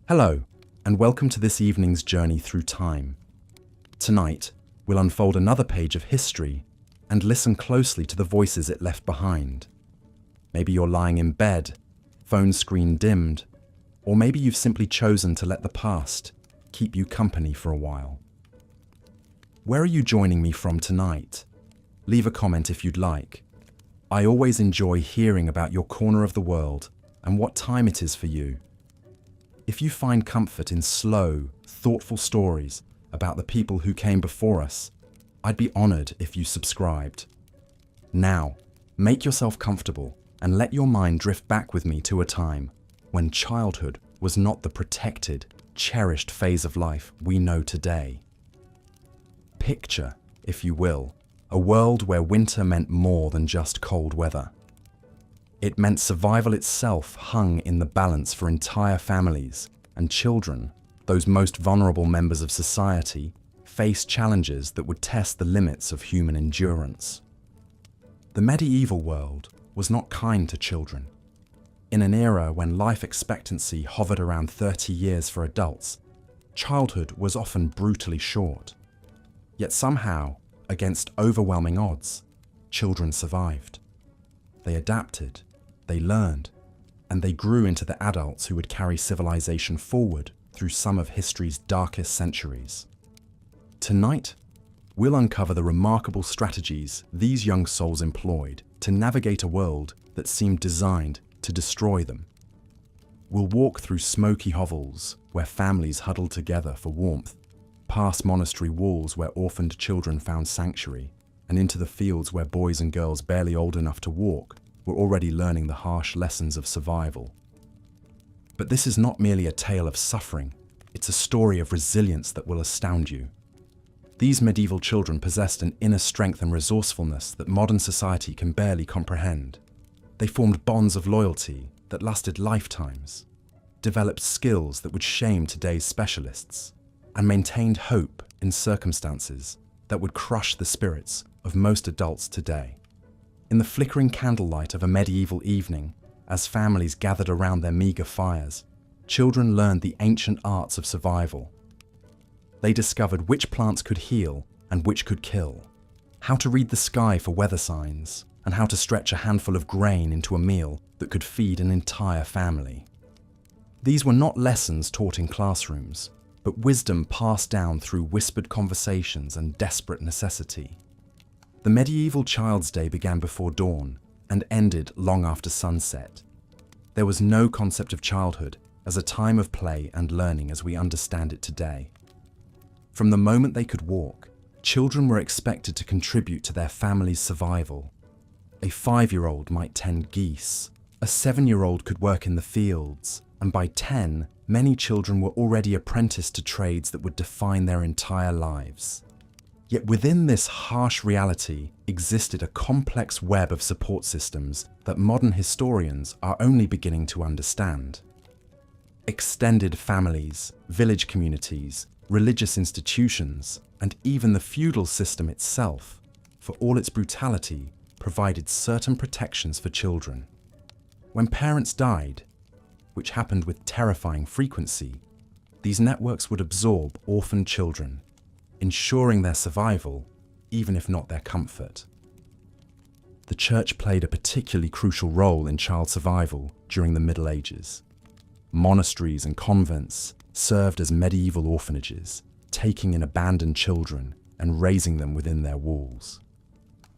Hello, and welcome to this evening's journey through time. Tonight, we'll unfold another page of history and listen closely to the voices it left behind. Maybe you're lying in bed, phone screen dimmed, or maybe you've simply chosen to let the past keep you company for a while. Where are you joining me from tonight? Leave a comment if you'd like. I always enjoy hearing about your corner of the world and what time it is for you. If you find comfort in slow, thoughtful stories about the people who came before us, I'd be honored if you subscribed. Now, make yourself comfortable and let your mind drift back with me to a time when childhood was not the protected, cherished phase of life we know today. Picture, if you will, a world where winter meant more than just cold weather. It meant survival itself hung in the balance for entire families, and children, those most vulnerable members of society, faced challenges that would test the limits of human endurance. The medieval world was not kind to children. In an era when life expectancy hovered around 30 years for adults, childhood was often brutally short. Yet somehow, against overwhelming odds, children survived. They adapted, they learned, and they grew into the adults who would carry civilization forward through some of history's darkest centuries. Tonight, we'll uncover the remarkable strategies these young souls employed to navigate a world that seemed designed to destroy them. We'll walk through smoky hovels where families huddled together for warmth, past monastery walls where orphaned children found sanctuary, and into the fields where boys and girls barely old enough to walk were already learning the harsh lessons of survival. But this is not merely a tale of suffering, it's a story of resilience that will astound you. These medieval children possessed an inner strength and resourcefulness that modern society can barely comprehend. They formed bonds of loyalty that lasted lifetimes, developed skills that would shame today's specialists, and maintained hope in circumstances that would crush the spirits of most adults today. In the flickering candlelight of a medieval evening, as families gathered around their meager fires, children learned the ancient arts of survival. They discovered which plants could heal and which could kill, how to read the sky for weather signs, and how to stretch a handful of grain into a meal that could feed an entire family. These were not lessons taught in classrooms, but wisdom passed down through whispered conversations and desperate necessity. The medieval Child's Day began before dawn and ended long after sunset. There was no concept of childhood as a time of play and learning as we understand it today. From the moment they could walk, children were expected to contribute to their family's survival. A 5-year-old might tend geese, a 7-year-old could work in the fields, and by 10, many children were already apprenticed to trades that would define their entire lives. Yet within this harsh reality existed a complex web of support systems that modern historians are only beginning to understand. Extended families, village communities, religious institutions, and even the feudal system itself, for all its brutality, provided certain protections for children. When parents died, which happened with terrifying frequency, these networks would absorb orphaned children, ensuring their survival, even if not their comfort. The church played a particularly crucial role in child survival during the Middle Ages. Monasteries and convents served as medieval orphanages, taking in abandoned children and raising them within their walls.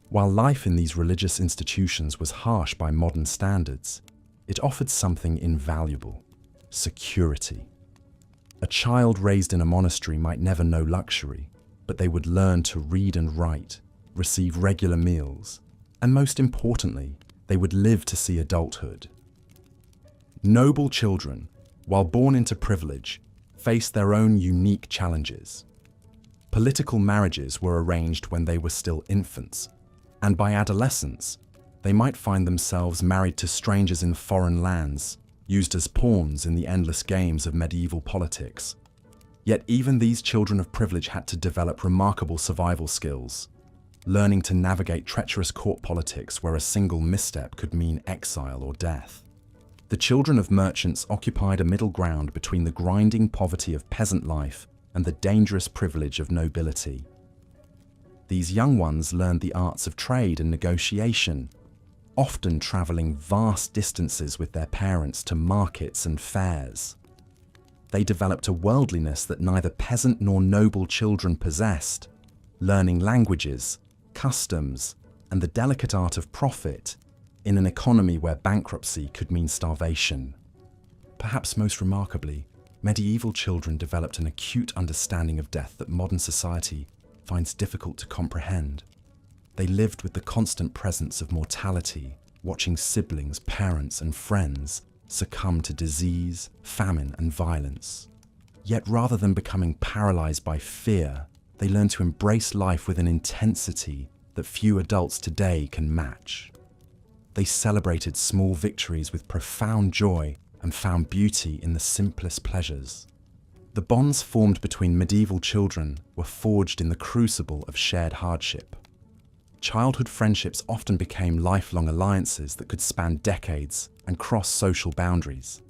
While life in these religious institutions was harsh by modern standards, it offered something invaluable: security. A child raised in a monastery might never know luxury, but they would learn to read and write, receive regular meals, and most importantly, they would live to see adulthood. Noble children, while born into privilege, faced their own unique challenges. Political marriages were arranged when they were still infants, and by adolescence, they might find themselves married to strangers in foreign lands, used as pawns in the endless games of medieval politics. Yet even these children of privilege had to develop remarkable survival skills, learning to navigate treacherous court politics where a single misstep could mean exile or death. The children of merchants occupied a middle ground between the grinding poverty of peasant life and the dangerous privilege of nobility. These young ones learned the arts of trade and negotiation, often traveling vast distances with their parents to markets and fairs. They developed a worldliness that neither peasant nor noble children possessed, learning languages, customs, and the delicate art of profit in an economy where bankruptcy could mean starvation. Perhaps most remarkably, medieval children developed an acute understanding of death that modern society finds difficult to comprehend. They lived with the constant presence of mortality, watching siblings, parents, and friends succumb to disease, famine, and violence. Yet rather than becoming paralyzed by fear, they learned to embrace life with an intensity that few adults today can match. They celebrated small victories with profound joy and found beauty in the simplest pleasures. The bonds formed between medieval children were forged in the crucible of shared hardship. Childhood friendships often became lifelong alliances that could span decades and cross social boundaries.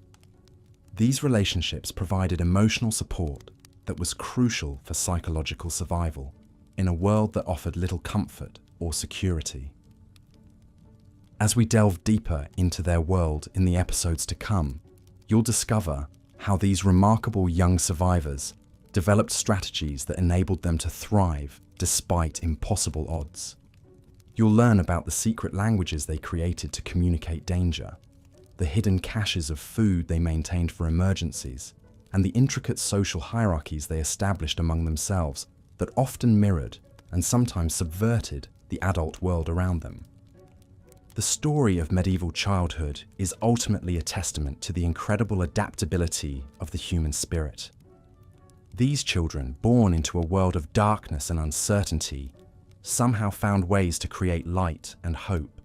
These relationships provided emotional support that was crucial for psychological survival in a world that offered little comfort or security. As we delve deeper into their world in the episodes to come, you'll discover how these remarkable young survivors developed strategies that enabled them to thrive despite impossible odds. You'll learn about the secret languages they created to communicate danger, the hidden caches of food they maintained for emergencies, and the intricate social hierarchies they established among themselves that often mirrored and sometimes subverted the adult world around them. The story of medieval childhood is ultimately a testament to the incredible adaptability of the human spirit. These children, born into a world of darkness and uncertainty, somehow found ways to create light and hope.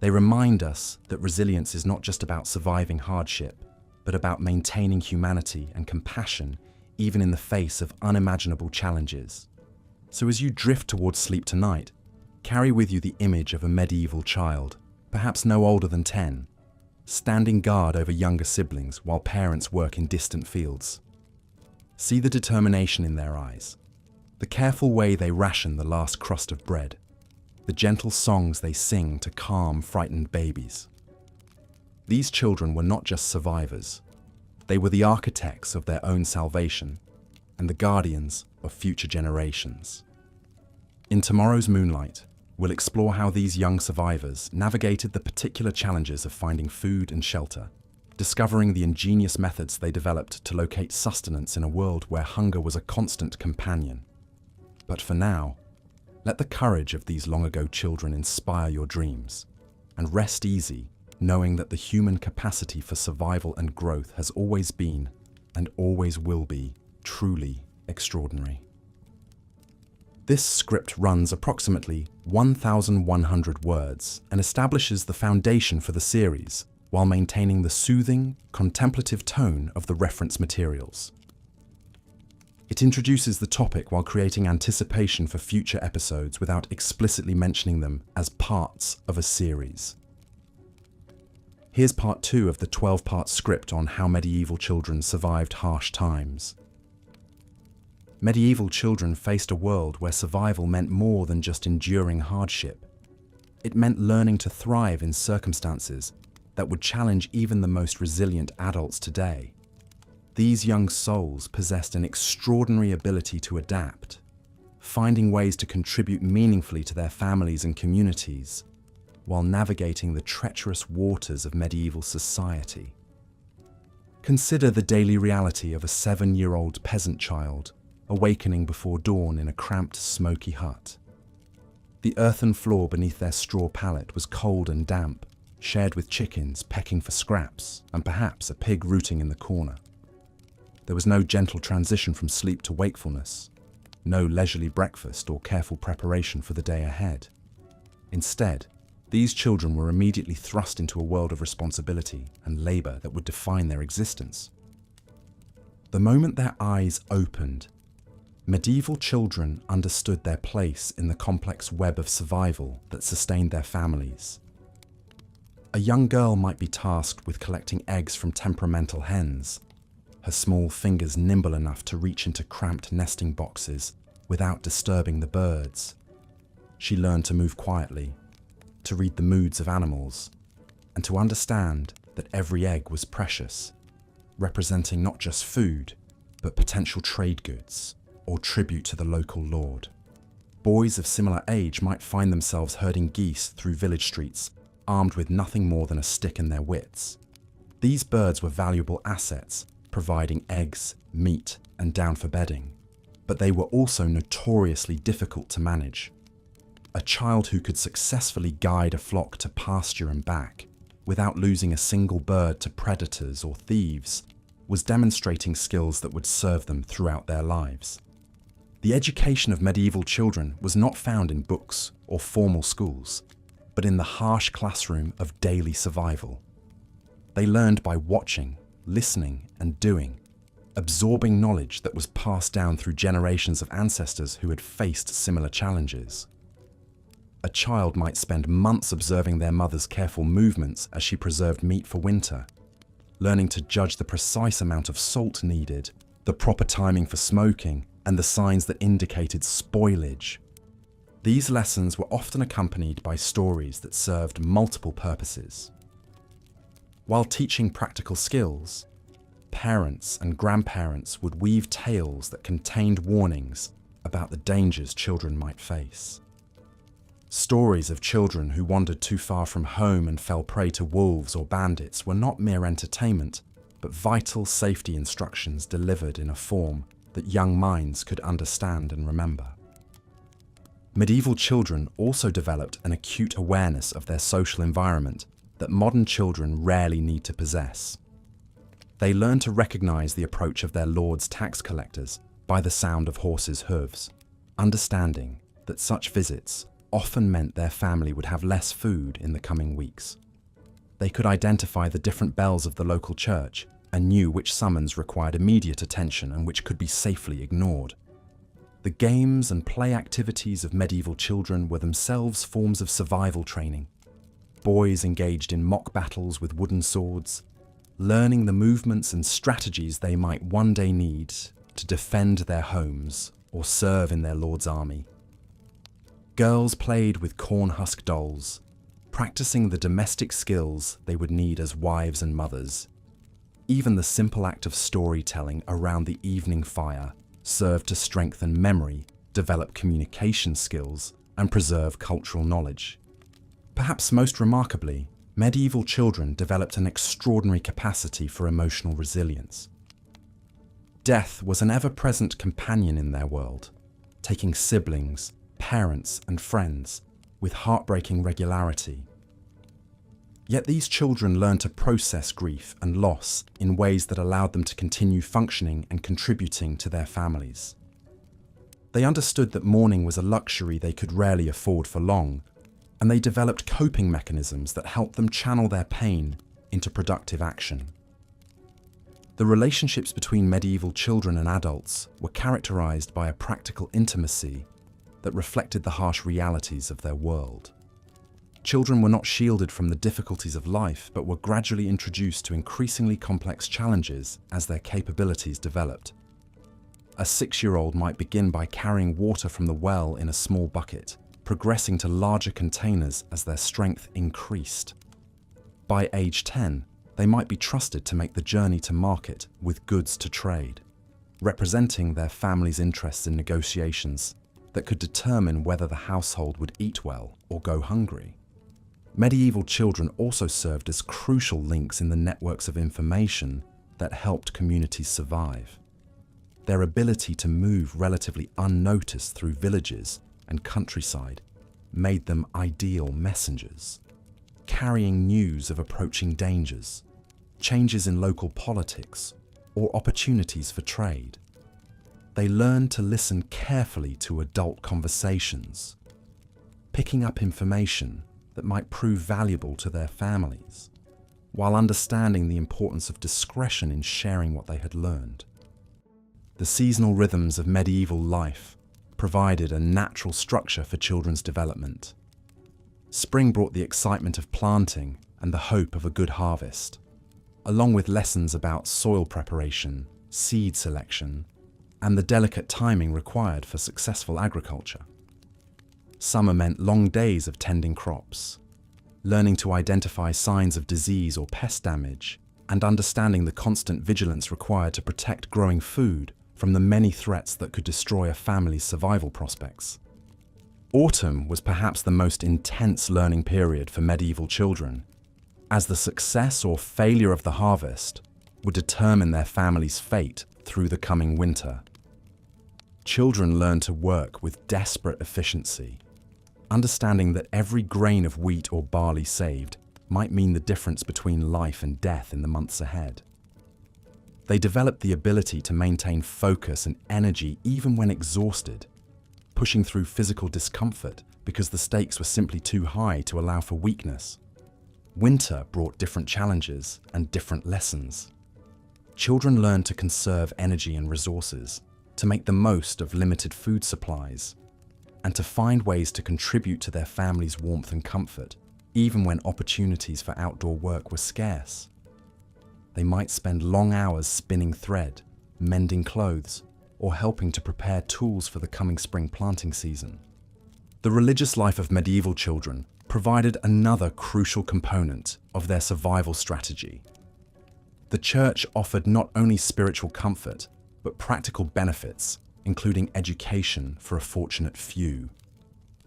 They remind us that resilience is not just about surviving hardship, but about maintaining humanity and compassion even in the face of unimaginable challenges. So as you drift towards sleep tonight, carry with you the image of a medieval child, perhaps no older than 10, standing guard over younger siblings while parents work in distant fields. See the determination in their eyes, the careful way they ration the last crust of bread, the gentle songs they sing to calm frightened babies. These children were not just survivors, they were the architects of their own salvation and the guardians of future generations. In tomorrow's Moonlight, we'll explore how these young survivors navigated the particular challenges of finding food and shelter, discovering the ingenious methods they developed to locate sustenance in a world where hunger was a constant companion. But for now, let the courage of these long-ago children inspire your dreams, and rest easy knowing that the human capacity for survival and growth has always been, and always will be, truly extraordinary. This script runs approximately 1,100 words and establishes the foundation for the series while maintaining the soothing, contemplative tone of the reference materials. It introduces the topic while creating anticipation for future episodes without explicitly mentioning them as parts of a series. Here's part 2 of the 12-part script on how medieval children survived harsh times. Medieval children faced a world where survival meant more than just enduring hardship. It meant learning to thrive in circumstances that would challenge even the most resilient adults today. These young souls possessed an extraordinary ability to adapt, finding ways to contribute meaningfully to their families and communities, while navigating the treacherous waters of medieval society. Consider the daily reality of a 7-year-old peasant child awakening before dawn in a cramped, smoky hut. The earthen floor beneath their straw pallet was cold and damp, shared with chickens pecking for scraps and perhaps a pig rooting in the corner. There was no gentle transition from sleep to wakefulness, no leisurely breakfast or careful preparation for the day ahead. Instead, these children were immediately thrust into a world of responsibility and labor that would define their existence. The moment their eyes opened, medieval children understood their place in the complex web of survival that sustained their families. A young girl might be tasked with collecting eggs from temperamental hens, her small fingers nimble enough to reach into cramped nesting boxes without disturbing the birds. She learned to move quietly, to read the moods of animals, and to understand that every egg was precious, representing not just food, but potential trade goods or tribute to the local lord. Boys of similar age might find themselves herding geese through village streets, armed with nothing more than a stick and their wits. These birds were valuable assets, providing eggs, meat, and down for bedding, but they were also notoriously difficult to manage. A child who could successfully guide a flock to pasture and back, without losing a single bird to predators or thieves, was demonstrating skills that would serve them throughout their lives. The education of medieval children was not found in books or formal schools, but in the harsh classroom of daily survival. They learned by watching, listening, and doing, absorbing knowledge that was passed down through generations of ancestors who had faced similar challenges. A child might spend months observing their mother's careful movements as she preserved meat for winter, learning to judge the precise amount of salt needed, the proper timing for smoking, and the signs that indicated spoilage. These lessons were often accompanied by stories that served multiple purposes. While teaching practical skills, parents and grandparents would weave tales that contained warnings about the dangers children might face. Stories of children who wandered too far from home and fell prey to wolves or bandits were not mere entertainment, but vital safety instructions delivered in a form that young minds could understand and remember. Medieval children also developed an acute awareness of their social environment that modern children rarely need to possess. They learned to recognize the approach of their lord's tax collectors by the sound of horses' hooves, understanding that such visits often meant their family would have less food in the coming weeks. They could identify the different bells of the local church and knew which summons required immediate attention and which could be safely ignored. The games and play activities of medieval children were themselves forms of survival training. Boys engaged in mock battles with wooden swords, learning the movements and strategies they might one day need to defend their homes or serve in their lord's army. Girls played with corn husk dolls, practicing the domestic skills they would need as wives and mothers. Even the simple act of storytelling around the evening fire served to strengthen memory, develop communication skills, and preserve cultural knowledge. Perhaps most remarkably, medieval children developed an extraordinary capacity for emotional resilience. Death was an ever-present companion in their world, taking siblings, parents, and friends with heartbreaking regularity. Yet these children learned to process grief and loss in ways that allowed them to continue functioning and contributing to their families. They understood that mourning was a luxury they could rarely afford for long, and they developed coping mechanisms that helped them channel their pain into productive action. The relationships between medieval children and adults were characterized by a practical intimacy that reflected the harsh realities of their world. Children were not shielded from the difficulties of life, but were gradually introduced to increasingly complex challenges as their capabilities developed. A 6-year-old might begin by carrying water from the well in a small bucket, progressing to larger containers as their strength increased. By age 10, they might be trusted to make the journey to market with goods to trade, representing their family's interests in negotiations that could determine whether the household would eat well or go hungry. Medieval children also served as crucial links in the networks of information that helped communities survive. Their ability to move relatively unnoticed through villages and countryside made them ideal messengers, carrying news of approaching dangers, changes in local politics, or opportunities for trade. They learned to listen carefully to adult conversations, picking up information that might prove valuable to their families, while understanding the importance of discretion in sharing what they had learned. The seasonal rhythms of medieval life provided a natural structure for children's development. Spring brought the excitement of planting and the hope of a good harvest, along with lessons about soil preparation, seed selection, and the delicate timing required for successful agriculture. Summer meant long days of tending crops, learning to identify signs of disease or pest damage, and understanding the constant vigilance required to protect growing food from the many threats that could destroy a family's survival prospects. Autumn was perhaps the most intense learning period for medieval children, as the success or failure of the harvest would determine their family's fate through the coming winter. Children learned to work with desperate efficiency, understanding that every grain of wheat or barley saved might mean the difference between life and death in the months ahead. They developed the ability to maintain focus and energy even when exhausted, pushing through physical discomfort because the stakes were simply too high to allow for weakness. Winter brought different challenges and different lessons. Children learned to conserve energy and resources, to make the most of limited food supplies, and to find ways to contribute to their family's warmth and comfort, even when opportunities for outdoor work were scarce. They might spend long hours spinning thread, mending clothes, or helping to prepare tools for the coming spring planting season. The religious life of medieval children provided another crucial component of their survival strategy. The church offered not only spiritual comfort, but practical benefits, including education for a fortunate few,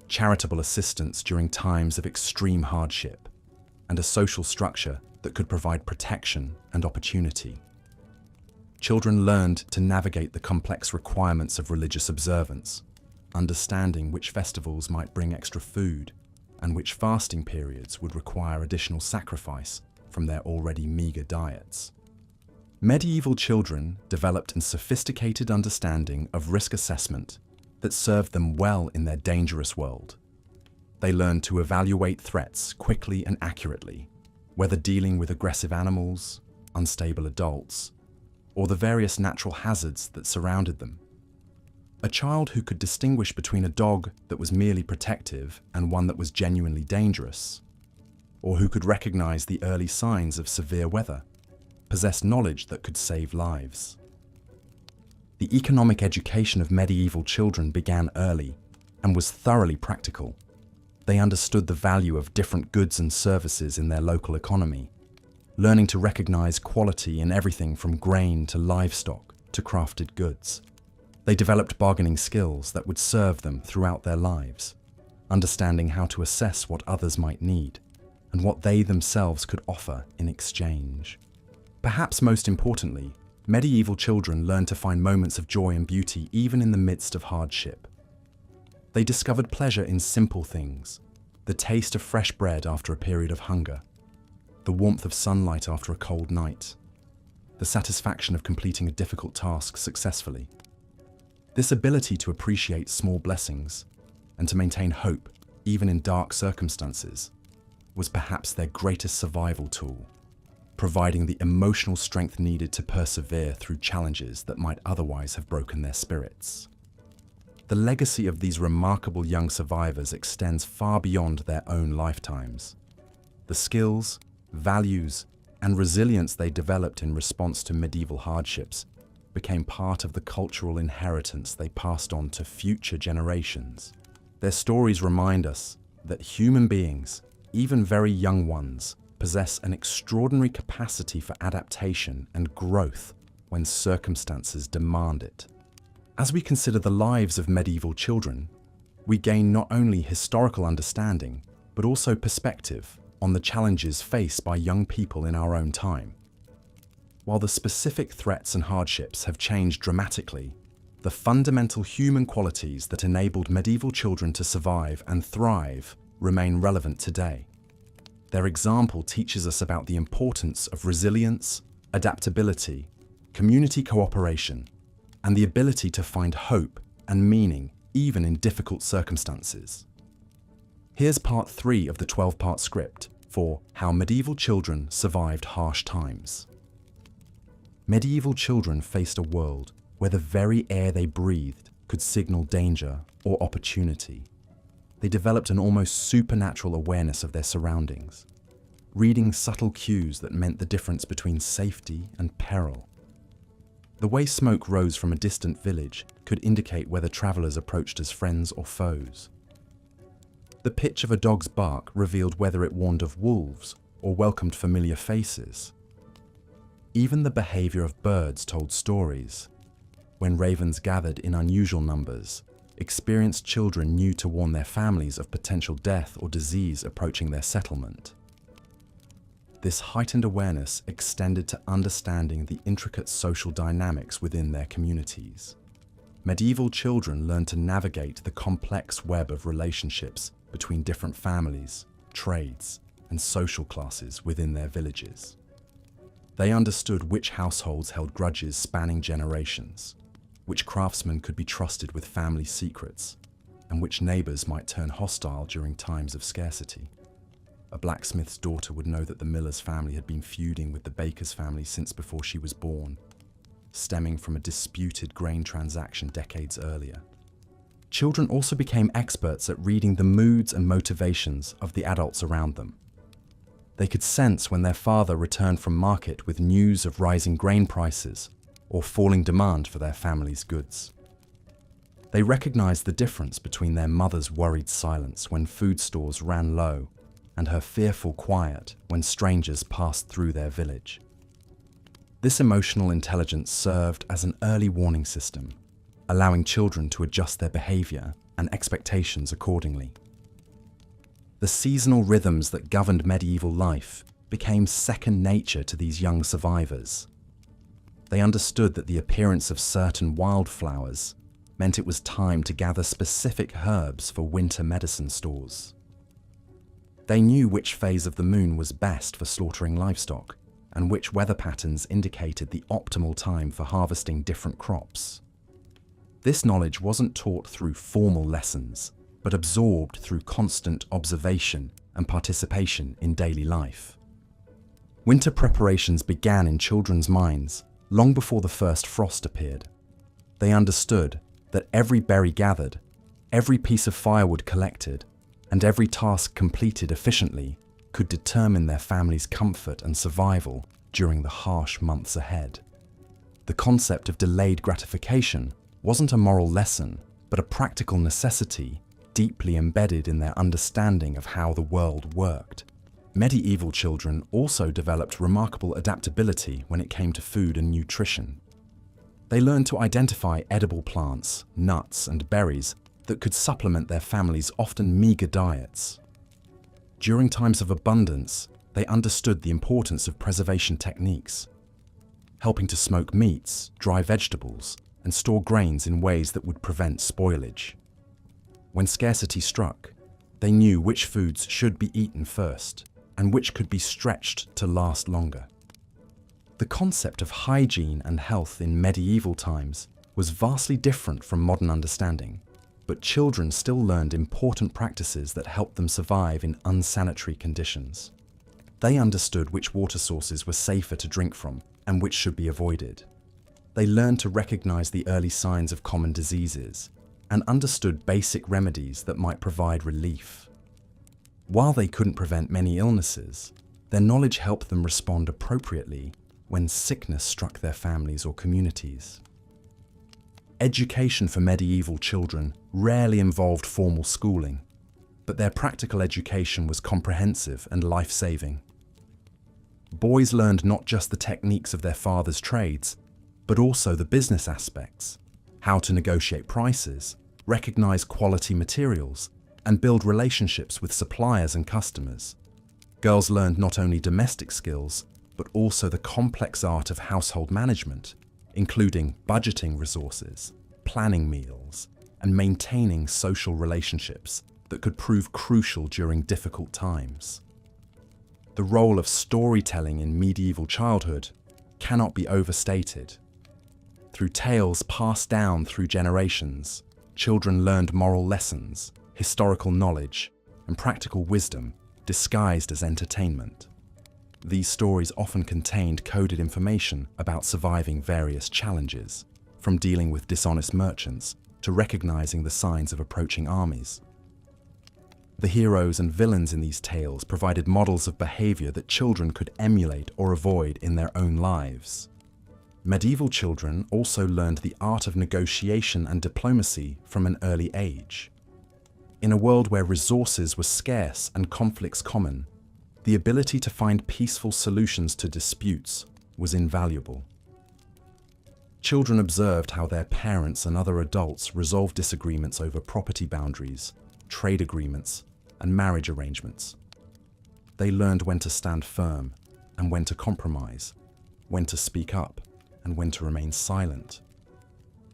charitable assistance during times of extreme hardship, and a social structure that could provide protection and opportunity. Children learned to navigate the complex requirements of religious observance, understanding which festivals might bring extra food and which fasting periods would require additional sacrifice from their already meager diets. Medieval children developed a sophisticated understanding of risk assessment that served them well in their dangerous world. They learned to evaluate threats quickly and accurately, whether dealing with aggressive animals, unstable adults, or the various natural hazards that surrounded them. A child who could distinguish between a dog that was merely protective and one that was genuinely dangerous, or who could recognize the early signs of severe weather, possessed knowledge that could save lives. The economic education of medieval children began early and was thoroughly practical. They understood the value of different goods and services in their local economy, learning to recognize quality in everything from grain to livestock to crafted goods. They developed bargaining skills that would serve them throughout their lives, understanding how to assess what others might need and what they themselves could offer in exchange. Perhaps most importantly, medieval children learned to find moments of joy and beauty even in the midst of hardship. They discovered pleasure in simple things, the taste of fresh bread after a period of hunger, the warmth of sunlight after a cold night, the satisfaction of completing a difficult task successfully. This ability to appreciate small blessings and to maintain hope, even in dark circumstances, was perhaps their greatest survival tool, providing the emotional strength needed to persevere through challenges that might otherwise have broken their spirits. The legacy of these remarkable young survivors extends far beyond their own lifetimes. The skills, values, and resilience they developed in response to medieval hardships became part of the cultural inheritance they passed on to future generations. Their stories remind us that human beings, even very young ones, possess an extraordinary capacity for adaptation and growth when circumstances demand it. As we consider the lives of medieval children, we gain not only historical understanding, but also perspective on the challenges faced by young people in our own time. While the specific threats and hardships have changed dramatically, the fundamental human qualities that enabled medieval children to survive and thrive remain relevant today. Their example teaches us about the importance of resilience, adaptability, community cooperation, and the ability to find hope and meaning even in difficult circumstances. Here's part 3 of the 12-part script for How Medieval Children Survived Harsh Times. Medieval children faced a world where the very air they breathed could signal danger or opportunity. They developed an almost supernatural awareness of their surroundings, reading subtle cues that meant the difference between safety and peril. The way smoke rose from a distant village could indicate whether travelers approached as friends or foes. The pitch of a dog's bark revealed whether it warned of wolves or welcomed familiar faces. Even the behavior of birds told stories. When ravens gathered in unusual numbers, experienced children knew to warn their families of potential death or disease approaching their settlement. This heightened awareness extended to understanding the intricate social dynamics within their communities. Medieval children learned to navigate the complex web of relationships between different families, trades, and social classes within their villages. They understood which households held grudges spanning generations, which craftsmen could be trusted with family secrets, and which neighbors might turn hostile during times of scarcity. A blacksmith's daughter would know that the miller's family had been feuding with the baker's family since before she was born, stemming from a disputed grain transaction decades earlier. Children also became experts at reading the moods and motivations of the adults around them. They could sense when their father returned from market with news of rising grain prices or falling demand for their family's goods. They recognized the difference between their mother's worried silence when food stores ran low and her fearful quiet when strangers passed through their village. This emotional intelligence served as an early warning system, allowing children to adjust their behavior and expectations accordingly. The seasonal rhythms that governed medieval life became second nature to these young survivors. They understood that the appearance of certain wildflowers meant it was time to gather specific herbs for winter medicine stores. They knew which phase of the moon was best for slaughtering livestock, and which weather patterns indicated the optimal time for harvesting different crops. This knowledge wasn't taught through formal lessons, but absorbed through constant observation and participation in daily life. Winter preparations began in children's minds long before the first frost appeared. They understood that every berry gathered, every piece of firewood collected, and every task completed efficiently could determine their family's comfort and survival during the harsh months ahead. The concept of delayed gratification wasn't a moral lesson, but a practical necessity deeply embedded in their understanding of how the world worked. Medieval children also developed remarkable adaptability when it came to food and nutrition. They learned to identify edible plants, nuts, and berries that could supplement their families' often meager diets. During times of abundance, they understood the importance of preservation techniques, helping to smoke meats, dry vegetables, and store grains in ways that would prevent spoilage. When scarcity struck, they knew which foods should be eaten first and which could be stretched to last longer. The concept of hygiene and health in medieval times was vastly different from modern understanding, but children still learned important practices that helped them survive in unsanitary conditions. They understood which water sources were safer to drink from and which should be avoided. They learned to recognize the early signs of common diseases and understood basic remedies that might provide relief. While they couldn't prevent many illnesses, their knowledge helped them respond appropriately when sickness struck their families or communities. Education for medieval children rarely involved formal schooling, but their practical education was comprehensive and life-saving. Boys learned not just the techniques of their father's trades, but also the business aspects, how to negotiate prices, recognize quality materials, and build relationships with suppliers and customers. Girls learned not only domestic skills, but also the complex art of household management, including budgeting resources, planning meals, and maintaining social relationships that could prove crucial during difficult times. The role of storytelling in medieval childhood cannot be overstated. Through tales passed down through generations, children learned moral lessons, historical knowledge, and practical wisdom disguised as entertainment. These stories often contained coded information about surviving various challenges, from dealing with dishonest merchants to recognizing the signs of approaching armies. The heroes and villains in these tales provided models of behavior that children could emulate or avoid in their own lives. Medieval children also learned the art of negotiation and diplomacy from an early age. In a world where resources were scarce and conflicts common, the ability to find peaceful solutions to disputes was invaluable. Children observed how their parents and other adults resolved disagreements over property boundaries, trade agreements, and marriage arrangements. They learned when to stand firm and when to compromise, when to speak up and when to remain silent.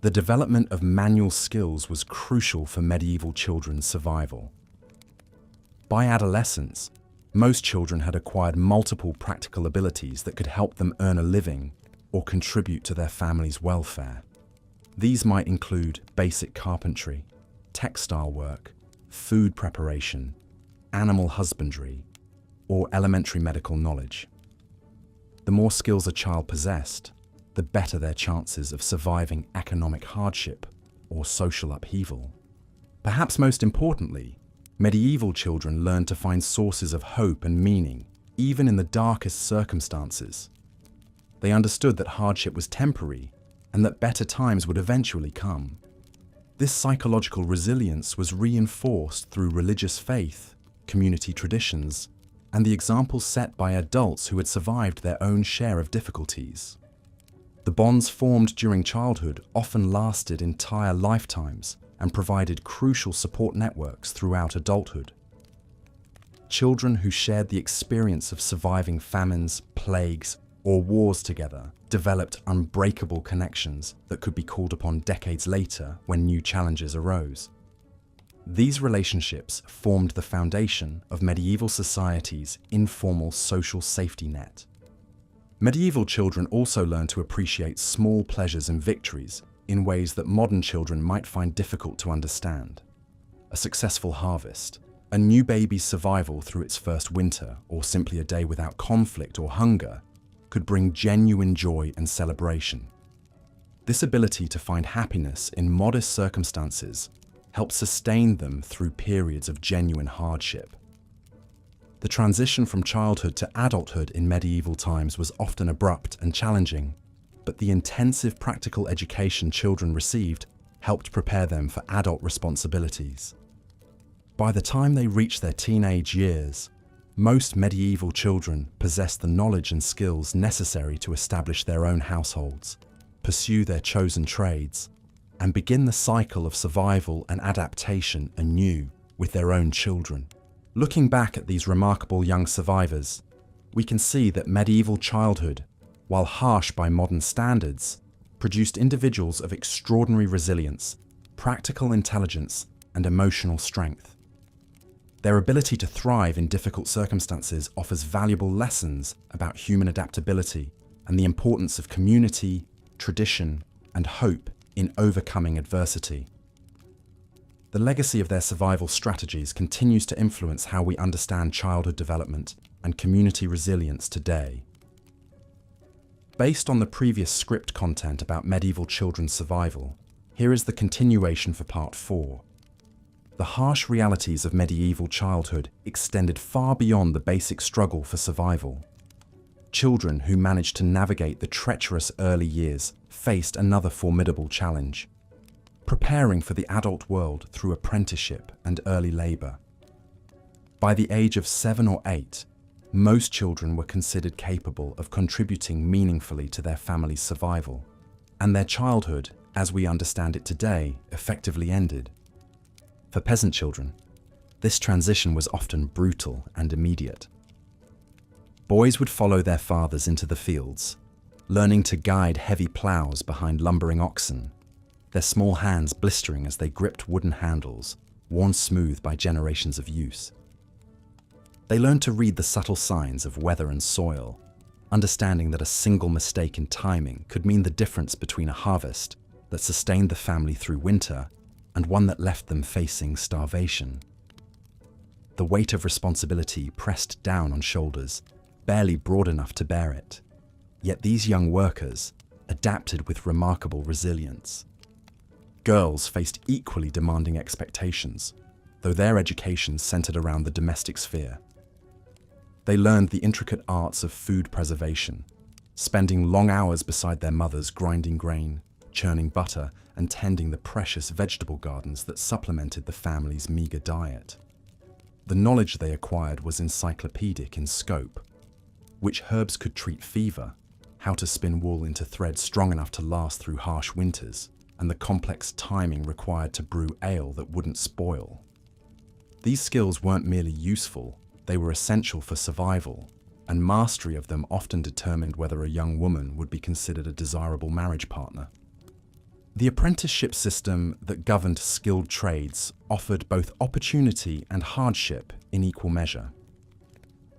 The development of manual skills was crucial for medieval children's survival. By adolescence, most children had acquired multiple practical abilities that could help them earn a living or contribute to their family's welfare. These might include basic carpentry, textile work, food preparation, animal husbandry, or elementary medical knowledge. The more skills a child possessed, the better their chances of surviving economic hardship or social upheaval. Perhaps most importantly, medieval children learned to find sources of hope and meaning, even in the darkest circumstances. They understood that hardship was temporary and that better times would eventually come. This psychological resilience was reinforced through religious faith, community traditions, and the examples set by adults who had survived their own share of difficulties. The bonds formed during childhood often lasted entire lifetimes and provided crucial support networks throughout adulthood. Children who shared the experience of surviving famines, plagues, or wars together developed unbreakable connections that could be called upon decades later when new challenges arose. These relationships formed the foundation of medieval society's informal social safety net. Medieval children also learned to appreciate small pleasures and victories in ways that modern children might find difficult to understand. A successful harvest, a new baby's survival through its first winter, or simply a day without conflict or hunger could bring genuine joy and celebration. This ability to find happiness in modest circumstances helped sustain them through periods of genuine hardship. The transition from childhood to adulthood in medieval times was often abrupt and challenging, but the intensive practical education children received helped prepare them for adult responsibilities. By the time they reached their teenage years, most medieval children possessed the knowledge and skills necessary to establish their own households, pursue their chosen trades, and begin the cycle of survival and adaptation anew with their own children. Looking back at these remarkable young survivors, we can see that medieval childhood, while harsh by modern standards, produced individuals of extraordinary resilience, practical intelligence, and emotional strength. Their ability to thrive in difficult circumstances offers valuable lessons about human adaptability and the importance of community, tradition, and hope in overcoming adversity. The legacy of their survival strategies continues to influence how we understand childhood development and community resilience today. Based on the previous script content about medieval children's survival, here is the continuation for Part 4. The harsh realities of medieval childhood extended far beyond the basic struggle for survival. Children who managed to navigate the treacherous early years faced another formidable challenge: preparing for the adult world through apprenticeship and early labor. By the age of 7 or 8, most children were considered capable of contributing meaningfully to their family's survival, and their childhood, as we understand it today, effectively ended. For peasant children, this transition was often brutal and immediate. Boys would follow their fathers into the fields, learning to guide heavy plows behind lumbering oxen, their small hands blistering as they gripped wooden handles, worn smooth by generations of use. They learned to read the subtle signs of weather and soil, understanding that a single mistake in timing could mean the difference between a harvest that sustained the family through winter and one that left them facing starvation. The weight of responsibility pressed down on shoulders, barely broad enough to bear it. Yet these young workers adapted with remarkable resilience. Girls faced equally demanding expectations. though their education centered around the domestic sphere. They learned the intricate arts of food preservation, spending long hours beside their mothers grinding grain, churning butter, and tending the precious vegetable gardens that supplemented the family's meager diet. The knowledge they acquired was encyclopedic in scope: which herbs could treat fever, how to spin wool into thread strong enough to last through harsh winters, and the complex timing required to brew ale that wouldn't spoil. These skills weren't merely useful, they were essential for survival, and mastery of them often determined whether a young woman would be considered a desirable marriage partner. The apprenticeship system that governed skilled trades offered both opportunity and hardship in equal measure.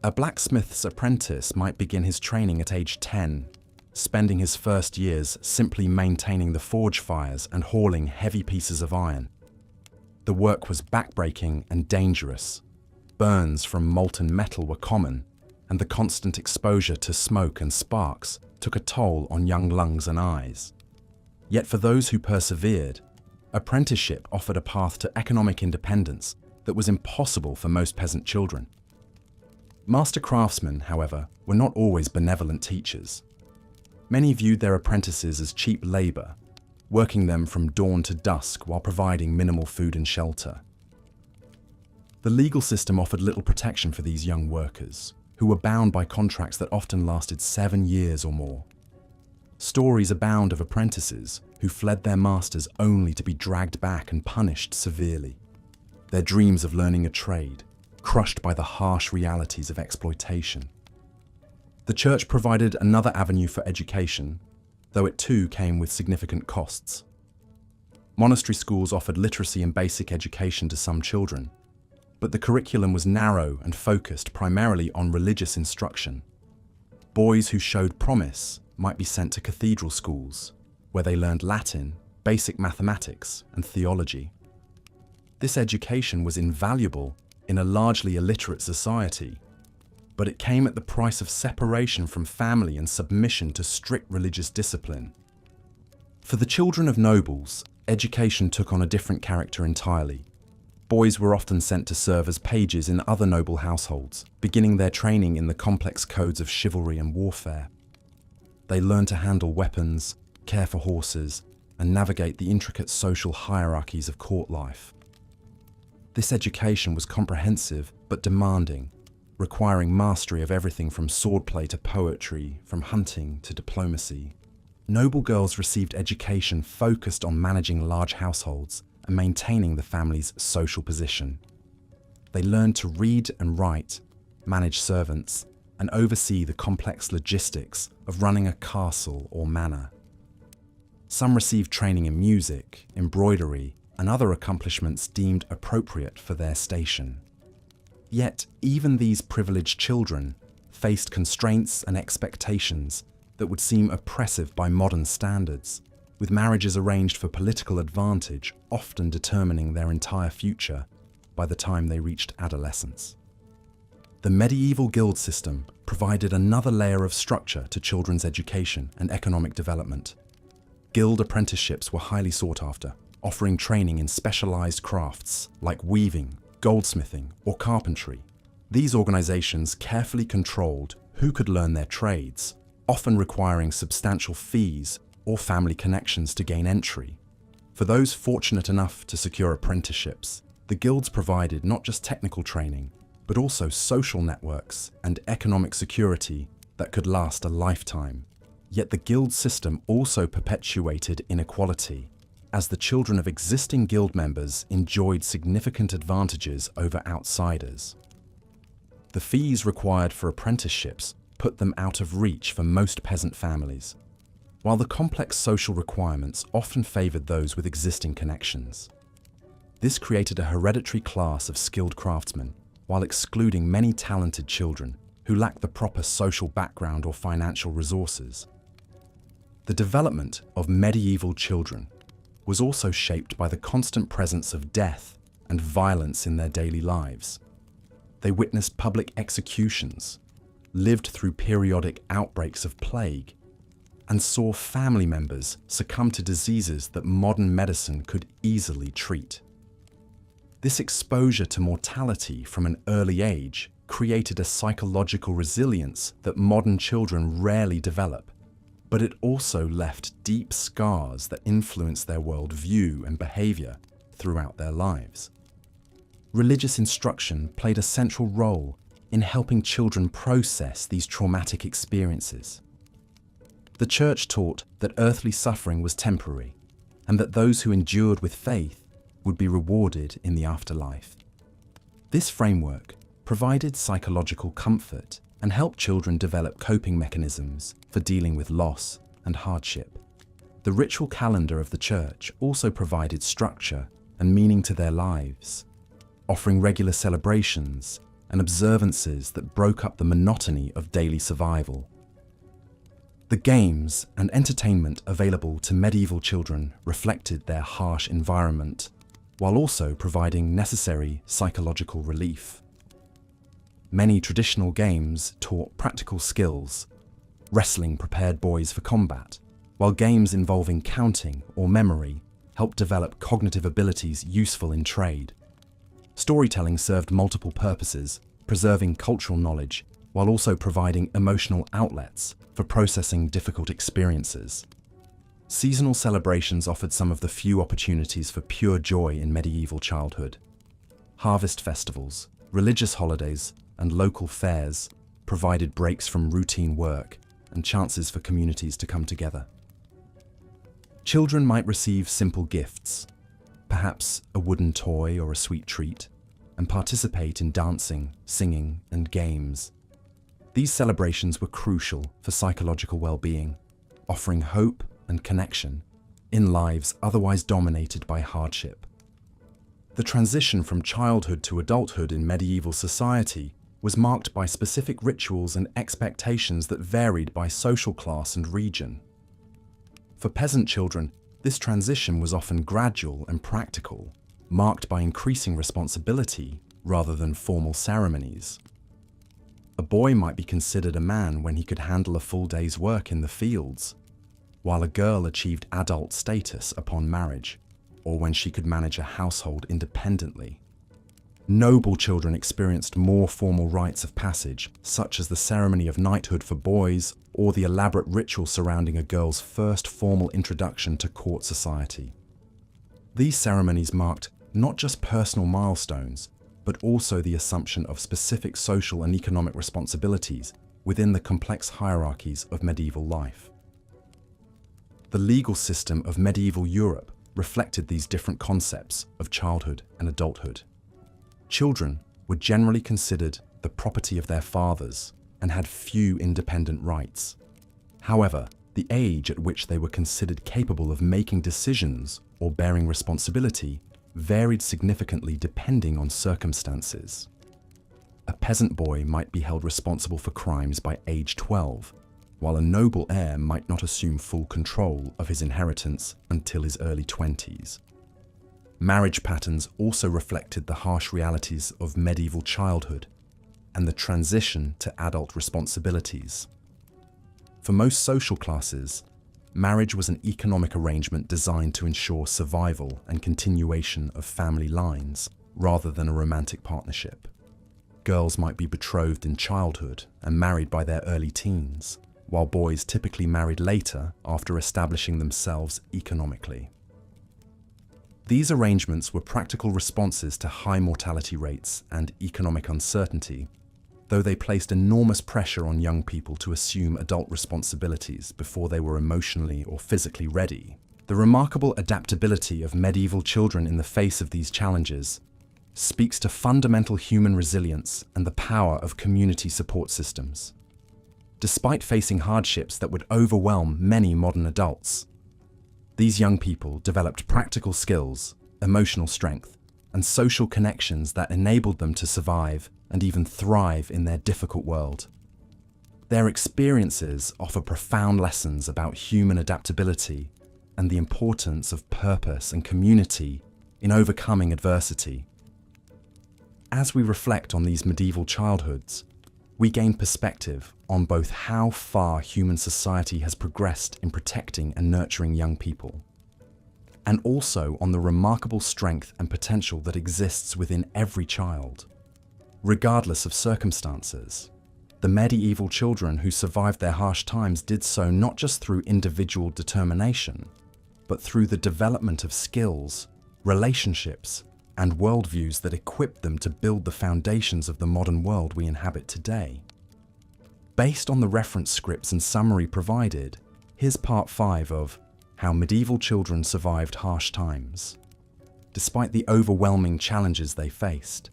A blacksmith's apprentice might begin his training at age 10, spending his first years simply maintaining the forge fires and hauling heavy pieces of iron. The work was backbreaking and dangerous. Burns from molten metal were common, and the constant exposure to smoke and sparks took a toll on young lungs and eyes. Yet for those who persevered, apprenticeship offered a path to economic independence that was impossible for most peasant children. Master craftsmen, however, were not always benevolent teachers. Many viewed their apprentices as cheap labor, working them from dawn to dusk while providing minimal food and shelter. The legal system offered little protection for these young workers, who were bound by contracts that often lasted 7 years or more. Stories abound of apprentices who fled their masters only to be dragged back and punished severely. Their dreams of learning a trade, crushed by the harsh realities of exploitation. The church provided another avenue for education, though it too came with significant costs. Monastery schools offered literacy and basic education to some children, but the curriculum was narrow and focused primarily on religious instruction. Boys who showed promise might be sent to cathedral schools, where they learned Latin, basic mathematics, and theology. This education was invaluable in a largely illiterate society, but it came at the price of separation from family and submission to strict religious discipline. For the children of nobles, education took on a different character entirely. Boys were often sent to serve as pages in other noble households, beginning their training in the complex codes of chivalry and warfare. They learned to handle weapons, care for horses, and navigate the intricate social hierarchies of court life. This education was comprehensive but demanding, requiring mastery of everything from swordplay to poetry, from hunting to diplomacy. Noble girls received education focused on managing large households and maintaining the family's social position. They learned to read and write, manage servants, and oversee the complex logistics of running a castle or manor. Some received training in music, embroidery, and other accomplishments deemed appropriate for their station. Yet, even these privileged children faced constraints and expectations that would seem oppressive by modern standards, with marriages arranged for political advantage often determining their entire future by the time they reached adolescence. The medieval guild system provided another layer of structure to children's education and economic development. Guild apprenticeships were highly sought after, offering training in specialized crafts like weaving, goldsmithing, or carpentry. These organizations carefully controlled who could learn their trades, often requiring substantial fees or family connections to gain entry. For those fortunate enough to secure apprenticeships, the guilds provided not just technical training, but also social networks and economic security that could last a lifetime. Yet the guild system also perpetuated inequality, as the children of existing guild members enjoyed significant advantages over outsiders. The fees required for apprenticeships put them out of reach for most peasant families, while the complex social requirements often favored those with existing connections. This created a hereditary class of skilled craftsmen, while excluding many talented children who lacked the proper social background or financial resources. The development of medieval children was also shaped by the constant presence of death and violence in their daily lives. They witnessed public executions, lived through periodic outbreaks of plague, and saw family members succumb to diseases that modern medicine could easily treat. This exposure to mortality from an early age created a psychological resilience that modern children rarely develop, but it also left deep scars that influence their worldview and behavior throughout their lives. Religious instruction played a central role in helping children process these traumatic experiences. The church taught that earthly suffering was temporary and that those who endured with faith would be rewarded in the afterlife. This framework provided psychological comfort and helped children develop coping mechanisms for dealing with loss and hardship. The ritual calendar of the church also provided structure and meaning to their lives, offering regular celebrations and observances that broke up the monotony of daily survival. The games and entertainment available to medieval children reflected their harsh environment, while also providing necessary psychological relief. Many traditional games taught practical skills. Wrestling prepared boys for combat, while games involving counting or memory helped develop cognitive abilities useful in trade. Storytelling served multiple purposes, preserving cultural knowledge while also providing emotional outlets for processing difficult experiences. Seasonal celebrations offered some of the few opportunities for pure joy in medieval childhood. Harvest festivals, religious holidays, and local fairs provided breaks from routine work and chances for communities to come together. Children might receive simple gifts, perhaps a wooden toy or a sweet treat, and participate in dancing, singing, and games. These celebrations were crucial for psychological well-being, offering hope and connection in lives otherwise dominated by hardship. The transition from childhood to adulthood in medieval society was marked by specific rituals and expectations that varied by social class and region. For peasant children, this transition was often gradual and practical, marked by increasing responsibility rather than formal ceremonies. A boy might be considered a man when he could handle a full day's work in the fields, while a girl achieved adult status upon marriage, or when she could manage a household independently. Noble children experienced more formal rites of passage, such as the ceremony of knighthood for boys or the elaborate ritual surrounding a girl's first formal introduction to court society. These ceremonies marked not just personal milestones, but also the assumption of specific social and economic responsibilities within the complex hierarchies of medieval life. The legal system of medieval Europe reflected these different concepts of childhood and adulthood. Children were generally considered the property of their fathers and had few independent rights. However, the age at which they were considered capable of making decisions or bearing responsibility varied significantly depending on circumstances. A peasant boy might be held responsible for crimes by age 12, while a noble heir might not assume full control of his inheritance until his early 20s. Marriage patterns also reflected the harsh realities of medieval childhood and the transition to adult responsibilities. For most social classes, marriage was an economic arrangement designed to ensure survival and continuation of family lines, rather than a romantic partnership. Girls might be betrothed in childhood and married by their early teens, while boys typically married later after establishing themselves economically. These arrangements were practical responses to high mortality rates and economic uncertainty, though they placed enormous pressure on young people to assume adult responsibilities before they were emotionally or physically ready. The remarkable adaptability of medieval children in the face of these challenges speaks to fundamental human resilience and the power of community support systems. Despite facing hardships that would overwhelm many modern adults, these young people developed practical skills, emotional strength, and social connections that enabled them to survive and even thrive in their difficult world. Their experiences offer profound lessons about human adaptability and the importance of purpose and community in overcoming adversity. As we reflect on these medieval childhoods, we gain perspective on both how far human society has progressed in protecting and nurturing young people, and also on the remarkable strength and potential that exists within every child. Regardless of circumstances, the medieval children who survived their harsh times did so not just through individual determination, but through the development of skills, relationships, and worldviews that equipped them to build the foundations of the modern world we inhabit today. Based on the reference scripts and summary provided, here's part 5 of How Medieval Children Survived Harsh Times. Despite the overwhelming challenges they faced,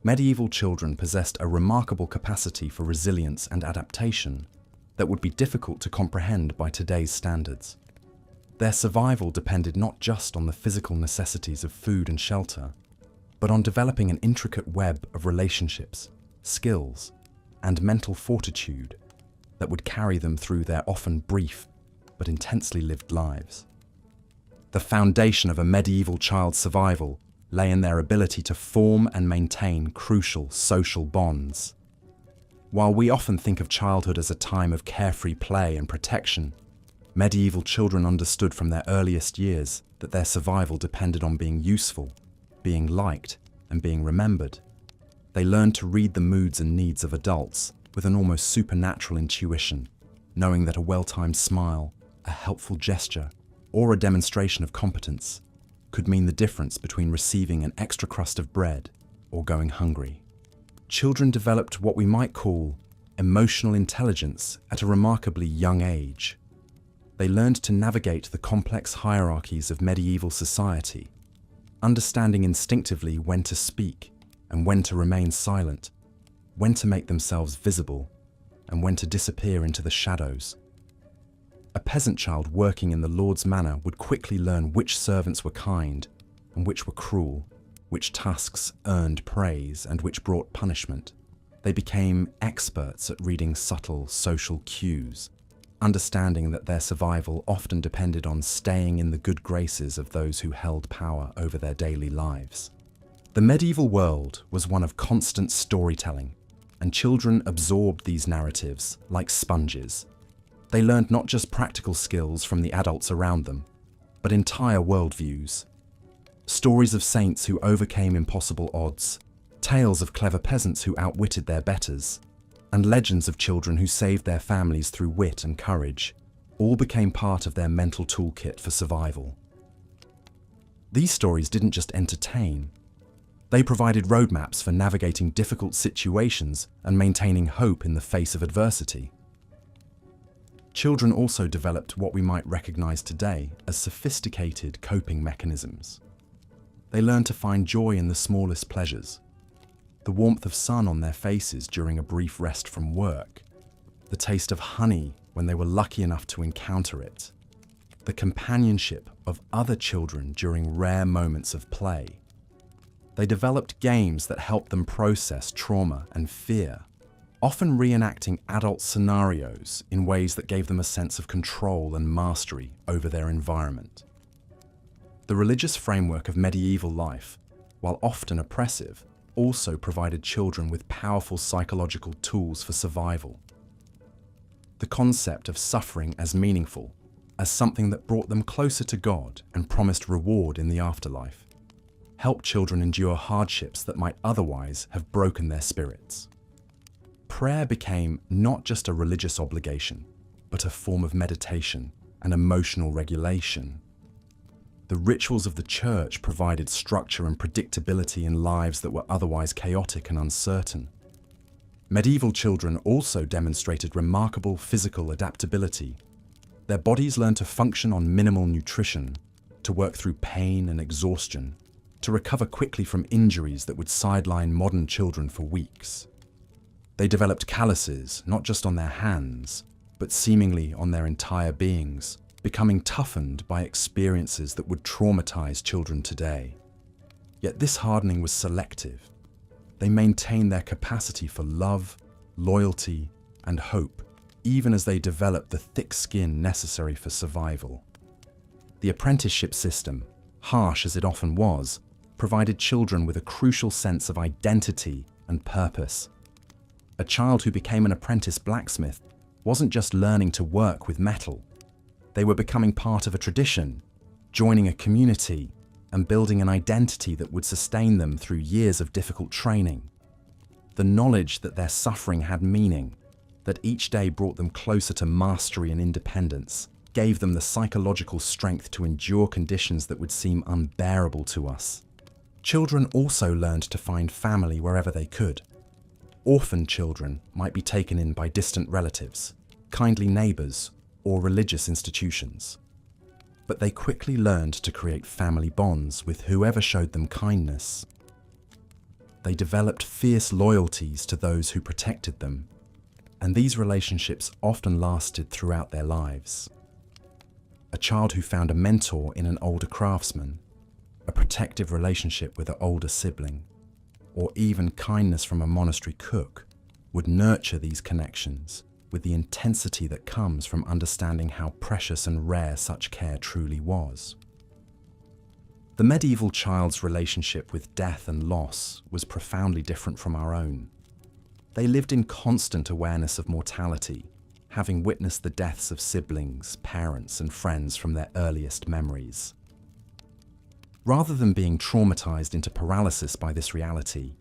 medieval children possessed a remarkable capacity for resilience and adaptation that would be difficult to comprehend by today's standards. Their survival depended not just on the physical necessities of food and shelter, but on developing an intricate web of relationships, skills, and mental fortitude that would carry them through their often brief but intensely lived lives. The foundation of a medieval child's survival lay in their ability to form and maintain crucial social bonds. While we often think of childhood as a time of carefree play and protection, medieval children understood from their earliest years that their survival depended on being useful, being liked, and being remembered. They learned to read the moods and needs of adults with an almost supernatural intuition, knowing that a well-timed smile, a helpful gesture, or a demonstration of competence could mean the difference between receiving an extra crust of bread or going hungry. Children developed what we might call emotional intelligence at a remarkably young age. They learned to navigate the complex hierarchies of medieval society, understanding instinctively when to speak and when to remain silent, when to make themselves visible and when to disappear into the shadows. A peasant child working in the Lord's manor would quickly learn which servants were kind and which were cruel, which tasks earned praise and which brought punishment. They became experts at reading subtle social cues, understanding that their survival often depended on staying in the good graces of those who held power over their daily lives. The medieval world was one of constant storytelling, and children absorbed these narratives like sponges. They learned not just practical skills from the adults around them, but entire worldviews. Stories of saints who overcame impossible odds, tales of clever peasants who outwitted their betters, and legends of children who saved their families through wit and courage, all became part of their mental toolkit for survival. These stories didn't just entertain. They provided roadmaps for navigating difficult situations and maintaining hope in the face of adversity. Children also developed what we might recognize today as sophisticated coping mechanisms. They learned to find joy in the smallest pleasures, the warmth of sun on their faces during a brief rest from work, the taste of honey when they were lucky enough to encounter it, the companionship of other children during rare moments of play. They developed games that helped them process trauma and fear, often reenacting adult scenarios in ways that gave them a sense of control and mastery over their environment. The religious framework of medieval life, while often oppressive, also provided children with powerful psychological tools for survival. The concept of suffering as meaningful, as something that brought them closer to God and promised reward in the afterlife, helped children endure hardships that might otherwise have broken their spirits. Prayer became not just a religious obligation, but a form of meditation and emotional regulation. The rituals of the church provided structure and predictability in lives that were otherwise chaotic and uncertain. Medieval children also demonstrated remarkable physical adaptability. Their bodies learned to function on minimal nutrition, to work through pain and exhaustion, to recover quickly from injuries that would sideline modern children for weeks. They developed calluses, not just on their hands, but seemingly on their entire beings, becoming toughened by experiences that would traumatize children today. Yet this hardening was selective. They maintained their capacity for love, loyalty, and hope, even as they developed the thick skin necessary for survival. The apprenticeship system, harsh as it often was, provided children with a crucial sense of identity and purpose. A child who became an apprentice blacksmith wasn't just learning to work with metal. They were becoming part of a tradition, joining a community, and building an identity that would sustain them through years of difficult training. The knowledge that their suffering had meaning, that each day brought them closer to mastery and independence, gave them the psychological strength to endure conditions that would seem unbearable to us. Children also learned to find family wherever they could. Orphan children might be taken in by distant relatives, kindly neighbours, or religious institutions. But they quickly learned to create family bonds with whoever showed them kindness. They developed fierce loyalties to those who protected them, and these relationships often lasted throughout their lives. A child who found a mentor in an older craftsman, a protective relationship with an older sibling, or even kindness from a monastery cook would nurture these connections with the intensity that comes from understanding how precious and rare such care truly was. The medieval child's relationship with death and loss was profoundly different from our own. They lived in constant awareness of mortality, having witnessed the deaths of siblings, parents, and friends from their earliest memories. Rather than being traumatized into paralysis by this reality,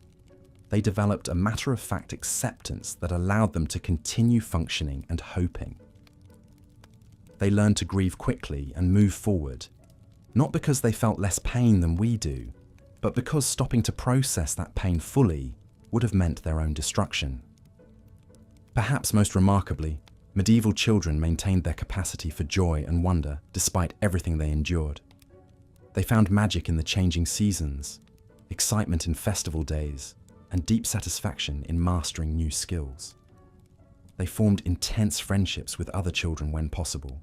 they developed a matter-of-fact acceptance that allowed them to continue functioning and hoping. They learned to grieve quickly and move forward, not because they felt less pain than we do, but because stopping to process that pain fully would have meant their own destruction. Perhaps most remarkably, medieval children maintained their capacity for joy and wonder despite everything they endured. They found magic in the changing seasons, excitement in festival days, and deep satisfaction in mastering new skills. They formed intense friendships with other children when possible,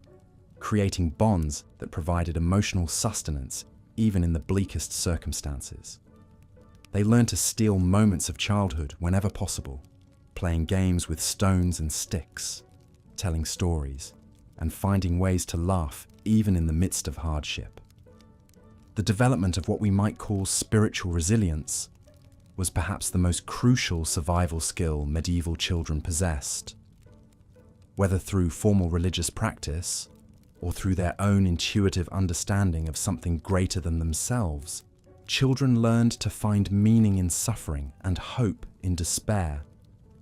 creating bonds that provided emotional sustenance even in the bleakest circumstances. They learned to steal moments of childhood whenever possible, playing games with stones and sticks, telling stories, and finding ways to laugh even in the midst of hardship. The development of what we might call spiritual resilience was perhaps the most crucial survival skill medieval children possessed. Whether through formal religious practice or through their own intuitive understanding of something greater than themselves, children learned to find meaning in suffering and hope in despair.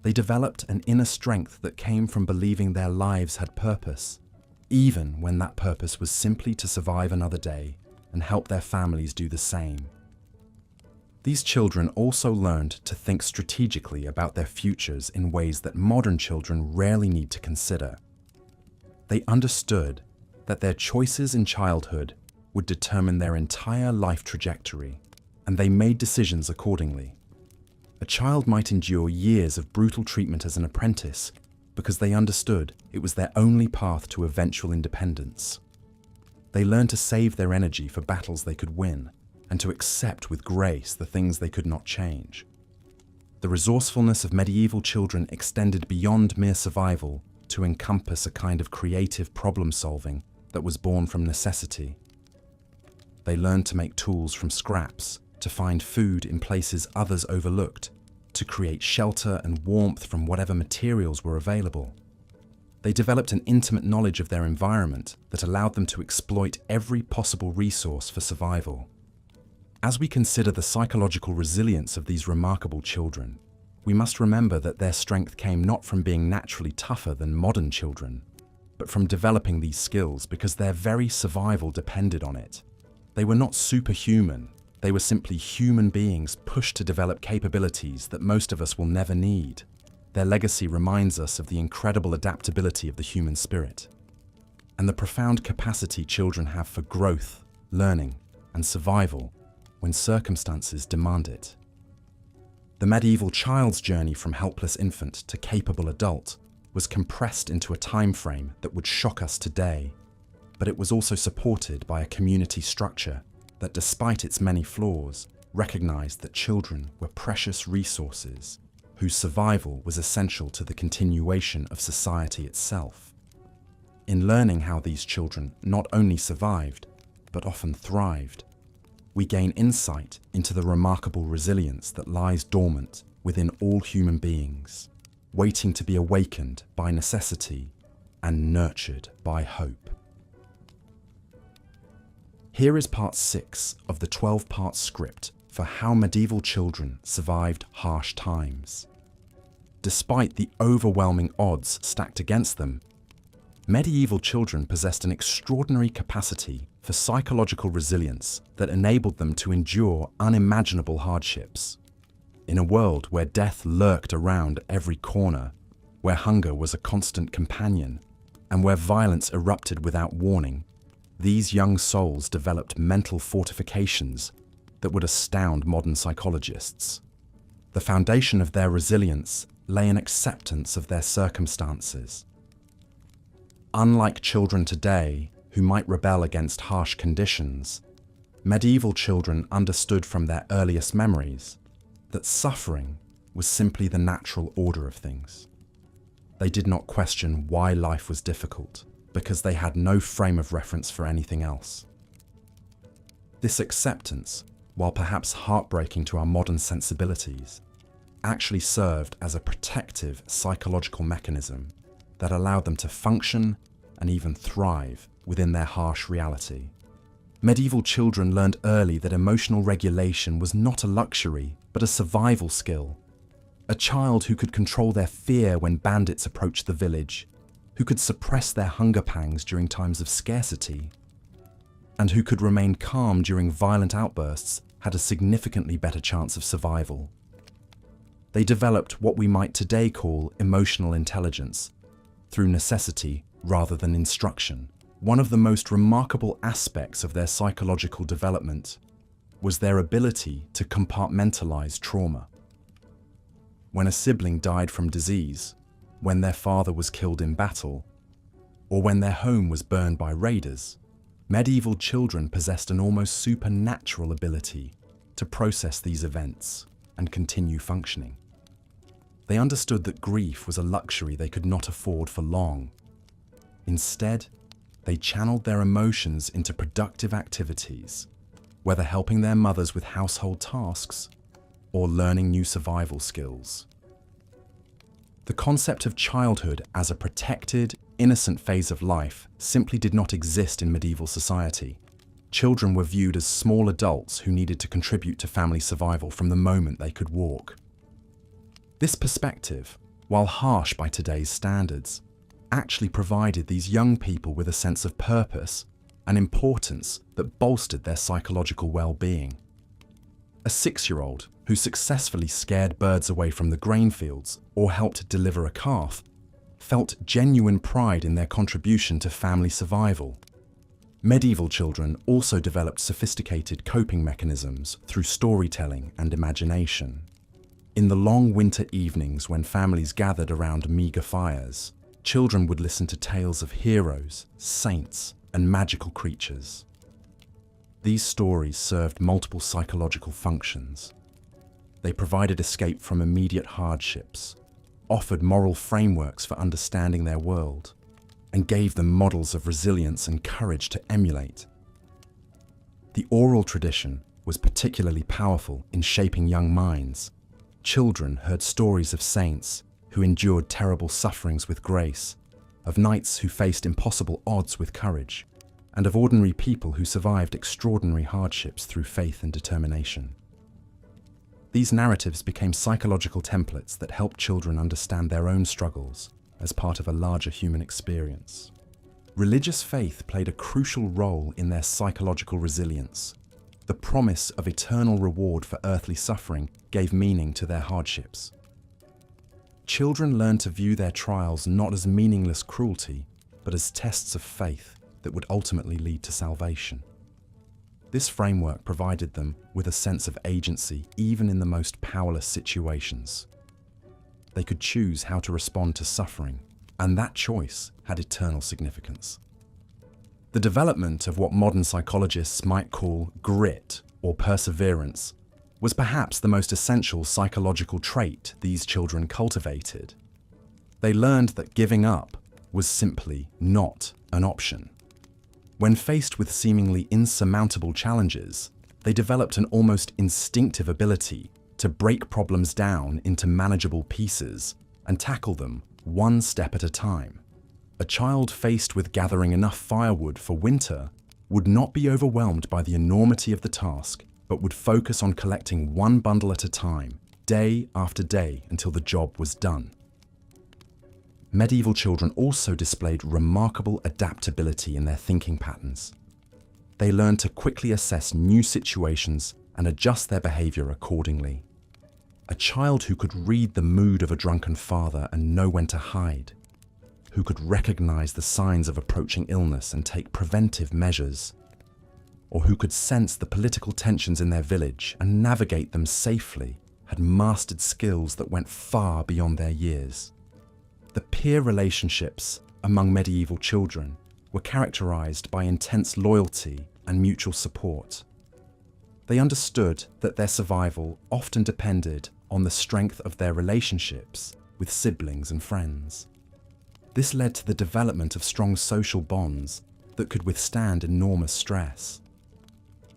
They developed an inner strength that came from believing their lives had purpose, even when that purpose was simply to survive another day and help their families do the same. These children also learned to think strategically about their futures in ways that modern children rarely need to consider. They understood that their choices in childhood would determine their entire life trajectory, and they made decisions accordingly. A child might endure years of brutal treatment as an apprentice because they understood it was their only path to eventual independence. They learned to save their energy for battles they could win, and to accept with grace the things they could not change. The resourcefulness of medieval children extended beyond mere survival to encompass a kind of creative problem-solving that was born from necessity. They learned to make tools from scraps, to find food in places others overlooked, to create shelter and warmth from whatever materials were available. They developed an intimate knowledge of their environment that allowed them to exploit every possible resource for survival. As we consider the psychological resilience of these remarkable children, we must remember that their strength came not from being naturally tougher than modern children, but from developing these skills because their very survival depended on it. They were not superhuman, they were simply human beings pushed to develop capabilities that most of us will never need. Their legacy reminds us of the incredible adaptability of the human spirit, and the profound capacity children have for growth, learning, and survival when circumstances demand it. The medieval child's journey from helpless infant to capable adult was compressed into a time frame that would shock us today, but it was also supported by a community structure that, despite its many flaws, recognized that children were precious resources whose survival was essential to the continuation of society itself. In learning how these children not only survived, but often thrived, we gain insight into the remarkable resilience that lies dormant within all human beings, waiting to be awakened by necessity and nurtured by hope. Here is part 6 of the 12-part script for how medieval children survived harsh times. Despite the overwhelming odds stacked against them, medieval children possessed an extraordinary capacity for psychological resilience that enabled them to endure unimaginable hardships. In a world where death lurked around every corner, where hunger was a constant companion, and where violence erupted without warning, these young souls developed mental fortifications that would astound modern psychologists. The foundation of their resilience lay in acceptance of their circumstances. Unlike children today, who might rebel against harsh conditions, medieval children understood from their earliest memories that suffering was simply the natural order of things. They did not question why life was difficult, because they had no frame of reference for anything else. This acceptance, while perhaps heartbreaking to our modern sensibilities, actually served as a protective psychological mechanism that allowed them to function and even thrive within their harsh reality. Medieval children learned early that emotional regulation was not a luxury, but a survival skill. A child who could control their fear when bandits approached the village, who could suppress their hunger pangs during times of scarcity, and who could remain calm during violent outbursts had a significantly better chance of survival. They developed what we might today call emotional intelligence, through necessity rather than instruction. One of the most remarkable aspects of their psychological development was their ability to compartmentalize trauma. When a sibling died from disease, when their father was killed in battle, or when their home was burned by raiders, medieval children possessed an almost supernatural ability to process these events and continue functioning. They understood that grief was a luxury they could not afford for long. Instead, they channeled their emotions into productive activities, whether helping their mothers with household tasks or learning new survival skills. The concept of childhood as a protected, innocent phase of life simply did not exist in medieval society. Children were viewed as small adults who needed to contribute to family survival from the moment they could walk. This perspective, while harsh by today's standards, actually provided these young people with a sense of purpose and importance that bolstered their psychological well-being. A 6-year-old who successfully scared birds away from the grain fields or helped deliver a calf felt genuine pride in their contribution to family survival. Medieval children also developed sophisticated coping mechanisms through storytelling and imagination. In the long winter evenings when families gathered around meager fires, children would listen to tales of heroes, saints, and magical creatures. These stories served multiple psychological functions. They provided escape from immediate hardships, offered moral frameworks for understanding their world, and gave them models of resilience and courage to emulate. The oral tradition was particularly powerful in shaping young minds. Children heard stories of saints who endured terrible sufferings with grace, of knights who faced impossible odds with courage, and of ordinary people who survived extraordinary hardships through faith and determination. These narratives became psychological templates that helped children understand their own struggles as part of a larger human experience. Religious faith played a crucial role in their psychological resilience. The promise of eternal reward for earthly suffering gave meaning to their hardships. Children learned to view their trials not as meaningless cruelty, but as tests of faith that would ultimately lead to salvation. This framework provided them with a sense of agency even in the most powerless situations. They could choose how to respond to suffering, and that choice had eternal significance. The development of what modern psychologists might call grit or perseverance was perhaps the most essential psychological trait these children cultivated. They learned that giving up was simply not an option. When faced with seemingly insurmountable challenges, they developed an almost instinctive ability to break problems down into manageable pieces and tackle them one step at a time. A child faced with gathering enough firewood for winter would not be overwhelmed by the enormity of the task, but would focus on collecting one bundle at a time, day after day, until the job was done. Medieval children also displayed remarkable adaptability in their thinking patterns. They learned to quickly assess new situations and adjust their behavior accordingly. A child who could read the mood of a drunken father and know when to hide, who could recognize the signs of approaching illness and take preventive measures, or who could sense the political tensions in their village and navigate them safely, had mastered skills that went far beyond their years. The peer relationships among medieval children were characterized by intense loyalty and mutual support. They understood that their survival often depended on the strength of their relationships with siblings and friends. This led to the development of strong social bonds that could withstand enormous stress.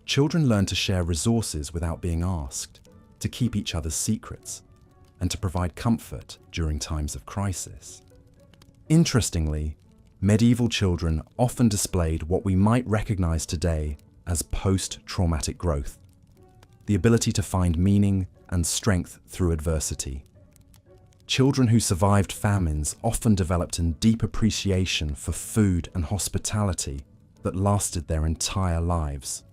Children learned to share resources without being asked, to keep each other's secrets, and to provide comfort during times of crisis. Interestingly, medieval children often displayed what we might recognize today as post-traumatic growth, the ability to find meaning and strength through adversity. Children who survived famines often developed a deep appreciation for food and hospitality that lasted their entire lives.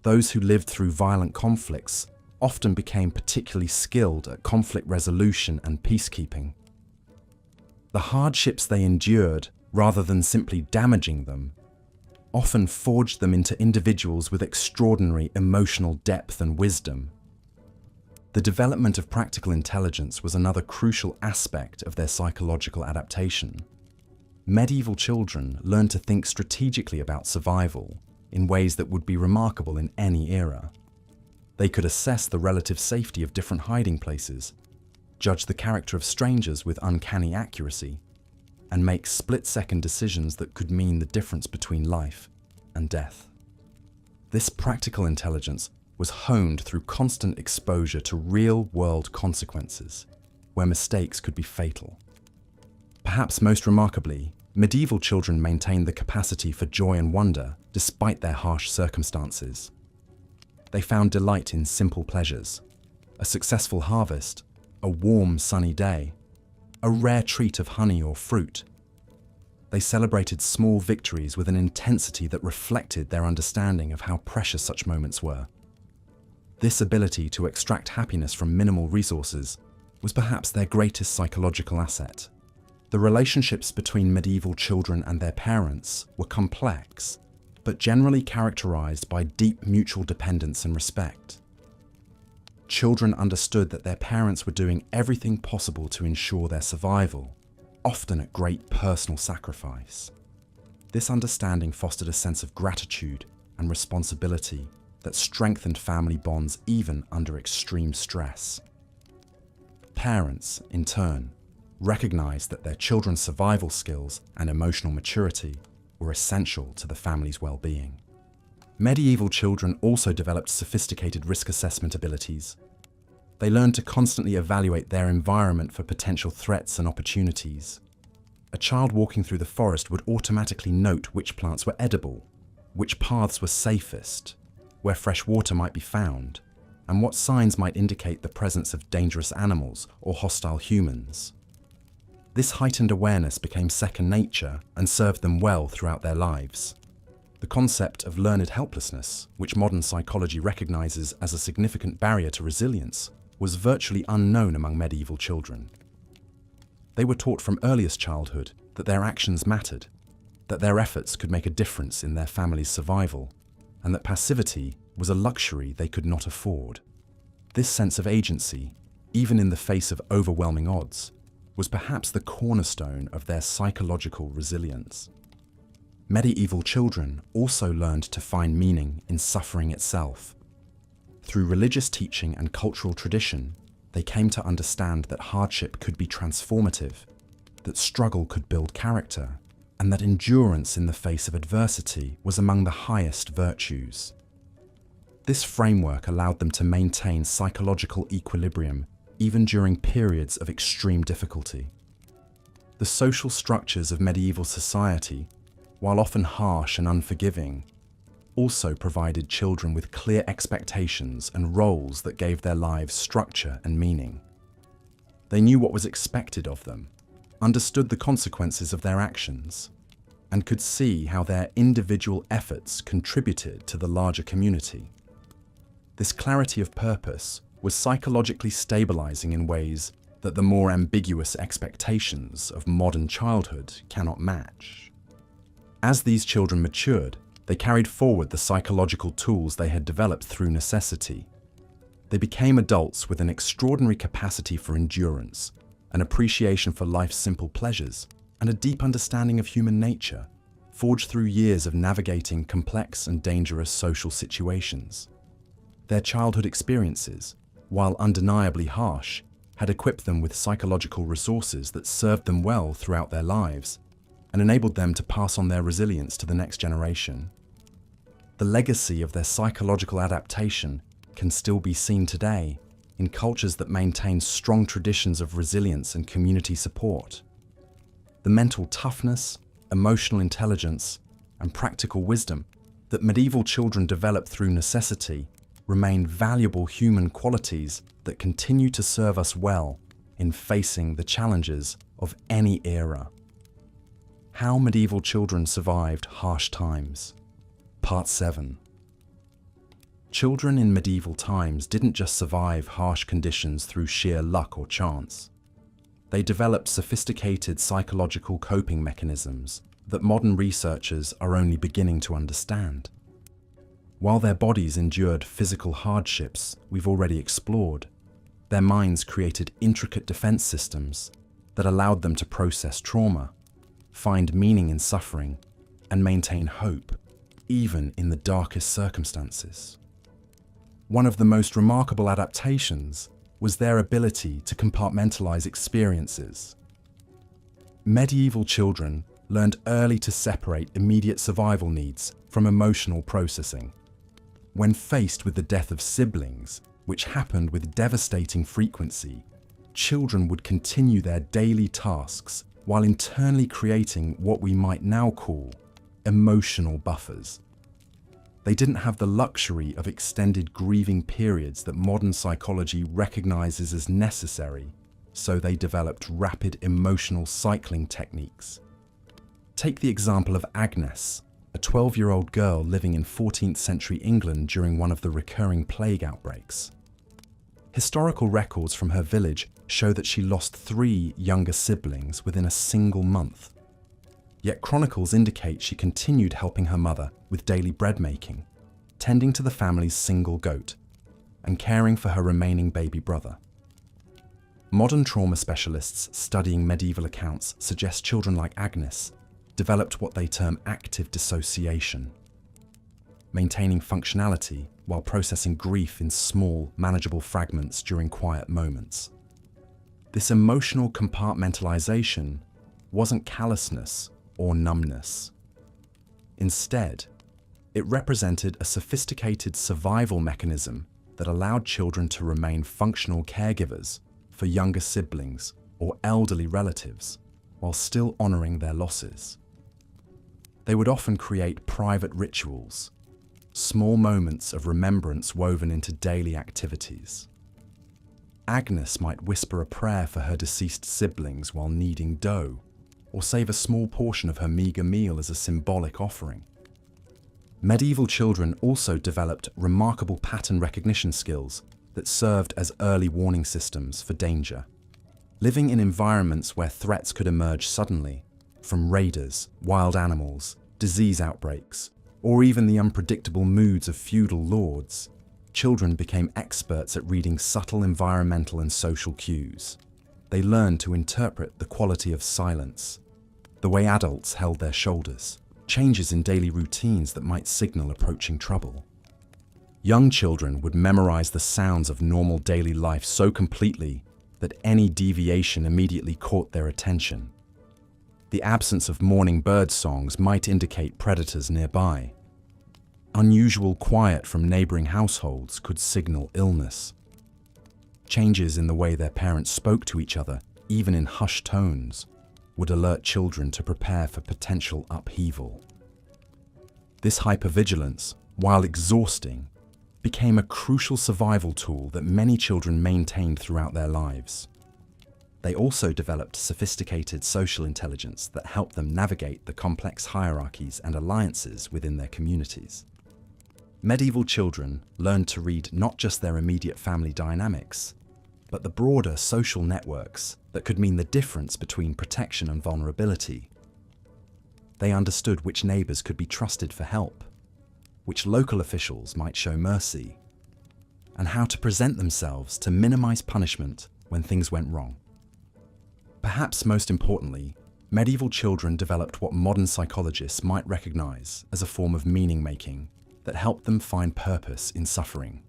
Those who lived through violent conflicts often became particularly skilled at conflict resolution and peacekeeping. The hardships they endured, rather than simply damaging them, often forged them into individuals with extraordinary emotional depth and wisdom. The development of practical intelligence was another crucial aspect of their psychological adaptation. Medieval children learned to think strategically about survival in ways that would be remarkable in any era. They could assess the relative safety of different hiding places, judge the character of strangers with uncanny accuracy, and make split-second decisions that could mean the difference between life and death. This practical intelligence was honed through constant exposure to real-world consequences, where mistakes could be fatal. Perhaps most remarkably, medieval children maintained the capacity for joy and wonder despite their harsh circumstances. They found delight in simple pleasures, a successful harvest, a warm, sunny day, a rare treat of honey or fruit. They celebrated small victories with an intensity that reflected their understanding of how precious such moments were. This ability to extract happiness from minimal resources was perhaps their greatest psychological asset. The relationships between medieval children and their parents were complex, but generally characterized by deep mutual dependence and respect. Children understood that their parents were doing everything possible to ensure their survival, often at great personal sacrifice. This understanding fostered a sense of gratitude and responsibility that strengthened family bonds even under extreme stress. Parents, in turn, recognized that their children's survival skills and emotional maturity were essential to the family's well-being. Medieval children also developed sophisticated risk assessment abilities. They learned to constantly evaluate their environment for potential threats and opportunities. A child walking through the forest would automatically note which plants were edible, which paths were safest, where fresh water might be found, and what signs might indicate the presence of dangerous animals or hostile humans. This heightened awareness became second nature and served them well throughout their lives. The concept of learned helplessness, which modern psychology recognizes as a significant barrier to resilience, was virtually unknown among medieval children. They were taught from earliest childhood that their actions mattered, that their efforts could make a difference in their family's survival, and that passivity was a luxury they could not afford. This sense of agency, even in the face of overwhelming odds, was perhaps the cornerstone of their psychological resilience. Medieval children also learned to find meaning in suffering itself. Through religious teaching and cultural tradition, they came to understand that hardship could be transformative, that struggle could build character, and that endurance in the face of adversity was among the highest virtues. This framework allowed them to maintain psychological equilibrium even during periods of extreme difficulty. The social structures of medieval society, while often harsh and unforgiving, also provided children with clear expectations and roles that gave their lives structure and meaning. They knew what was expected of them, understood the consequences of their actions, and could see how their individual efforts contributed to the larger community. This clarity of purpose was psychologically stabilizing in ways that the more ambiguous expectations of modern childhood cannot match. As these children matured, they carried forward the psychological tools they had developed through necessity. They became adults with an extraordinary capacity for endurance, an appreciation for life's simple pleasures, and a deep understanding of human nature, forged through years of navigating complex and dangerous social situations. Their childhood experiences, while undeniably harsh, had equipped them with psychological resources that served them well throughout their lives and enabled them to pass on their resilience to the next generation. The legacy of their psychological adaptation can still be seen today in cultures that maintain strong traditions of resilience and community support. The mental toughness, emotional intelligence, and practical wisdom that medieval children developed through necessity remain valuable human qualities that continue to serve us well in facing the challenges of any era. How medieval children survived harsh times. Part 7. Children in medieval times didn't just survive harsh conditions through sheer luck or chance. They developed sophisticated psychological coping mechanisms that modern researchers are only beginning to understand. While their bodies endured physical hardships we've already explored, their minds created intricate defense systems that allowed them to process trauma, find meaning in suffering, and maintain hope, even in the darkest circumstances. One of the most remarkable adaptations was their ability to compartmentalize experiences. Medieval children learned early to separate immediate survival needs from emotional processing. When faced with the death of siblings, which happened with devastating frequency, children would continue their daily tasks while internally creating what we might now call emotional buffers. They didn't have the luxury of extended grieving periods that modern psychology recognizes as necessary, so they developed rapid emotional cycling techniques. Take the example of Agnes, a 12-year-old girl living in 14th century England during one of the recurring plague outbreaks. Historical records from her village show that she lost 3 younger siblings within a single month. Yet chronicles indicate she continued helping her mother with daily bread making, tending to the family's single goat, and caring for her remaining baby brother. Modern trauma specialists studying medieval accounts suggest children like Agnes developed what they term active dissociation, maintaining functionality while processing grief in small, manageable fragments during quiet moments. This emotional compartmentalization wasn't callousness or numbness. Instead, it represented a sophisticated survival mechanism that allowed children to remain functional caregivers for younger siblings or elderly relatives while still honoring their losses. They would often create private rituals, small moments of remembrance woven into daily activities. Agnes might whisper a prayer for her deceased siblings while kneading dough, or save a small portion of her meager meal as a symbolic offering. Medieval children also developed remarkable pattern recognition skills that served as early warning systems for danger. Living in environments where threats could emerge suddenly, from raiders, wild animals, disease outbreaks, or even the unpredictable moods of feudal lords, children became experts at reading subtle environmental and social cues. They learned to interpret the quality of silence, the way adults held their shoulders, changes in daily routines that might signal approaching trouble. Young children would memorize the sounds of normal daily life so completely that any deviation immediately caught their attention. The absence of morning bird songs might indicate predators nearby. Unusual quiet from neighboring households could signal illness. Changes in the way their parents spoke to each other, even in hushed tones, would alert children to prepare for potential upheaval. This hypervigilance while exhausting, became a crucial survival tool that many children maintained throughout their lives. They also developed sophisticated social intelligence that helped them navigate the complex hierarchies and alliances within their communities. Medieval children learned to read not just their immediate family dynamics, but the broader social networks that could mean the difference between protection and vulnerability. They understood which neighbors could be trusted for help, which local officials might show mercy, and how to present themselves to minimize punishment when things went wrong. Perhaps most importantly, medieval children developed what modern psychologists might recognize as a form of meaning-making that helped them find purpose in suffering.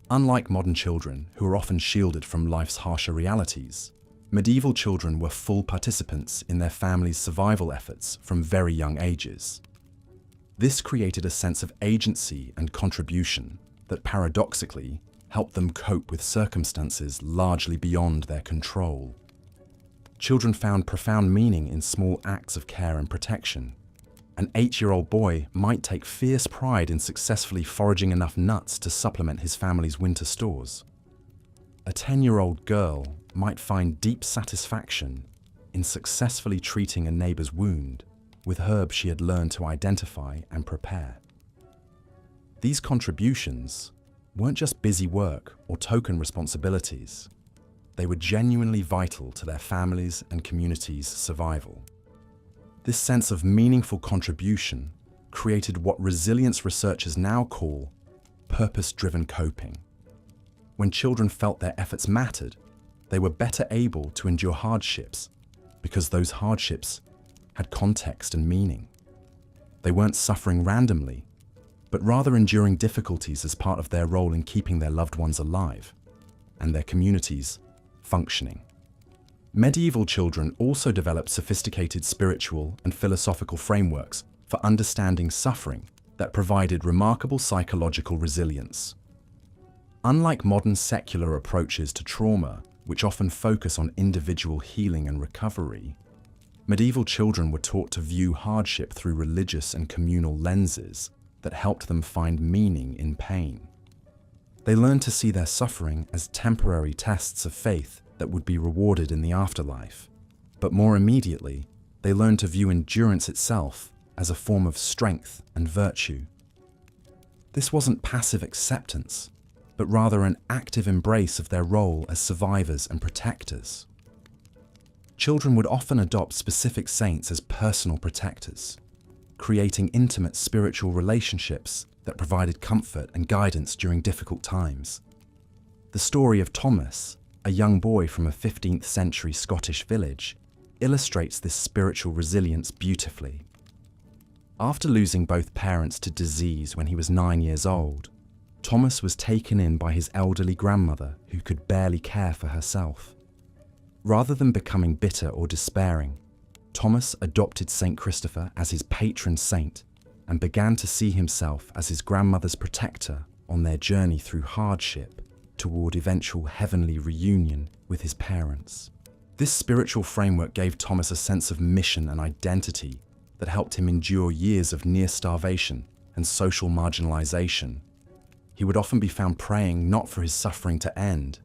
Unlike modern children, who are often shielded from life's harsher realities, medieval children were full participants in their families' survival efforts from very young ages. This created a sense of agency and contribution that paradoxically helped them cope with circumstances largely beyond their control. Children found profound meaning in small acts of care and protection. An 8-year-old boy might take fierce pride in successfully foraging enough nuts to supplement his family's winter stores. A 10-year-old girl might find deep satisfaction in successfully treating a neighbor's wound with herbs she had learned to identify and prepare. These contributions weren't just busy work or token responsibilities. They were genuinely vital to their families' and communities' survival. This sense of meaningful contribution created what resilience researchers now call purpose-driven coping. When children felt their efforts mattered, they were better able to endure hardships because those hardships had context and meaning. They weren't suffering randomly, but rather enduring difficulties as part of their role in keeping their loved ones alive and their communities functioning. Medieval children also developed sophisticated spiritual and philosophical frameworks for understanding suffering that provided remarkable psychological resilience. Unlike modern secular approaches to trauma, which often focus on individual healing and recovery, medieval children were taught to view hardship through religious and communal lenses that helped them find meaning in pain. They learned to see their suffering as temporary tests of faith that would be rewarded in the afterlife. But more immediately, they learned to view endurance itself as a form of strength and virtue. This wasn't passive acceptance, but rather an active embrace of their role as survivors and protectors. Children would often adopt specific saints as personal protectors, creating intimate spiritual relationships that provided comfort and guidance during difficult times. The story of Thomas, a young boy from a 15th century Scottish village, illustrates this spiritual resilience beautifully. After losing both parents to disease when he was 9 years old, Thomas was taken in by his elderly grandmother who could barely care for herself. Rather than becoming bitter or despairing, Thomas adopted Saint Christopher as his patron saint and began to see himself as his grandmother's protector on their journey through hardship toward eventual heavenly reunion with his parents. This spiritual framework gave Thomas a sense of mission and identity that helped him endure years of near starvation and social marginalization. He would often be found praying not for his suffering to end,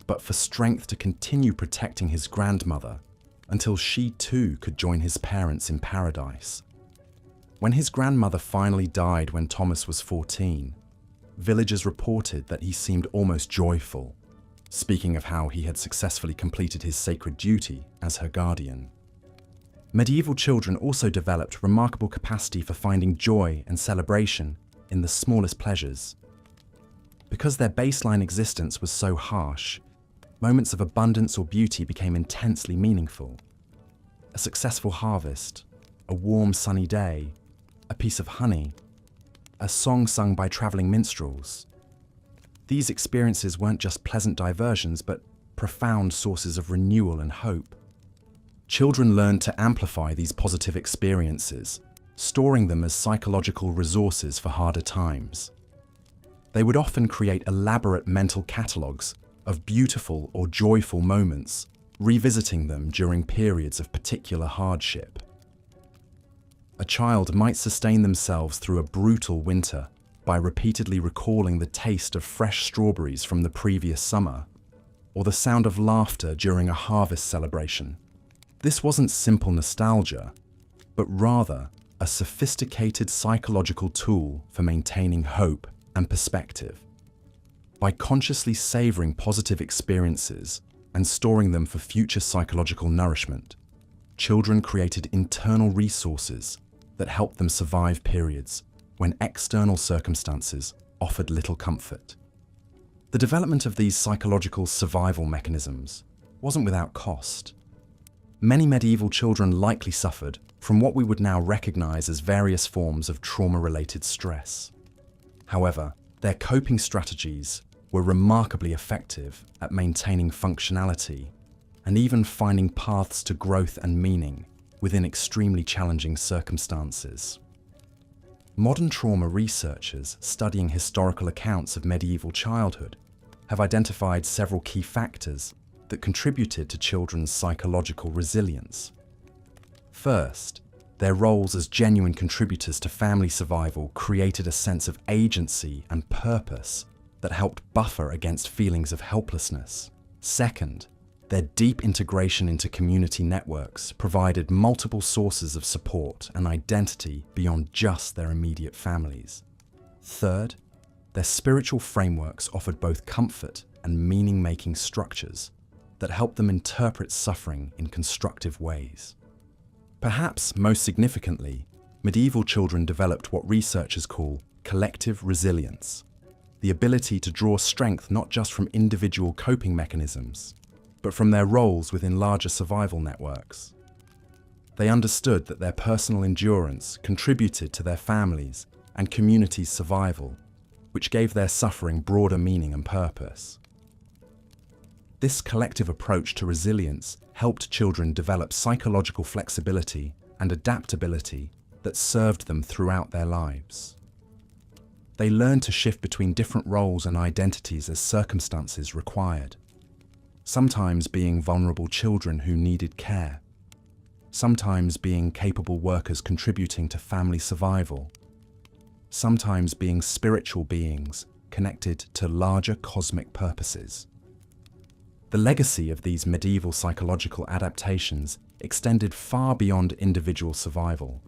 but for strength to continue protecting his grandmother until she too could join his parents in paradise. When his grandmother finally died when Thomas was 14, villagers reported that he seemed almost joyful, speaking of how he had successfully completed his sacred duty as her guardian. Medieval children also developed remarkable capacity for finding joy and celebration in the smallest pleasures. Because their baseline existence was so harsh, moments of abundance or beauty became intensely meaningful. A successful harvest, a warm sunny day, a piece of honey, a song sung by traveling minstrels. These experiences weren't just pleasant diversions, but profound sources of renewal and hope. Children learned to amplify these positive experiences, storing them as psychological resources for harder times. They would often create elaborate mental catalogues of beautiful or joyful moments, revisiting them during periods of particular hardship. A child might sustain themselves through a brutal winter by repeatedly recalling the taste of fresh strawberries from the previous summer, or the sound of laughter during a harvest celebration. This wasn't simple nostalgia, but rather a sophisticated psychological tool for maintaining hope and perspective. By consciously savoring positive experiences and storing them for future psychological nourishment, children created internal resources that helped them survive periods when external circumstances offered little comfort. The development of these psychological survival mechanisms wasn't without cost. Many medieval children likely suffered from what we would now recognize as various forms of trauma-related stress. However, their coping strategies were remarkably effective at maintaining functionality and even finding paths to growth and meaning within extremely challenging circumstances. Modern trauma researchers studying historical accounts of medieval childhood have identified several key factors that contributed to children's psychological resilience. First, their roles as genuine contributors to family survival created a sense of agency and purpose that helped buffer against feelings of helplessness. Second, their deep integration into community networks provided multiple sources of support and identity beyond just their immediate families. Third, their spiritual frameworks offered both comfort and meaning-making structures that helped them interpret suffering in constructive ways. Perhaps most significantly, medieval children developed what researchers call collective resilience, the ability to draw strength not just from individual coping mechanisms, but from their roles within larger survival networks. They understood that their personal endurance contributed to their families' and communities' survival, which gave their suffering broader meaning and purpose. This collective approach to resilience helped children develop psychological flexibility and adaptability that served them throughout their lives. They learned to shift between different roles and identities as circumstances required, sometimes being vulnerable children who needed care, sometimes being capable workers contributing to family survival, sometimes being spiritual beings connected to larger cosmic purposes. The legacy of these medieval psychological adaptations extended far beyond individual survival.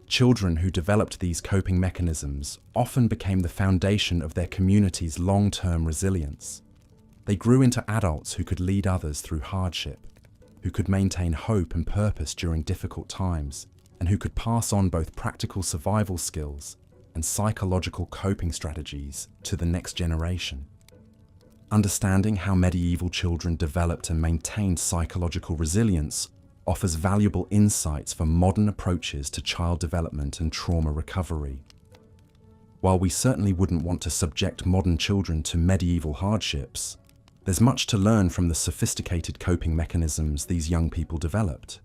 Children who developed these coping mechanisms often became the foundation of their community's long-term resilience. They grew into adults who could lead others through hardship, who could maintain hope and purpose during difficult times, and who could pass on both practical survival skills and psychological coping strategies to the next generation. Understanding how medieval children developed and maintained psychological resilience offers valuable insights for modern approaches to child development and trauma recovery. While we certainly wouldn't want to subject modern children to medieval hardships, there's much to learn from the sophisticated coping mechanisms these young people developed.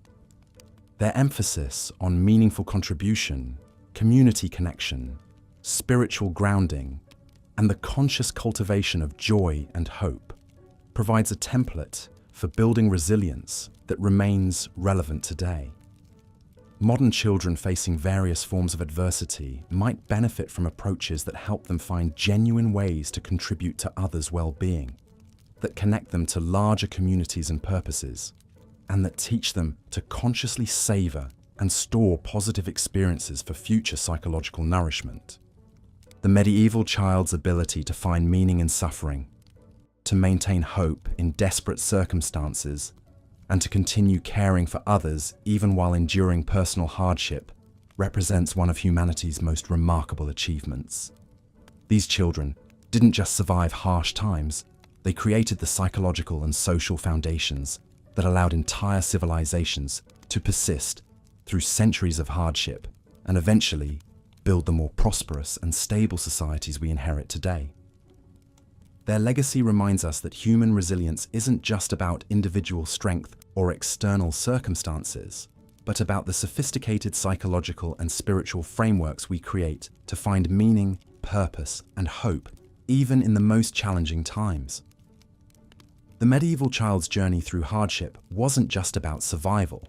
Their emphasis on meaningful contribution, community connection, spiritual grounding, and the conscious cultivation of joy and hope provides a template for building resilience that remains relevant today. Modern children facing various forms of adversity might benefit from approaches that help them find genuine ways to contribute to others' well-being, that connect them to larger communities and purposes, and that teach them to consciously savor and store positive experiences for future psychological nourishment. The medieval child's ability to find meaning in suffering, to maintain hope in desperate circumstances, and to continue caring for others even while enduring personal hardship represents one of humanity's most remarkable achievements. These children didn't just survive harsh times, they created the psychological and social foundations that allowed entire civilizations to persist through centuries of hardship and eventually build the more prosperous and stable societies we inherit today. Their legacy reminds us that human resilience isn't just about individual strength or external circumstances, but about the sophisticated psychological and spiritual frameworks we create to find meaning, purpose, and hope, even in the most challenging times. The medieval child's journey through hardship wasn't just about survival.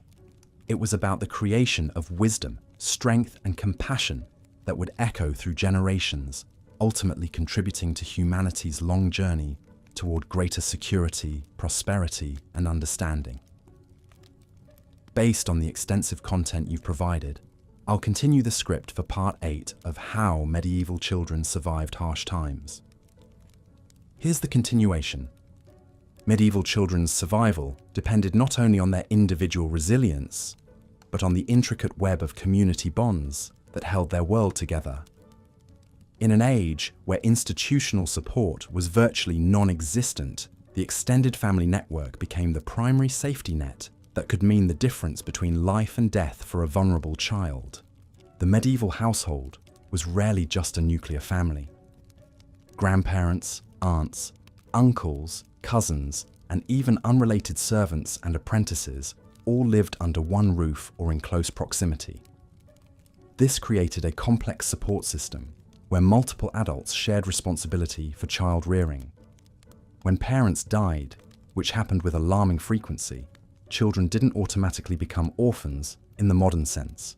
It was about the creation of wisdom, strength, and compassion that would echo through generations, ultimately contributing to humanity's long journey toward greater security, prosperity, and understanding. Based on the extensive content you've provided, I'll continue the script for Part 8 of How Medieval Children Survived Harsh Times. Here's the continuation. Medieval children's survival depended not only on their individual resilience, but on the intricate web of community bonds that held their world together. In an age where institutional support was virtually non-existent, the extended family network became the primary safety net that could mean the difference between life and death for a vulnerable child. The medieval household was rarely just a nuclear family. Grandparents, aunts, uncles, cousins, and even unrelated servants and apprentices all lived under one roof or in close proximity. This created a complex support system where multiple adults shared responsibility for child rearing. When parents died, which happened with alarming frequency, children didn't automatically become orphans in the modern sense.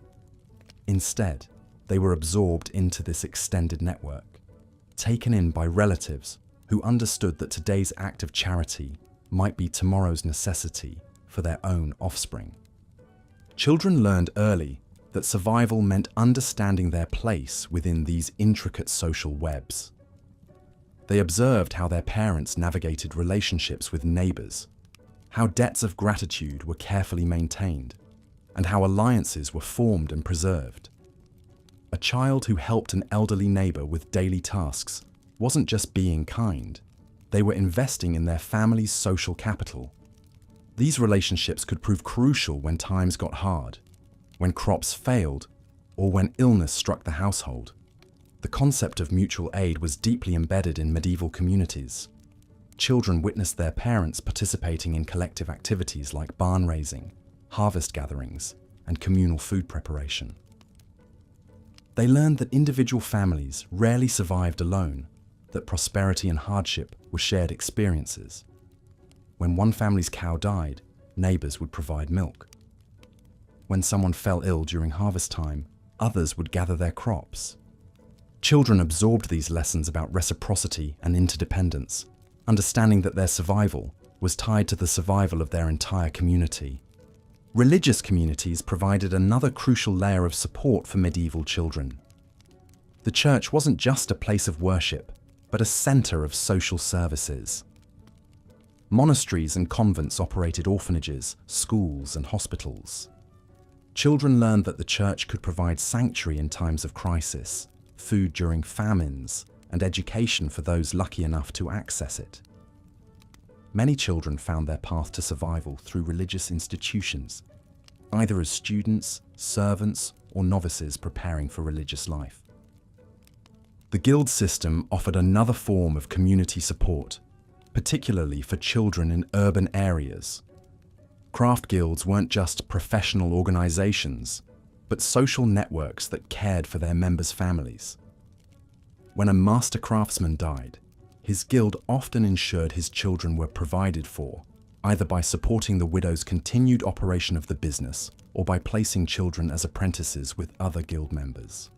Instead, they were absorbed into this extended network, taken in by relatives who understood that today's act of charity might be tomorrow's necessity for their own offspring. Children learned early that survival meant understanding their place within these intricate social webs. They observed how their parents navigated relationships with neighbors, how debts of gratitude were carefully maintained, and how alliances were formed and preserved. A child who helped an elderly neighbor with daily tasks wasn't just being kind, they were investing in their family's social capital. These relationships could prove crucial when times got hard, when crops failed, or when illness struck the household. The concept of mutual aid was deeply embedded in medieval communities. Children witnessed their parents participating in collective activities like barn raising, harvest gatherings, and communal food preparation. They learned that individual families rarely survived alone, that prosperity and hardship were shared experiences. When one family's cow died, neighbors would provide milk. When someone fell ill during harvest time, others would gather their crops. Children absorbed these lessons about reciprocity and interdependence, understanding that their survival was tied to the survival of their entire community. Religious communities provided another crucial layer of support for medieval children. The church wasn't just a place of worship, but a center of social services. Monasteries and convents operated orphanages, schools, and hospitals. Children learned that the church could provide sanctuary in times of crisis, food during famines, and education for those lucky enough to access it. Many children found their path to survival through religious institutions, either as students, servants, or novices preparing for religious life. The guild system offered another form of community support, particularly for children in urban areas. Craft guilds weren't just professional organizations, but social networks that cared for their members' families. When a master craftsman died, his guild often ensured his children were provided for, either by supporting the widow's continued operation of the business or by placing children as apprentices with other guild members.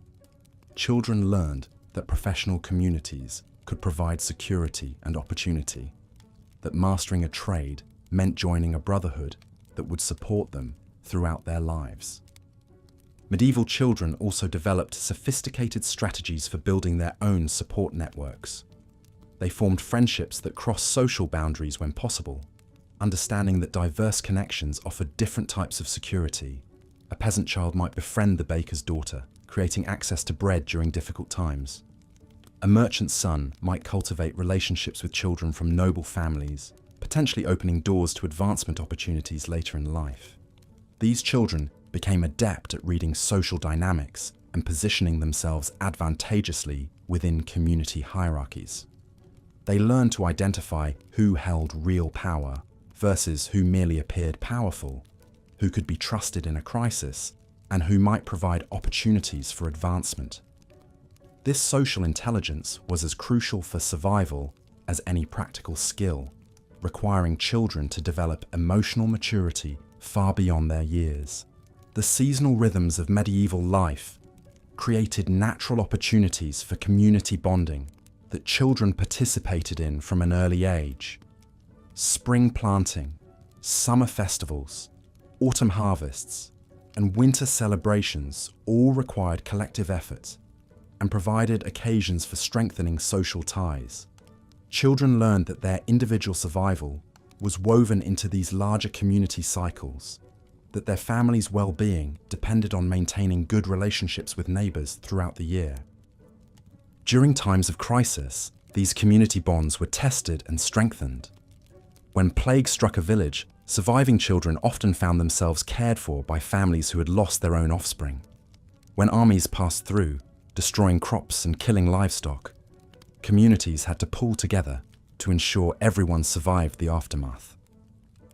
Children learned that professional communities could provide security and opportunity, that mastering a trade meant joining a brotherhood that would support them throughout their lives. Medieval children also developed sophisticated strategies for building their own support networks. They formed friendships that crossed social boundaries when possible, understanding that diverse connections offered different types of security. A peasant child might befriend the baker's daughter, creating access to bread during difficult times. A merchant's son might cultivate relationships with children from noble families, potentially opening doors to advancement opportunities later in life. These children became adept at reading social dynamics and positioning themselves advantageously within community hierarchies. They learned to identify who held real power versus who merely appeared powerful, who could be trusted in a crisis, and who might provide opportunities for advancement. This social intelligence was as crucial for survival as any practical skill, requiring children to develop emotional maturity far beyond their years. The seasonal rhythms of medieval life created natural opportunities for community bonding that children participated in from an early age. Spring planting, summer festivals, autumn harvests, and winter celebrations all required collective effort and provided occasions for strengthening social ties. Children learned that their individual survival was woven into these larger community cycles, that their family's well-being depended on maintaining good relationships with neighbours throughout the year. During times of crisis, these community bonds were tested and strengthened. When plague struck a village, surviving children often found themselves cared for by families who had lost their own offspring. When armies passed through, destroying crops and killing livestock, communities had to pull together to ensure everyone survived the aftermath.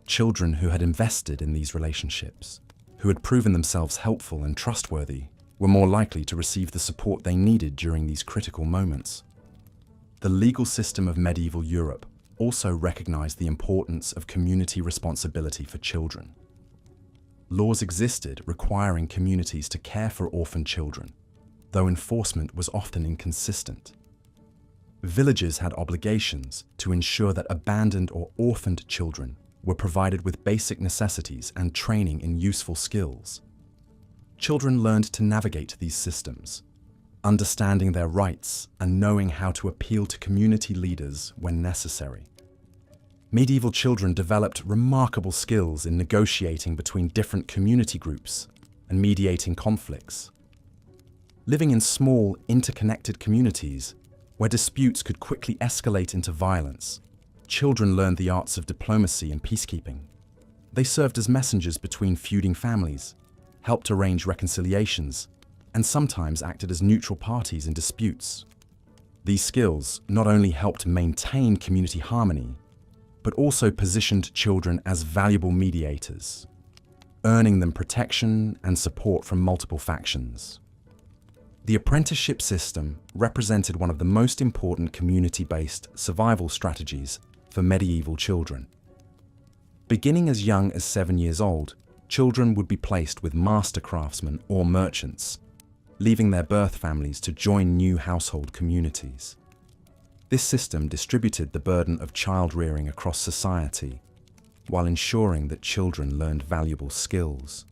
Children who had invested in these relationships, who had proven themselves helpful and trustworthy, were more likely to receive the support they needed during these critical moments. The legal system of medieval Europe also recognized the importance of community responsibility for children. Laws existed requiring communities to care for orphan children, though enforcement was often inconsistent. Villages had obligations to ensure that abandoned or orphaned children were provided with basic necessities and training in useful skills. Children learned to navigate these systems, understanding their rights and knowing how to appeal to community leaders when necessary. Medieval children developed remarkable skills in negotiating between different community groups and mediating conflicts. Living in small, interconnected communities where disputes could quickly escalate into violence, children learned the arts of diplomacy and peacekeeping. They served as messengers between feuding families, helped arrange reconciliations, and sometimes acted as neutral parties in disputes. These skills not only helped maintain community harmony, but also positioned children as valuable mediators, earning them protection and support from multiple factions. The apprenticeship system represented one of the most important community-based survival strategies for medieval children. Beginning as young as 7 years old, children would be placed with master craftsmen or merchants, leaving their birth families to join new household communities. This system distributed the burden of child rearing across society, while ensuring that children learned valuable skills.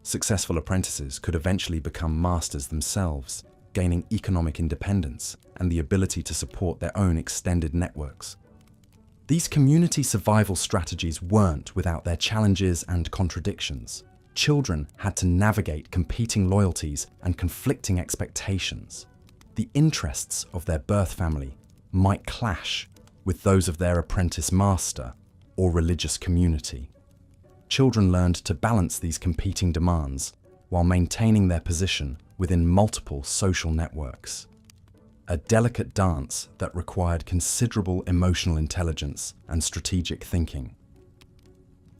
Successful apprentices could eventually become masters themselves, gaining economic independence and the ability to support their own extended networks. These community survival strategies weren't without their challenges and contradictions. Children had to navigate competing loyalties and conflicting expectations. The interests of their birth family might clash with those of their apprentice master or religious community. Children learned to balance these competing demands while maintaining their position within multiple social networks. A delicate dance that required considerable emotional intelligence and strategic thinking.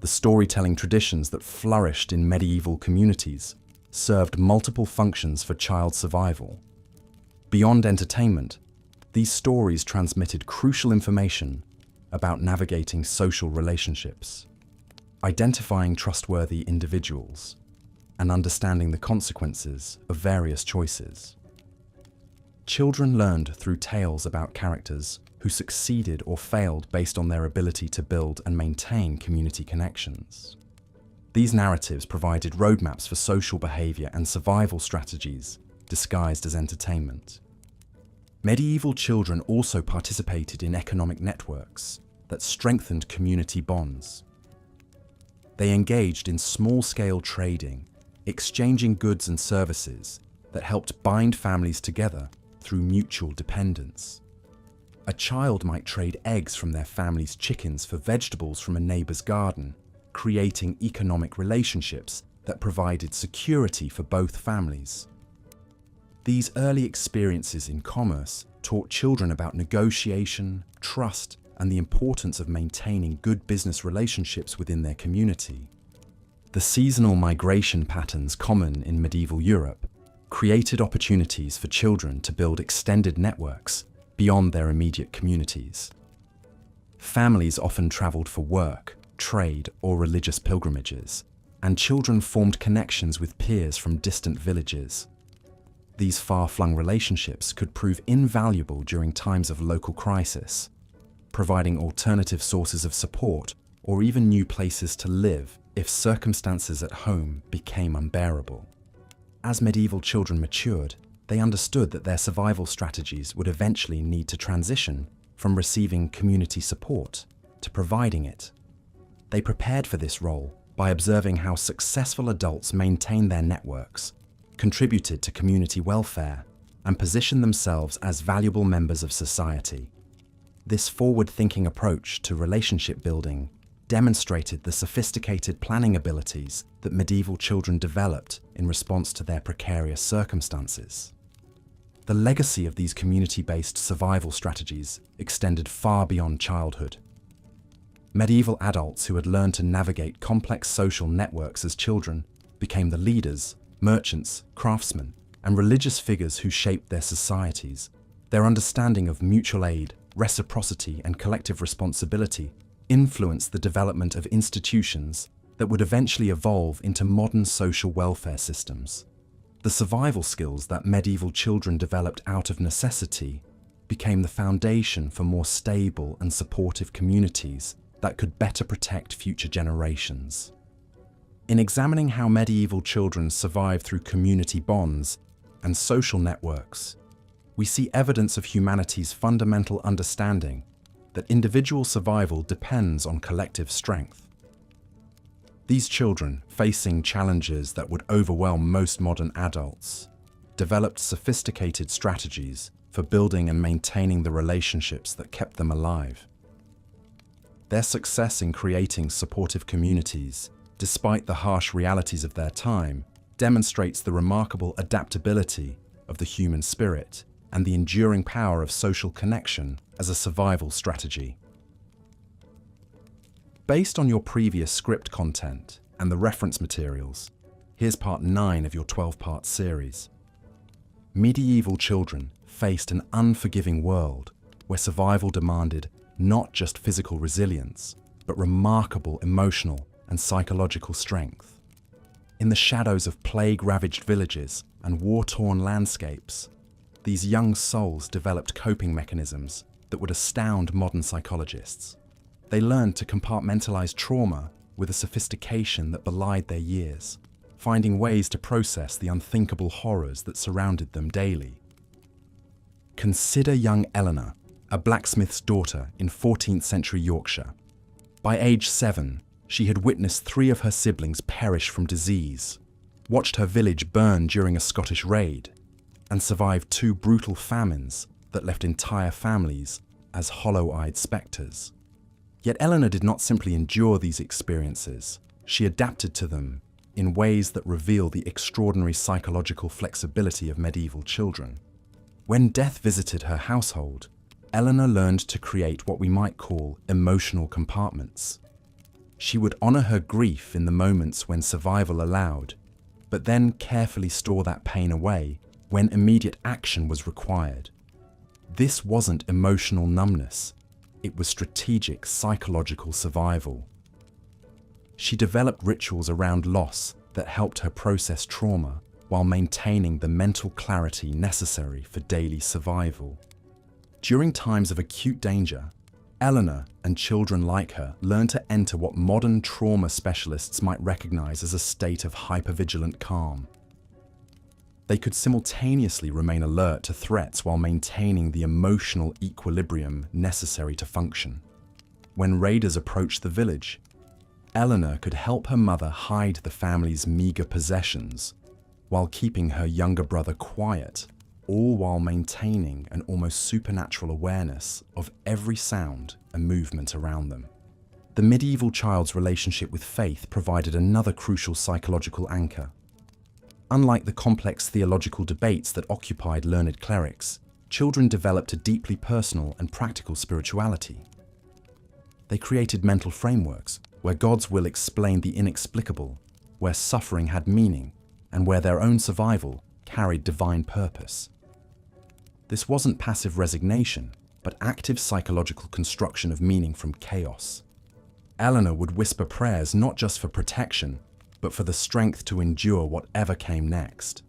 The storytelling traditions that flourished in medieval communities served multiple functions for child survival. Beyond entertainment, these stories transmitted crucial information about navigating social relationships, identifying trustworthy individuals, and understanding the consequences of various choices. Children learned through tales about characters who succeeded or failed based on their ability to build and maintain community connections. These narratives provided roadmaps for social behavior and survival strategies disguised as entertainment. Medieval children also participated in economic networks that strengthened community bonds. They engaged in small-scale trading, exchanging goods and services that helped bind families together through mutual dependence. A child might trade eggs from their family's chickens for vegetables from a neighbor's garden, creating economic relationships that provided security for both families. These early experiences in commerce taught children about negotiation, trust, and the importance of maintaining good business relationships within their community. The seasonal migration patterns common in medieval Europe created opportunities for children to build extended networks beyond their immediate communities. Families often traveled for work, trade, or religious pilgrimages, and children formed connections with peers from distant villages. These far-flung relationships could prove invaluable during times of local crisis, providing alternative sources of support or even new places to live if circumstances at home became unbearable. As medieval children matured, they understood that their survival strategies would eventually need to transition from receiving community support to providing it. They prepared for this role by observing how successful adults maintained their networks, contributed to community welfare, and positioned themselves as valuable members of society. This forward-thinking approach to relationship building demonstrated the sophisticated planning abilities that medieval children developed in response to their precarious circumstances. The legacy of these community-based survival strategies extended far beyond childhood. Medieval adults who had learned to navigate complex social networks as children became the leaders, merchants, craftsmen, and religious figures who shaped their societies. Their understanding of mutual aid, reciprocity, and collective responsibility influenced the development of institutions that would eventually evolve into modern social welfare systems. The survival skills that medieval children developed out of necessity became the foundation for more stable and supportive communities that could better protect future generations. In examining how medieval children survived through community bonds and social networks, we see evidence of humanity's fundamental understanding that individual survival depends on collective strength. These children, facing challenges that would overwhelm most modern adults, developed sophisticated strategies for building and maintaining the relationships that kept them alive. Their success in creating supportive communities, despite the harsh realities of their time, demonstrates the remarkable adaptability of the human spirit and the enduring power of social connection as a survival strategy. Based on your previous script content and the reference materials, here's part 9 of your 12-part series. Medieval children faced an unforgiving world where survival demanded not just physical resilience, but remarkable emotional and psychological strength. In the shadows of plague-ravaged villages and war-torn landscapes, these young souls developed coping mechanisms that would astound modern psychologists. They learned to compartmentalize trauma with a sophistication that belied their years, finding ways to process the unthinkable horrors that surrounded them daily. Consider young Eleanor, a blacksmith's daughter in 14th century Yorkshire. By age 7, she had witnessed 3 of her siblings perish from disease, watched her village burn during a Scottish raid, and survived 2 brutal famines that left entire families as hollow-eyed spectres. Yet Eleanor did not simply endure these experiences, she adapted to them in ways that reveal the extraordinary psychological flexibility of medieval children. When death visited her household, Eleanor learned to create what we might call emotional compartments. She would honor her grief in the moments when survival allowed, but then carefully store that pain away when immediate action was required. This wasn't emotional numbness, it was strategic psychological survival. She developed rituals around loss that helped her process trauma while maintaining the mental clarity necessary for daily survival. During times of acute danger, Eleanor and children like her learned to enter what modern trauma specialists might recognize as a state of hypervigilant calm. They could simultaneously remain alert to threats while maintaining the emotional equilibrium necessary to function. When raiders approached the village, Eleanor could help her mother hide the family's meager possessions while keeping her younger brother quiet, all while maintaining an almost supernatural awareness of every sound and movement around them. The medieval child's relationship with faith provided another crucial psychological anchor. Unlike the complex theological debates that occupied learned clerics, children developed a deeply personal and practical spirituality. They created mental frameworks where God's will explained the inexplicable, where suffering had meaning, and where their own survival carried divine purpose. This wasn't passive resignation, but active psychological construction of meaning from chaos. Eleanor would whisper prayers not just for protection, but for the strength to endure whatever came next.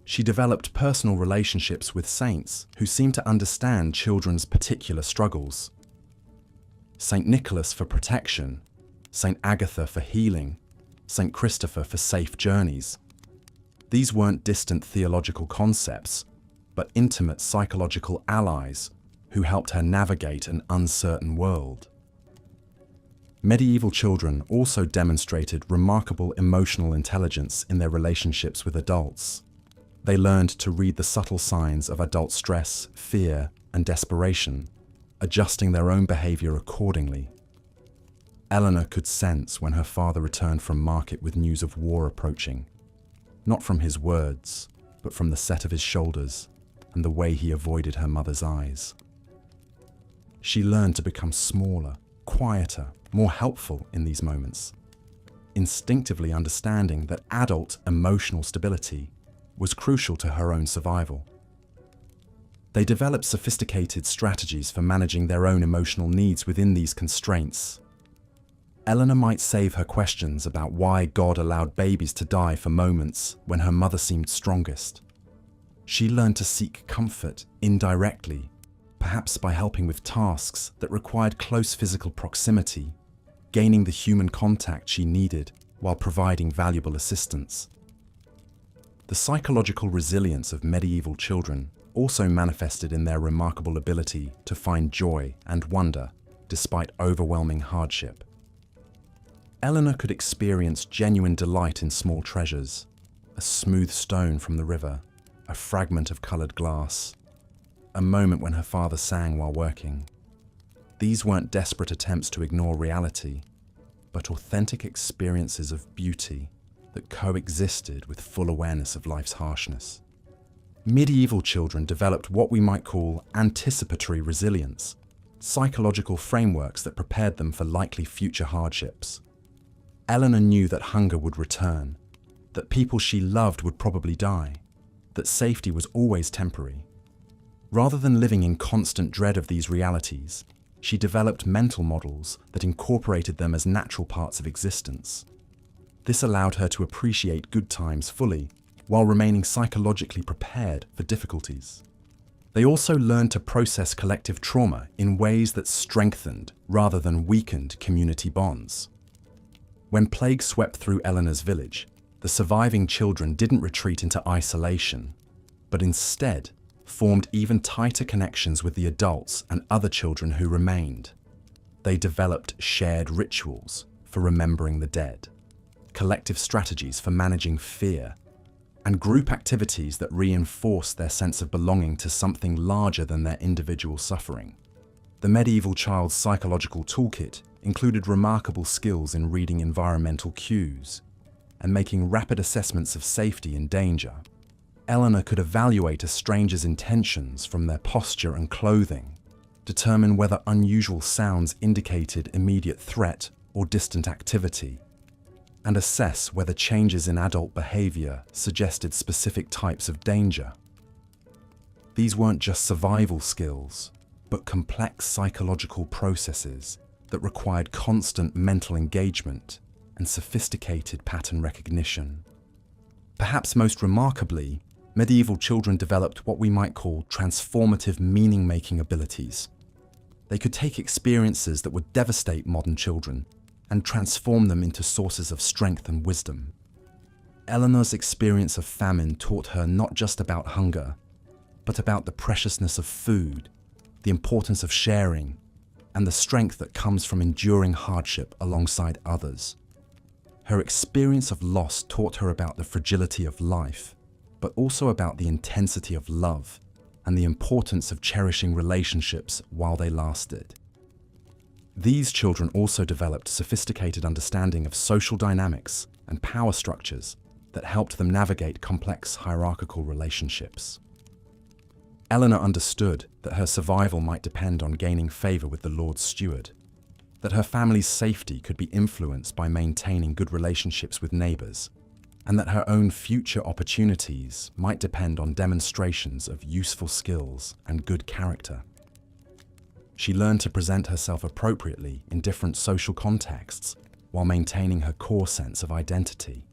She developed personal relationships with saints who seemed to understand children's particular struggles. Saint Nicholas for protection, Saint Agatha for healing, Saint Christopher for safe journeys. These weren't distant theological concepts, but intimate psychological allies who helped her navigate an uncertain world. Medieval children also demonstrated remarkable emotional intelligence in their relationships with adults. They learned to read the subtle signs of adult stress, fear, and desperation, adjusting their own behavior accordingly. Eleanor could sense when her father returned from market with news of war approaching, not from his words, but from the set of his shoulders and the way he avoided her mother's eyes. She learned to become smaller, quieter, more helpful in these moments, instinctively understanding that adult emotional stability was crucial to her own survival. They developed sophisticated strategies for managing their own emotional needs within these constraints. Eleanor might save her questions about why God allowed babies to die for moments when her mother seemed strongest. She learned to seek comfort indirectly, perhaps by helping with tasks that required close physical proximity, gaining the human contact she needed while providing valuable assistance. The psychological resilience of medieval children also manifested in their remarkable ability to find joy and wonder despite overwhelming hardship. Eleanor could experience genuine delight in small treasures, a smooth stone from the river, a fragment of colored glass, a moment when her father sang while working. These weren't desperate attempts to ignore reality, but authentic experiences of beauty that coexisted with full awareness of life's harshness. Medieval children developed what we might call anticipatory resilience, psychological frameworks that prepared them for likely future hardships. Eleanor knew that hunger would return, that people she loved would probably die, that safety was always temporary. Rather than living in constant dread of these realities, she developed mental models that incorporated them as natural parts of existence. This allowed her to appreciate good times fully, while remaining psychologically prepared for difficulties. They also learned to process collective trauma in ways that strengthened rather than weakened community bonds. When plague swept through Eleanor's village, the surviving children didn't retreat into isolation, but instead formed even tighter connections with the adults and other children who remained. They developed shared rituals for remembering the dead, collective strategies for managing fear, and group activities that reinforced their sense of belonging to something larger than their individual suffering. The medieval child's psychological toolkit included remarkable skills in reading environmental cues and making rapid assessments of safety and danger. Eleanor could evaluate a stranger's intentions from their posture and clothing, determine whether unusual sounds indicated immediate threat or distant activity, and assess whether changes in adult behavior suggested specific types of danger. These weren't just survival skills, but complex psychological processes that required constant mental engagement and sophisticated pattern recognition. Perhaps most remarkably, medieval children developed what we might call transformative meaning-making abilities. They could take experiences that would devastate modern children and transform them into sources of strength and wisdom. Eleanor's experience of famine taught her not just about hunger, but about the preciousness of food, the importance of sharing, and the strength that comes from enduring hardship alongside others. Her experience of loss taught her about the fragility of life, but also about the intensity of love and the importance of cherishing relationships while they lasted. These children also developed sophisticated understanding of social dynamics and power structures that helped them navigate complex hierarchical relationships. Eleanor understood that her survival might depend on gaining favor with the Lord's steward, that her family's safety could be influenced by maintaining good relationships with neighbors, and that her own future opportunities might depend on demonstrations of useful skills and good character. She learned to present herself appropriately in different social contexts while maintaining her core sense of identity.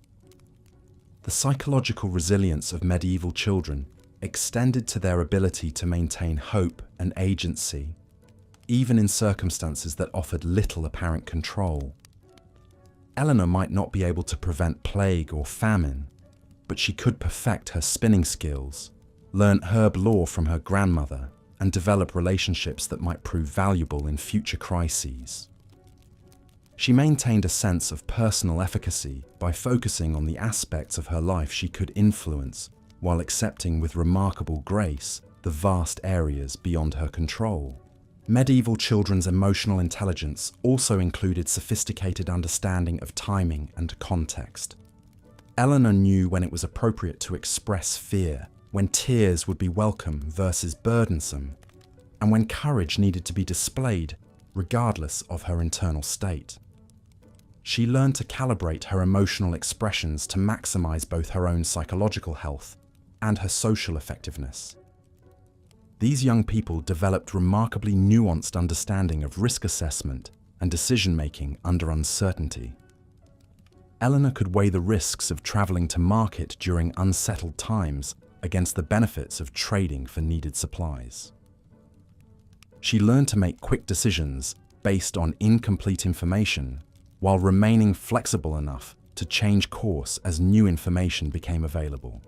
The psychological resilience of medieval children extended to their ability to maintain hope and agency, even in circumstances that offered little apparent control. Eleanor might not be able to prevent plague or famine, but she could perfect her spinning skills, learn herb lore from her grandmother, and develop relationships that might prove valuable in future crises. She maintained a sense of personal efficacy by focusing on the aspects of her life she could influence, while accepting with remarkable grace the vast areas beyond her control. Medieval children's emotional intelligence also included sophisticated understanding of timing and context. Eleanor knew when it was appropriate to express fear, when tears would be welcome versus burdensome, and when courage needed to be displayed regardless of her internal state. She learned to calibrate her emotional expressions to maximize both her own psychological health and her social effectiveness. These young people developed remarkably nuanced understanding of risk assessment and decision-making under uncertainty. Eleanor could weigh the risks of traveling to market during unsettled times against the benefits of trading for needed supplies. She learned to make quick decisions based on incomplete information, while remaining flexible enough to change course as new information became available.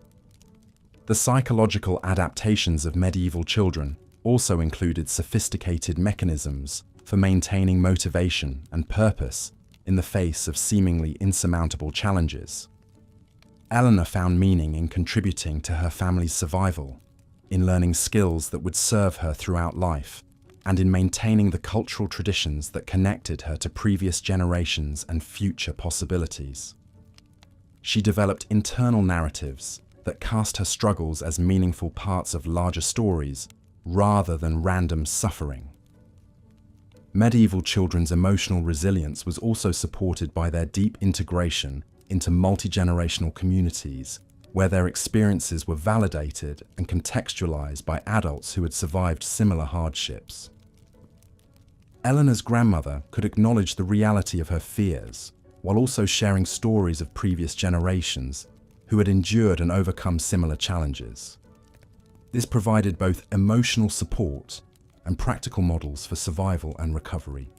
The psychological adaptations of medieval children also included sophisticated mechanisms for maintaining motivation and purpose in the face of seemingly insurmountable challenges. Eleanor found meaning in contributing to her family's survival, in learning skills that would serve her throughout life, and in maintaining the cultural traditions that connected her to previous generations and future possibilities. She developed internal narratives that cast her struggles as meaningful parts of larger stories rather than random suffering. Medieval children's emotional resilience was also supported by their deep integration into multi-generational communities, where their experiences were validated and contextualized by adults who had survived similar hardships. Eleanor's grandmother could acknowledge the reality of her fears, while also sharing stories of previous generations who had endured and overcome similar challenges. This provided both emotional support and practical models for survival and recovery.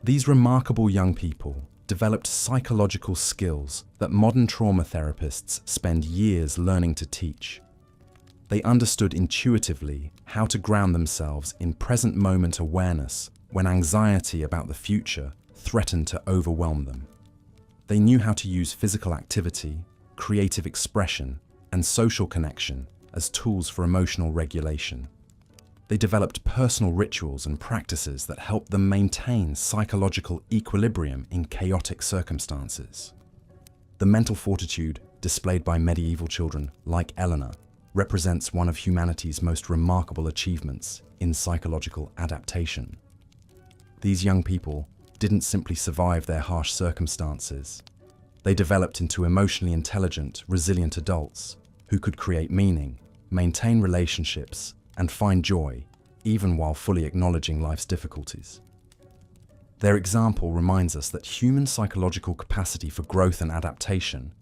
These remarkable young people developed psychological skills that modern trauma therapists spend years learning to teach. They understood intuitively how to ground themselves in present moment awareness when anxiety about the future threatened to overwhelm them. They knew how to use physical activity, creative expression, and social connection as tools for emotional regulation. They developed personal rituals and practices that helped them maintain psychological equilibrium in chaotic circumstances. The mental fortitude displayed by medieval children like Eleanor represents one of humanity's most remarkable achievements in psychological adaptation. These young people didn't simply survive their harsh circumstances. They developed into emotionally intelligent, resilient adults who could create meaning, maintain relationships, and find joy, even while fully acknowledging life's difficulties. Their example reminds us that human psychological capacity for growth and adaptation,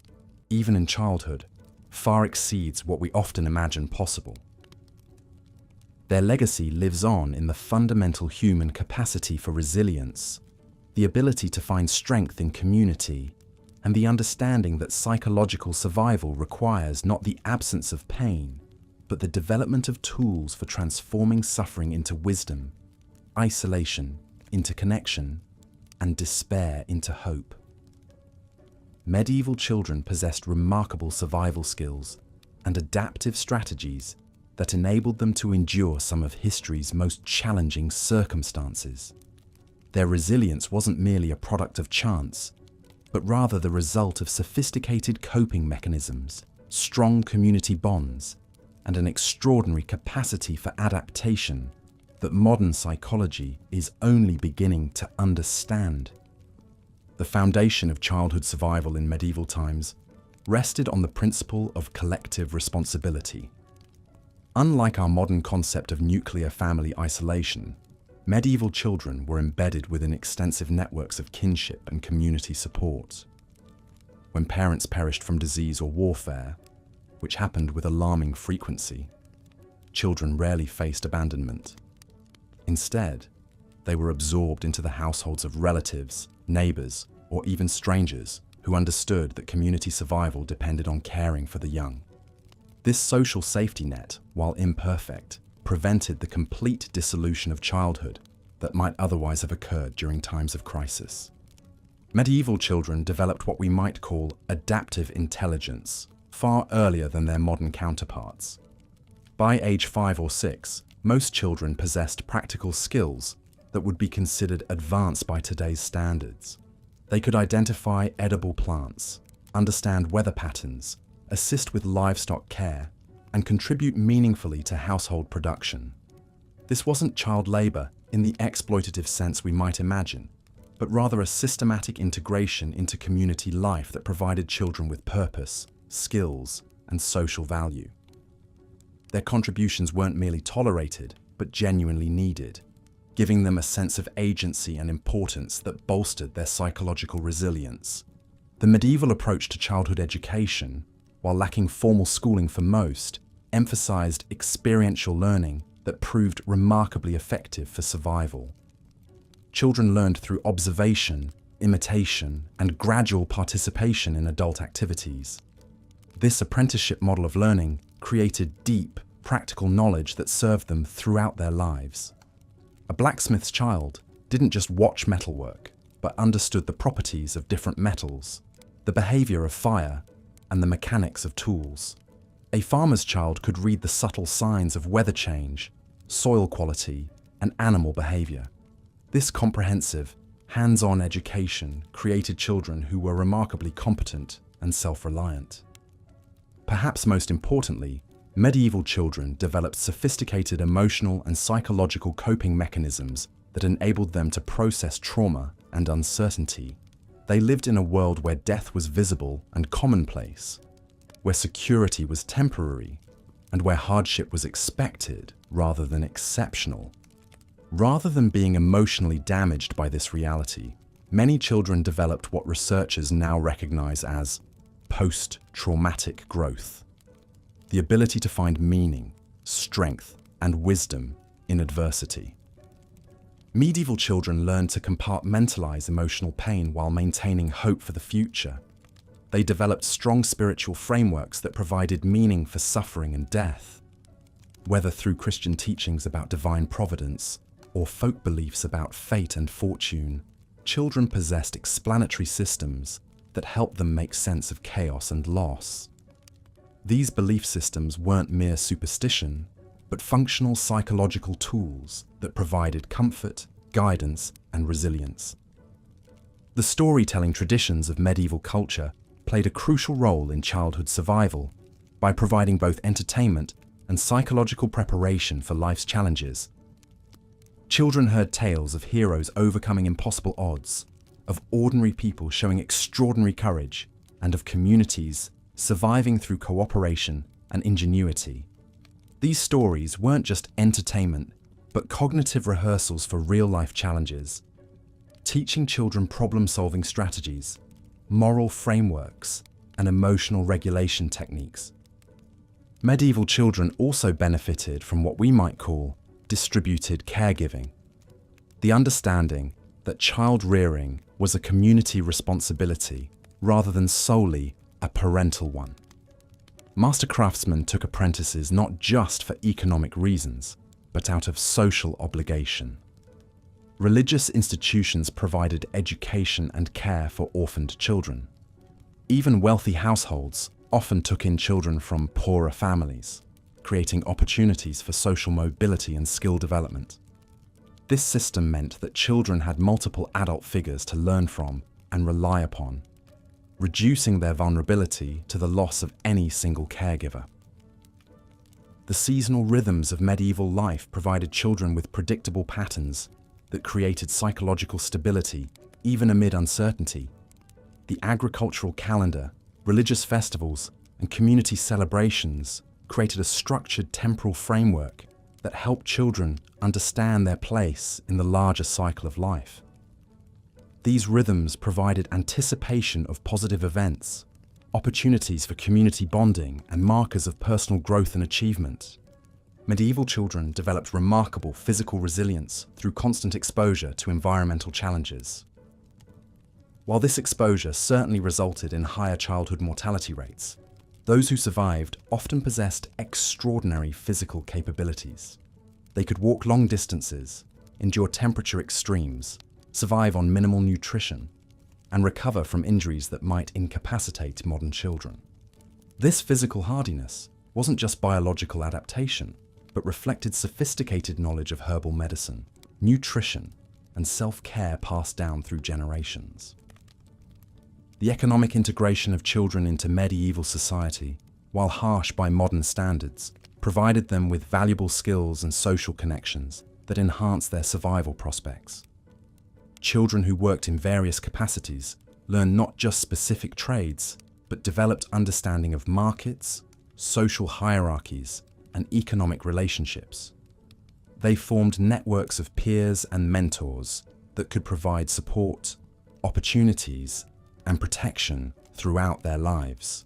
even in childhood, far exceeds what we often imagine possible. Their legacy lives on in the fundamental human capacity for resilience, the ability to find strength in community, and the understanding that psychological survival requires not the absence of pain, but the development of tools for transforming suffering into wisdom, isolation into connection, and despair into hope. Medieval children possessed remarkable survival skills and adaptive strategies that enabled them to endure some of history's most challenging circumstances. Their resilience wasn't merely a product of chance, but rather the result of sophisticated coping mechanisms, strong community bonds, and an extraordinary capacity for adaptation that modern psychology is only beginning to understand. The foundation of childhood survival in medieval times rested on the principle of collective responsibility. Unlike our modern concept of nuclear family isolation, medieval children were embedded within extensive networks of kinship and community support. when parents perished from disease or warfare, which happened with alarming frequency, children rarely faced abandonment. Instead, they were absorbed into the households of relatives, neighbors, or even strangers who understood that community survival depended on caring for the young. This social safety net, while imperfect, prevented the complete dissolution of childhood that might otherwise have occurred during times of crisis. Medieval children developed what we might call adaptive intelligence far earlier than their modern counterparts. By age 5 or 6, most children possessed practical skills that would be considered advanced by today's standards. They could identify edible plants, understand weather patterns, assist with livestock care, and contribute meaningfully to household production. This wasn't child labor in the exploitative sense we might imagine, but rather a systematic integration into community life that provided children with purpose, skills, and social value. Their contributions weren't merely tolerated, but genuinely needed, giving them a sense of agency and importance that bolstered their psychological resilience. The medieval approach to childhood education, while lacking formal schooling for most, emphasized experiential learning that proved remarkably effective for survival. Children learned through observation, imitation, and gradual participation in adult activities. This apprenticeship model of learning created deep, practical knowledge that served them throughout their lives. A blacksmith's child didn't just watch metalwork, but understood the properties of different metals, the behavior of fire, and the mechanics of tools. A farmer's child could read the subtle signs of weather change, soil quality, and animal behavior. This comprehensive, hands-on education created children who were remarkably competent and self-reliant. Perhaps most importantly, medieval children developed sophisticated emotional and psychological coping mechanisms that enabled them to process trauma and uncertainty. They lived in a world where death was visible and commonplace, where security was temporary, and where hardship was expected rather than exceptional. Rather than being emotionally damaged by this reality, many children developed what researchers now recognize as post-traumatic growth, the ability to find meaning, strength, and wisdom in adversity. Medieval children learned to compartmentalize emotional pain while maintaining hope for the future. They developed strong spiritual frameworks that provided meaning for suffering and death. Whether through Christian teachings about divine providence or folk beliefs about fate and fortune, children possessed explanatory systems that helped them make sense of chaos and loss. These belief systems weren't mere superstition, but functional psychological tools that provided comfort, guidance, and resilience. The storytelling traditions of medieval culture played a crucial role in childhood survival by providing both entertainment and psychological preparation for life's challenges. Children heard tales of heroes overcoming impossible odds, of ordinary people showing extraordinary courage, and of communities surviving through cooperation and ingenuity. These stories weren't just entertainment, but cognitive rehearsals for real-life challenges, teaching children problem-solving strategies, moral frameworks, and emotional regulation techniques. Medieval children also benefited from what we might call distributed caregiving, the understanding that child rearing was a community responsibility rather than solely a parental one. Master craftsmen took apprentices not just for economic reasons, but out of social obligation. Religious institutions provided education and care for orphaned children. Even wealthy households often took in children from poorer families, creating opportunities for social mobility and skill development. This system meant that children had multiple adult figures to learn from and rely upon, reducing their vulnerability to the loss of any single caregiver. The seasonal rhythms of medieval life provided children with predictable patterns that created psychological stability even amid uncertainty. The agricultural calendar, religious festivals, and community celebrations created a structured temporal framework that helped children understand their place in the larger cycle of life. These rhythms provided anticipation of positive events, opportunities for community bonding, and markers of personal growth and achievement. Medieval children developed remarkable physical resilience through constant exposure to environmental challenges. While this exposure certainly resulted in higher childhood mortality rates, those who survived often possessed extraordinary physical capabilities. They could walk long distances, endure temperature extremes, survive on minimal nutrition, and recover from injuries that might incapacitate modern children. This physical hardiness wasn't just biological adaptation, but reflected sophisticated knowledge of herbal medicine, nutrition, and self-care passed down through generations. The economic integration of children into medieval society, while harsh by modern standards, provided them with valuable skills and social connections that enhanced their survival prospects. Children who worked in various capacities learned not just specific trades, but developed understanding of markets, social hierarchies, and economic relationships. They formed networks of peers and mentors that could provide support, opportunities, and protection throughout their lives.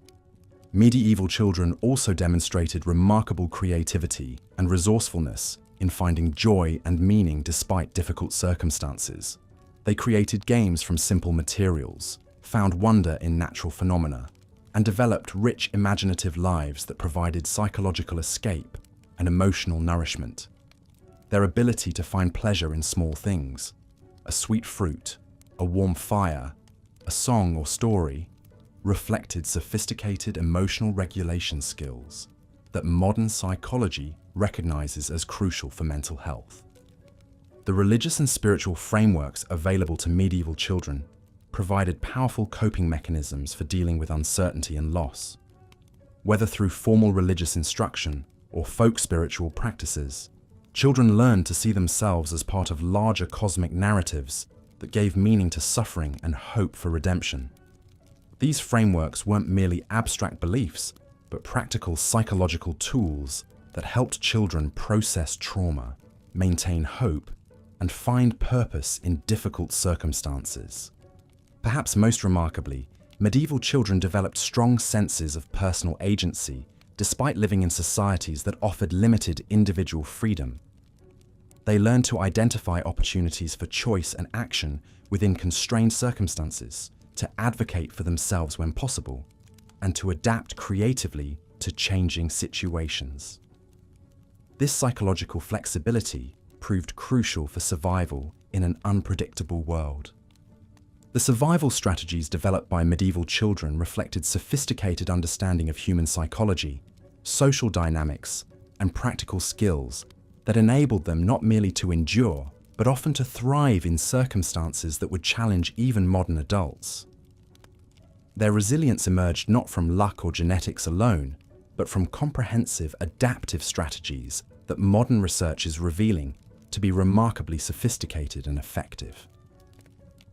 Medieval children also demonstrated remarkable creativity and resourcefulness in finding joy and meaning despite difficult circumstances. They created games from simple materials, found wonder in natural phenomena, and developed rich imaginative lives that provided psychological escape and emotional nourishment. Their ability to find pleasure in small things, a sweet fruit, a warm fire, a song or story, reflected sophisticated emotional regulation skills that modern psychology recognizes as crucial for mental health. The religious and spiritual frameworks available to medieval children provided powerful coping mechanisms for dealing with uncertainty and loss. Whether through formal religious instruction or folk spiritual practices, children learned to see themselves as part of larger cosmic narratives that gave meaning to suffering and hope for redemption. These frameworks weren't merely abstract beliefs, but practical psychological tools that helped children process trauma, maintain hope, and find purpose in difficult circumstances. Perhaps most remarkably, medieval children developed strong senses of personal agency despite living in societies that offered limited individual freedom. They learned to identify opportunities for choice and action within constrained circumstances, to advocate for themselves when possible, and to adapt creatively to changing situations. This psychological flexibility proved crucial for survival in an unpredictable world. The survival strategies developed by medieval children reflected sophisticated understanding of human psychology, social dynamics, and practical skills that enabled them not merely to endure, but often to thrive in circumstances that would challenge even modern adults. Their resilience emerged not from luck or genetics alone, but from comprehensive adaptive strategies that modern research is revealing to be remarkably sophisticated and effective.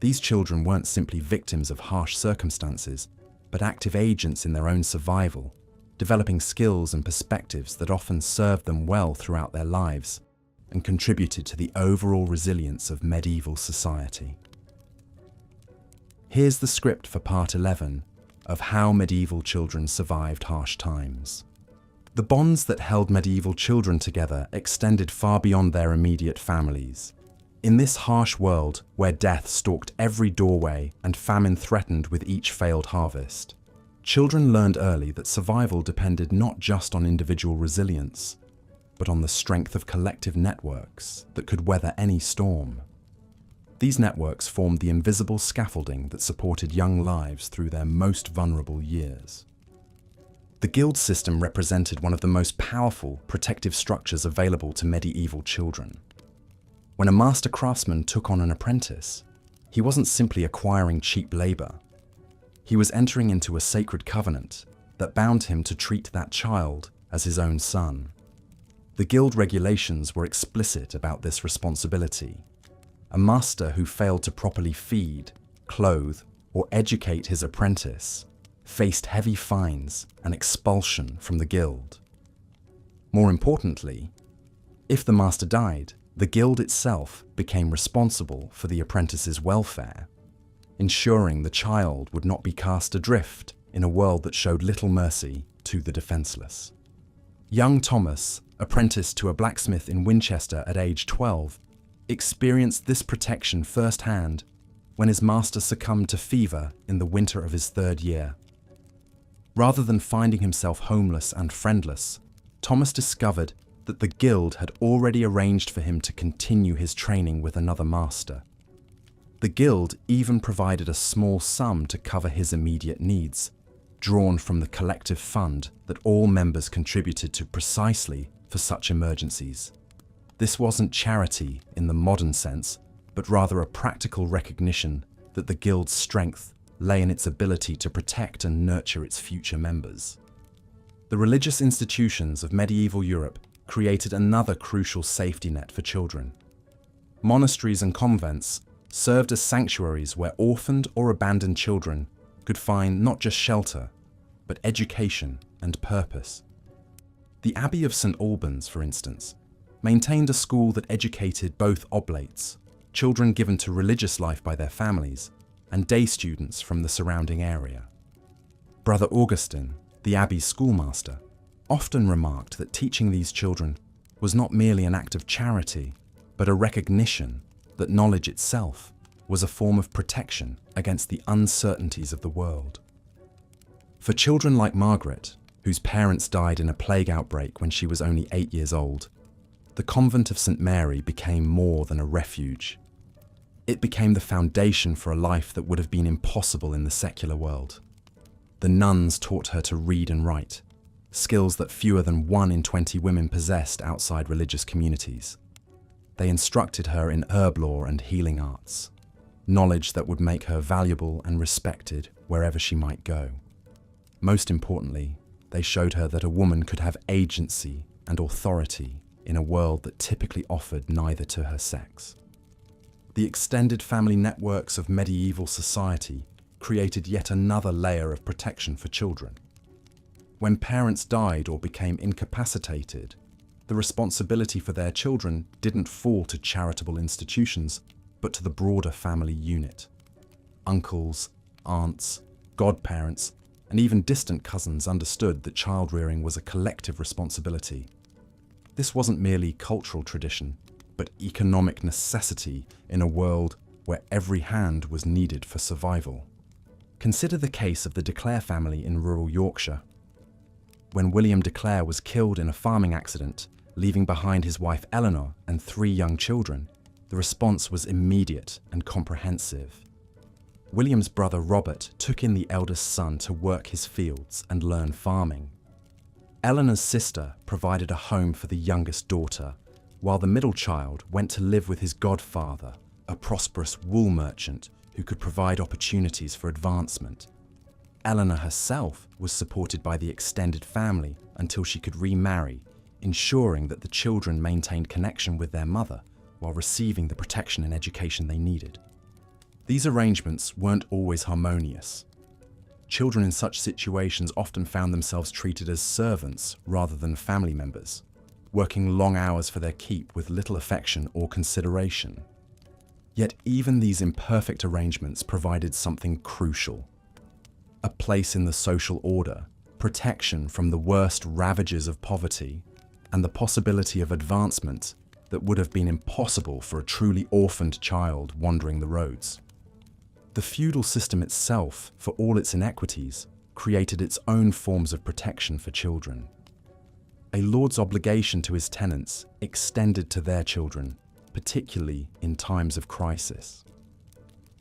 These children weren't simply victims of harsh circumstances, but active agents in their own survival, developing skills and perspectives that often served them well throughout their lives and contributed to the overall resilience of medieval society. Here's the script for part 11 of how medieval children survived harsh times. The bonds that held medieval children together extended far beyond their immediate families. In this harsh world where death stalked every doorway and famine threatened with each failed harvest, children learned early that survival depended not just on individual resilience, but on the strength of collective networks that could weather any storm. These networks formed the invisible scaffolding that supported young lives through their most vulnerable years. The guild system represented one of the most powerful protective structures available to medieval children. When a master craftsman took on an apprentice, he wasn't simply acquiring cheap labor. He was entering into a sacred covenant that bound him to treat that child as his own son. The guild regulations were explicit about this responsibility. A master who failed to properly feed, clothe, or educate his apprentice faced heavy fines and expulsion from the guild. More importantly, if the master died, the guild itself became responsible for the apprentice's welfare. ensuring the child would not be cast adrift in a world that showed little mercy to the defenseless. Young Thomas, apprenticed to a blacksmith in Winchester at age 12, experienced this protection firsthand when his master succumbed to fever in the winter of his 3rd year. Rather than finding himself homeless and friendless, Thomas discovered that the guild had already arranged for him to continue his training with another master. The guild even provided a small sum to cover his immediate needs, drawn from the collective fund that all members contributed to precisely for such emergencies. This wasn't charity in the modern sense, but rather a practical recognition that the guild's strength lay in its ability to protect and nurture its future members. The religious institutions of medieval Europe created another crucial safety net for children. Monasteries and convents served as sanctuaries where orphaned or abandoned children could find not just shelter, but education and purpose. The Abbey of St. Albans, for instance, maintained a school that educated both oblates, children given to religious life by their families, and day students from the surrounding area. Brother Augustine, the Abbey's schoolmaster, often remarked that teaching these children was not merely an act of charity, but a recognition that knowledge itself was a form of protection against the uncertainties of the world. For children like Margaret, whose parents died in a plague outbreak when she was only 8 years old, the convent of St. Mary became more than a refuge. It became the foundation for a life that would have been impossible in the secular world. The nuns taught her to read and write, skills that fewer than 1 in 20 women possessed outside religious communities. They instructed her in herb lore and healing arts, knowledge that would make her valuable and respected wherever she might go. Most importantly, they showed her that a woman could have agency and authority in a world that typically offered neither to her sex. The extended family networks of medieval society created yet another layer of protection for children. When parents died or became incapacitated, the responsibility for their children didn't fall to charitable institutions, but to the broader family unit. Uncles, aunts, godparents, and even distant cousins understood that child-rearing was a collective responsibility. This wasn't merely cultural tradition, but economic necessity in a world where every hand was needed for survival. Consider the case of the de Clare family in rural Yorkshire. When William de Clare was killed in a farming accident, leaving behind his wife Eleanor and 3 young children, the response was immediate and comprehensive. William's brother Robert took in the eldest son to work his fields and learn farming. Eleanor's sister provided a home for the youngest daughter, while the middle child went to live with his godfather, a prosperous wool merchant who could provide opportunities for advancement. Eleanor herself was supported by the extended family until she could remarry, ensuring that the children maintained connection with their mother while receiving the protection and education they needed. These arrangements weren't always harmonious. Children in such situations often found themselves treated as servants rather than family members, working long hours for their keep with little affection or consideration. Yet even these imperfect arrangements provided something crucial: a place in the social order, protection from the worst ravages of poverty, and the possibility of advancement that would have been impossible for a truly orphaned child wandering the roads. The feudal system itself, for all its inequities, created its own forms of protection for children. A lord's obligation to his tenants extended to their children, particularly in times of crisis.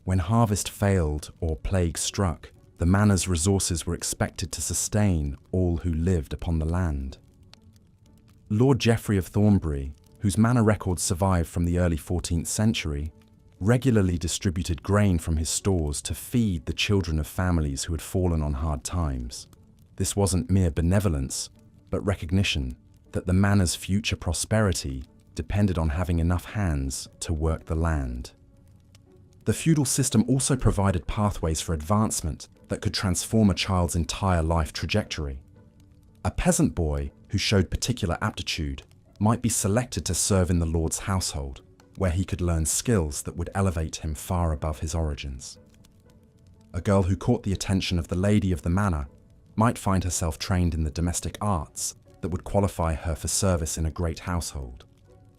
When harvest failed or plague struck, the manor's resources were expected to sustain all who lived upon the land. Lord Geoffrey of Thornbury, whose manor records survive from the early 14th century, regularly distributed grain from his stores to feed the children of families who had fallen on hard times. This wasn't mere benevolence, but recognition that the manor's future prosperity depended on having enough hands to work the land. The feudal system also provided pathways for advancement that could transform a child's entire life trajectory. A peasant boy who showed particular aptitude might be selected to serve in the lord's household, where he could learn skills that would elevate him far above his origins. a girl who caught the attention of the lady of the manor, might find herself trained in the domestic arts that would qualify her for service in a great household,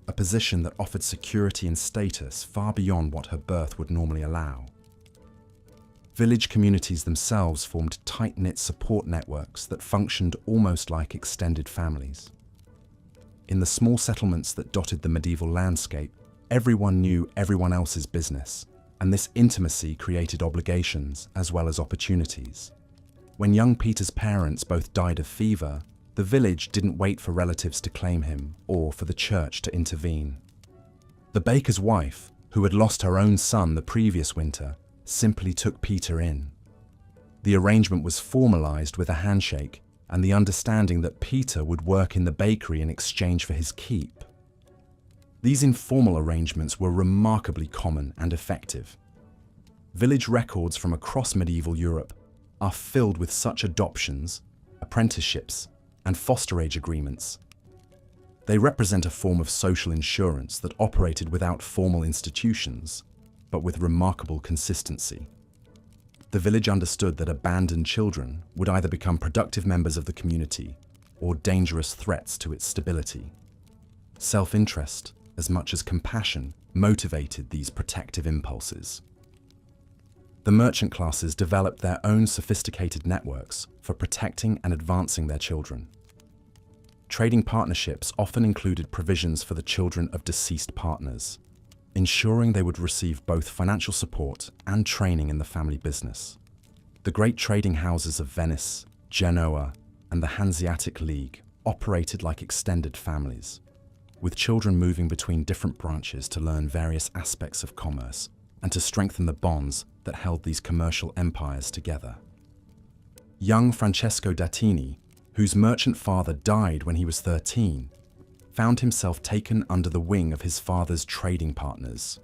a position that offered security and status far beyond what her birth would normally allow. Village communities themselves formed tight-knit support networks that functioned almost like extended families. In the small settlements that dotted the medieval landscape, everyone knew everyone else's business, and this intimacy created obligations as well as opportunities. When young Peter's parents both died of fever, the village didn't wait for relatives to claim him or for the church to intervene. The baker's wife, who had lost her own son the previous winter, simply took Peter in. The arrangement was formalized with a handshake and the understanding that Peter would work in the bakery in exchange for his keep. These informal arrangements were remarkably common and effective. Village records from across medieval Europe are filled with such adoptions, apprenticeships, and foster age agreements. They represent a form of social insurance that operated without formal institutions, but with remarkable consistency. The village understood that abandoned children would either become productive members of the community or dangerous threats to its stability. Self-interest, as much as compassion, motivated these protective impulses. The merchant classes developed their own sophisticated networks for protecting and advancing their children. Trading partnerships often included provisions for the children of deceased partners, ensuring they would receive both financial support and training in the family business. The great trading houses of Venice, Genoa, and the Hanseatic League operated like extended families, with children moving between different branches to learn various aspects of commerce and to strengthen the bonds that held these commercial empires together. Young Francesco Dattini, whose merchant father died when he was 13, found himself taken under the wing of his father's trading partners.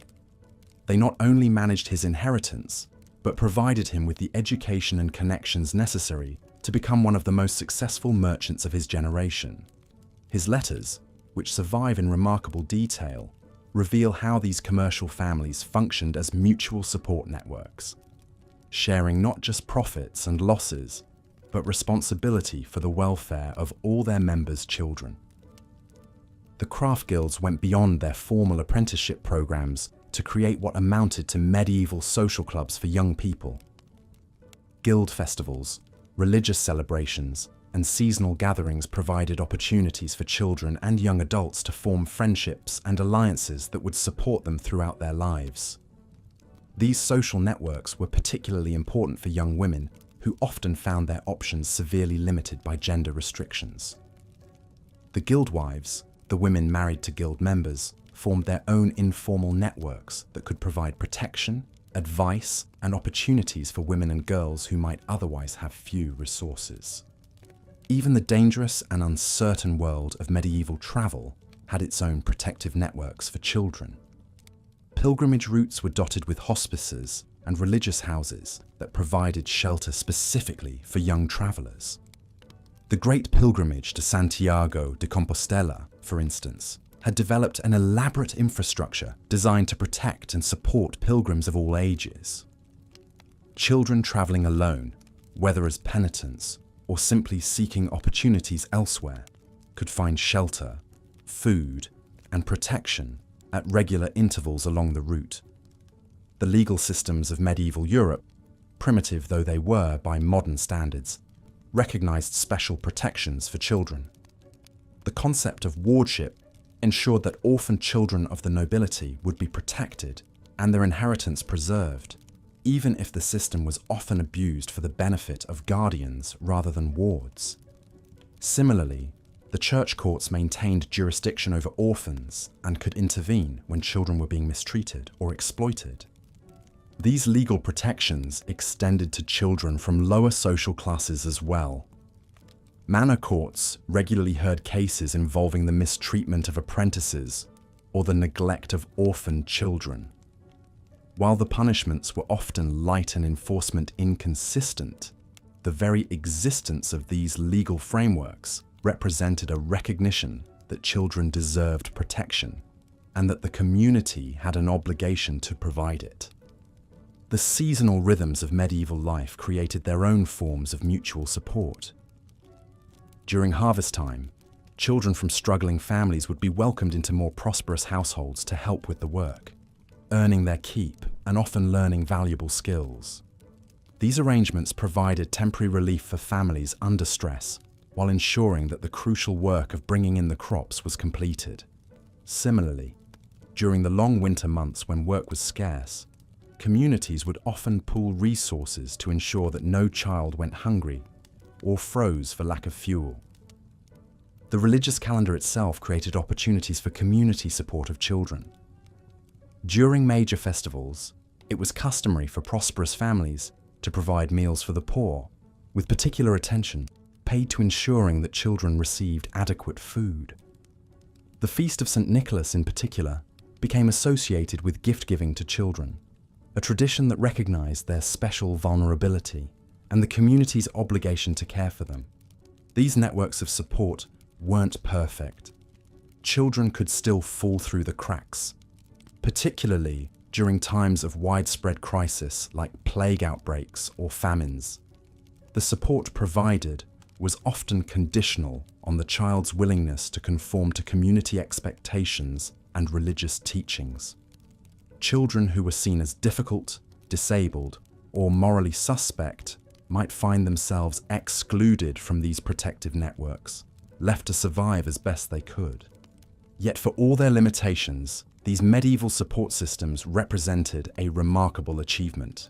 They not only managed his inheritance, but provided him with the education and connections necessary to become one of the most successful merchants of his generation. His letters, which survive in remarkable detail, reveal how these commercial families functioned as mutual support networks, sharing not just profits and losses, but responsibility for the welfare of all their members' children. The craft guilds went beyond their formal apprenticeship programs to create what amounted to medieval social clubs for young people. Guild festivals, religious celebrations, and seasonal gatherings provided opportunities for children and young adults to form friendships and alliances that would support them throughout their lives. These social networks were particularly important for young women who often found their options severely limited by gender restrictions. The guildwives, the women married to guild members, formed their own informal networks that could provide protection, advice, and opportunities for women and girls who might otherwise have few resources. Even the dangerous and uncertain world of medieval travel had its own protective networks for children. Pilgrimage routes were dotted with hospices and religious houses that provided shelter specifically for young travelers. The Great Pilgrimage to Santiago de Compostela, for instance, had developed an elaborate infrastructure designed to protect and support pilgrims of all ages. Children traveling alone, whether as penitents or simply seeking opportunities elsewhere, could find shelter, food, and protection at regular intervals along the route. The legal systems of medieval Europe, primitive though they were by modern standards, recognized special protections for children. The concept of wardship ensured that orphan children of the nobility would be protected and their inheritance preserved, even if the system was often abused for the benefit of guardians rather than wards. Similarly, the church courts maintained jurisdiction over orphans and could intervene when children were being mistreated or exploited. These legal protections extended to children from lower social classes as well. Manor courts regularly heard cases involving the mistreatment of apprentices or the neglect of orphaned children. While the punishments were often light and enforcement inconsistent, the very existence of these legal frameworks represented a recognition that children deserved protection and that the community had an obligation to provide it. The seasonal rhythms of medieval life created their own forms of mutual support. During harvest time, children from struggling families would be welcomed into more prosperous households to help with the work, earning their keep and often learning valuable skills. These arrangements provided temporary relief for families under stress, while ensuring that the crucial work of bringing in the crops was completed. Similarly, during the long winter months when work was scarce, communities would often pool resources to ensure that no child went hungry or froze for lack of fuel. The religious calendar itself created opportunities for community support of children. During major festivals, it was customary for prosperous families to provide meals for the poor, with particular attention paid to ensuring that children received adequate food. The Feast of St. Nicholas in particular became associated with gift-giving to children, a tradition that recognized their special vulnerability and the community's obligation to care for them. These networks of support weren't perfect. Children could still fall through the cracks, particularly during times of widespread crisis like plague outbreaks or famines. The support provided was often conditional on the child's willingness to conform to community expectations and religious teachings. Children who were seen as difficult, disabled, or morally suspect might find themselves excluded from these protective networks, left to survive as best they could. Yet for all their limitations, these medieval support systems represented a remarkable achievement.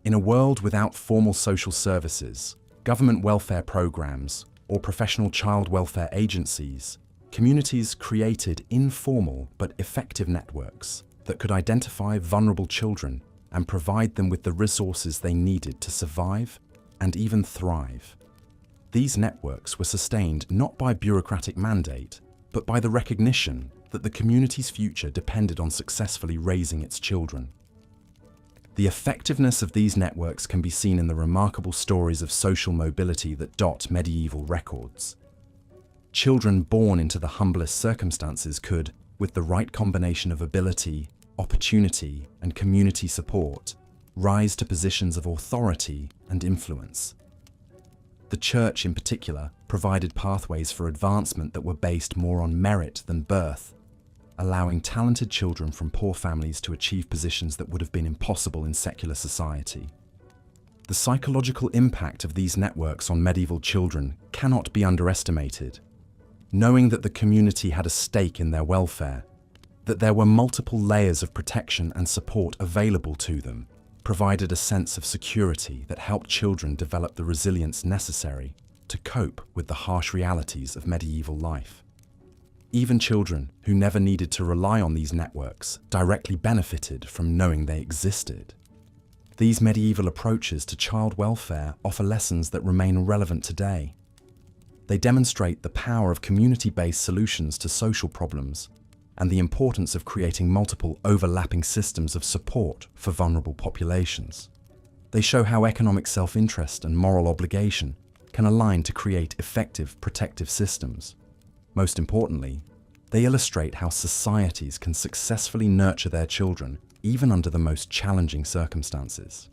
In a world without formal social services, government welfare programs, or professional child welfare agencies, communities created informal but effective networks that could identify vulnerable children and provide them with the resources they needed to survive and even thrive. These networks were sustained not by bureaucratic mandate, but by the recognition that the community's future depended on successfully raising its children. The effectiveness of these networks can be seen in the remarkable stories of social mobility that dot medieval records. Children born into the humblest circumstances could, with the right combination of ability, opportunity, and community support, rise to positions of authority and influence. The Church, in particular, provided pathways for advancement that were based more on merit than birth, allowing talented children from poor families to achieve positions that would have been impossible in secular society. The psychological impact of these networks on medieval children cannot be underestimated. Knowing that the community had a stake in their welfare, that there were multiple layers of protection and support available to them, provided a sense of security that helped children develop the resilience necessary to cope with the harsh realities of medieval life. Even children who never needed to rely on these networks directly benefited from knowing they existed. These medieval approaches to child welfare offer lessons that remain relevant today. They demonstrate the power of community-based solutions to social problems and the importance of creating multiple overlapping systems of support for vulnerable populations. They show how economic self-interest and moral obligation can align to create effective protective systems. Most importantly, they illustrate how societies can successfully nurture their children even under the most challenging circumstances.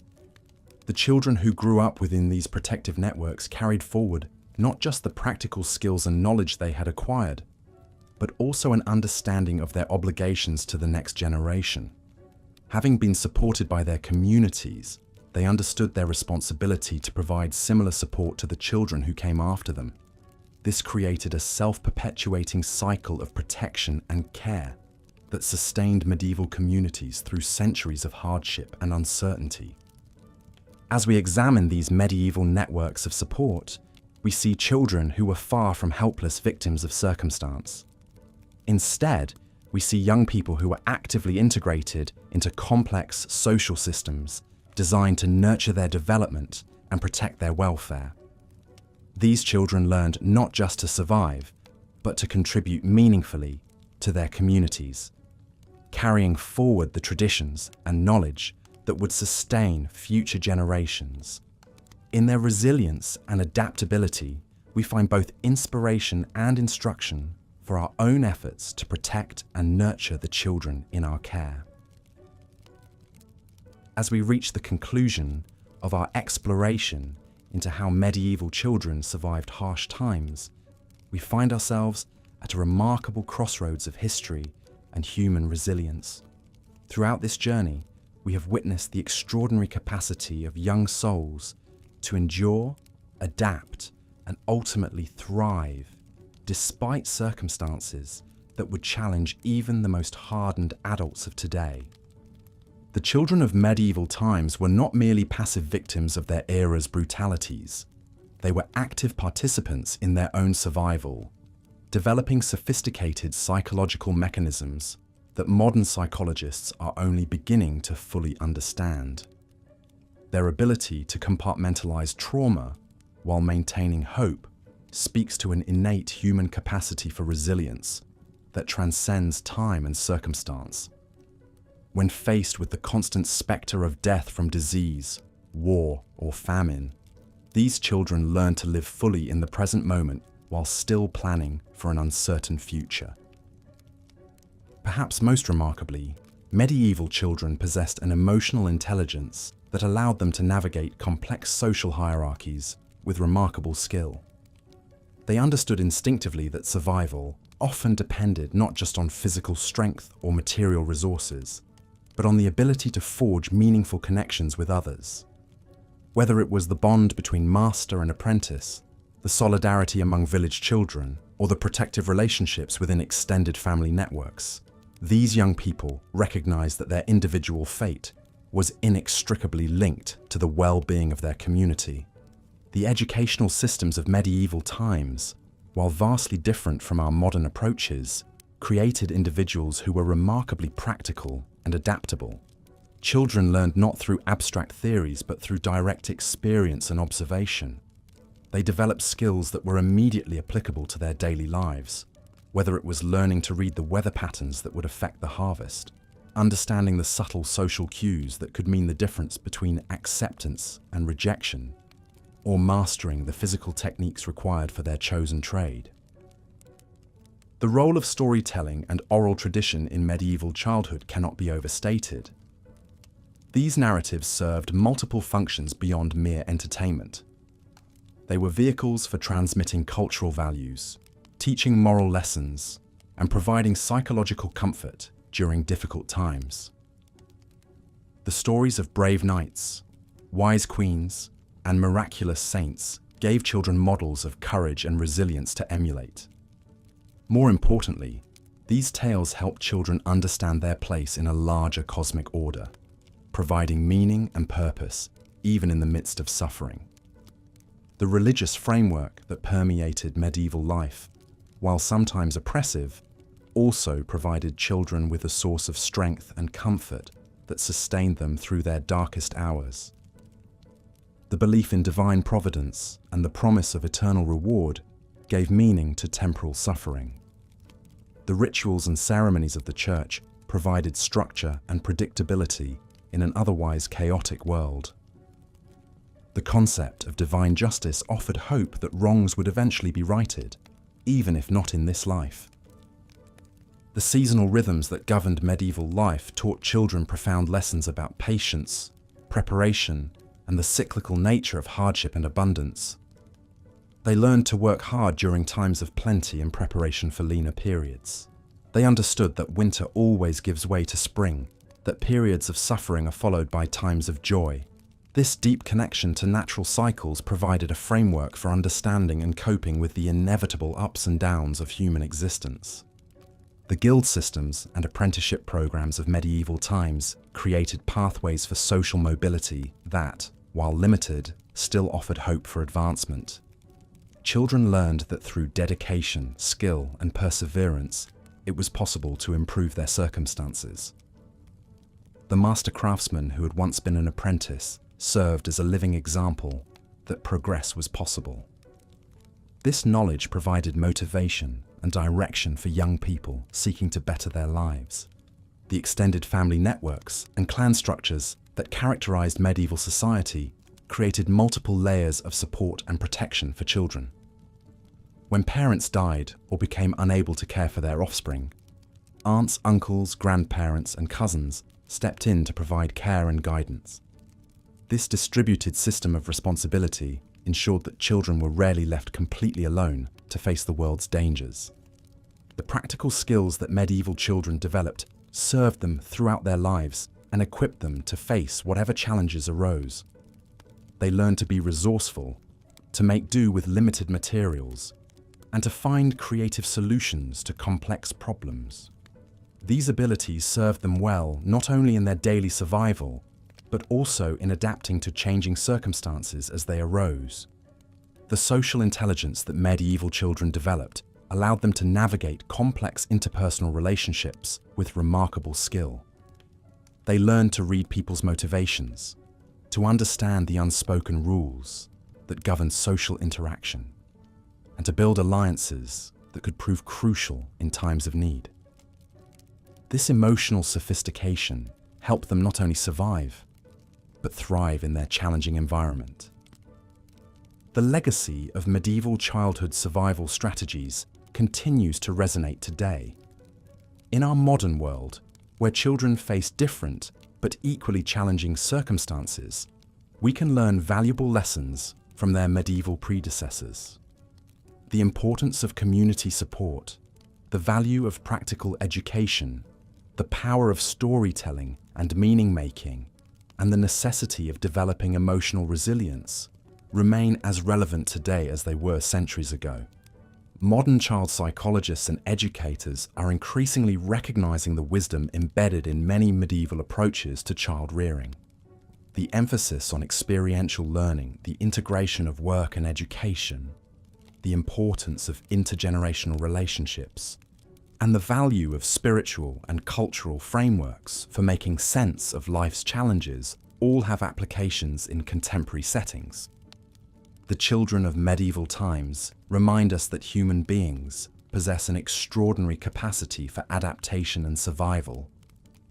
The children who grew up within these protective networks carried forward not just the practical skills and knowledge they had acquired, but also an understanding of their obligations to the next generation. Having been supported by their communities, they understood their responsibility to provide similar support to the children who came after them. This created a self-perpetuating cycle of protection and care that sustained medieval communities through centuries of hardship and uncertainty. As we examine these medieval networks of support, we see children who were far from helpless victims of circumstance. Instead, we see young people who were actively integrated into complex social systems designed to nurture their development and protect their welfare. These children learned not just to survive, but to contribute meaningfully to their communities, carrying forward the traditions and knowledge that would sustain future generations. In their resilience and adaptability, we find both inspiration and instruction for our own efforts to protect and nurture the children in our care. As we reach the conclusion of our exploration into how medieval children survived harsh times, we find ourselves at a remarkable crossroads of history and human resilience. Throughout this journey, we have witnessed the extraordinary capacity of young souls to endure, adapt, and ultimately thrive despite circumstances that would challenge even the most hardened adults of today. The children of medieval times were not merely passive victims of their era's brutalities. They were active participants in their own survival, developing sophisticated psychological mechanisms that modern psychologists are only beginning to fully understand. Their ability to compartmentalize trauma while maintaining hope speaks to an innate human capacity for resilience that transcends time and circumstance. When faced with the constant specter of death from disease, war, or famine, these children learn to live fully in the present moment while still planning for an uncertain future. Perhaps most remarkably, medieval children possessed an emotional intelligence that allowed them to navigate complex social hierarchies with remarkable skill. They understood instinctively that survival often depended not just on physical strength or material resources, but on the ability to forge meaningful connections with others. Whether it was the bond between master and apprentice, the solidarity among village children, or the protective relationships within extended family networks, these young people recognized that their individual fate was inextricably linked to the well-being of their community. The educational systems of medieval times, while vastly different from our modern approaches, created individuals who were remarkably practical and adaptable. Children learned not through abstract theories but through direct experience and observation. They developed skills that were immediately applicable to their daily lives, whether it was learning to read the weather patterns that would affect the harvest, understanding the subtle social cues that could mean the difference between acceptance and rejection, or mastering the physical techniques required for their chosen trade. The role of storytelling and oral tradition in medieval childhood cannot be overstated. These narratives served multiple functions beyond mere entertainment. They were vehicles for transmitting cultural values, teaching moral lessons, and providing psychological comfort during difficult times. The stories of brave knights, wise queens, and miraculous saints gave children models of courage and resilience to emulate. More importantly, these tales helped children understand their place in a larger cosmic order, providing meaning and purpose even in the midst of suffering. The religious framework that permeated medieval life, while sometimes oppressive, also provided children with a source of strength and comfort that sustained them through their darkest hours. The belief in divine providence and the promise of eternal reward gave meaning to temporal suffering. The rituals and ceremonies of the church provided structure and predictability in an otherwise chaotic world. The concept of divine justice offered hope that wrongs would eventually be righted, even if not in this life. The seasonal rhythms that governed medieval life taught children profound lessons about patience, preparation, and the cyclical nature of hardship and abundance. They learned to work hard during times of plenty in preparation for leaner periods. They understood that winter always gives way to spring, that periods of suffering are followed by times of joy. This deep connection to natural cycles provided a framework for understanding and coping with the inevitable ups and downs of human existence. The guild systems and apprenticeship programs of medieval times created pathways for social mobility that, while limited, still offered hope for advancement. Children learned that through dedication, skill, and perseverance, it was possible to improve their circumstances. The master craftsman who had once been an apprentice served as a living example that progress was possible. This knowledge provided motivation and direction for young people seeking to better their lives. The extended family networks and clan structures that characterized medieval society created multiple layers of support and protection for children. When parents died or became unable to care for their offspring, aunts, uncles, grandparents, and cousins stepped in to provide care and guidance. This distributed system of responsibility ensured that children were rarely left completely alone to face the world's dangers. The practical skills that medieval children developed served them throughout their lives and equipped them to face whatever challenges arose. They learned to be resourceful, to make do with limited materials, and to find creative solutions to complex problems. These abilities served them well not only in their daily survival, but also in adapting to changing circumstances as they arose. The social intelligence that medieval children developed allowed them to navigate complex interpersonal relationships with remarkable skill. They learned to read people's motivations, to understand the unspoken rules that govern social interaction, and to build alliances that could prove crucial in times of need. This emotional sophistication helped them not only survive, but thrive in their challenging environment. The legacy of medieval childhood survival strategies continues to resonate today. In our modern world, where children face different but equally challenging circumstances, we can learn valuable lessons from their medieval predecessors. The importance of community support, the value of practical education, the power of storytelling and meaning-making, and the necessity of developing emotional resilience remain as relevant today as they were centuries ago. Modern child psychologists and educators are increasingly recognizing the wisdom embedded in many medieval approaches to child rearing. The emphasis on experiential learning, the integration of work and education, the importance of intergenerational relationships, and the value of spiritual and cultural frameworks for making sense of life's challenges all have applications in contemporary settings. The children of medieval times remind us that human beings possess an extraordinary capacity for adaptation and survival.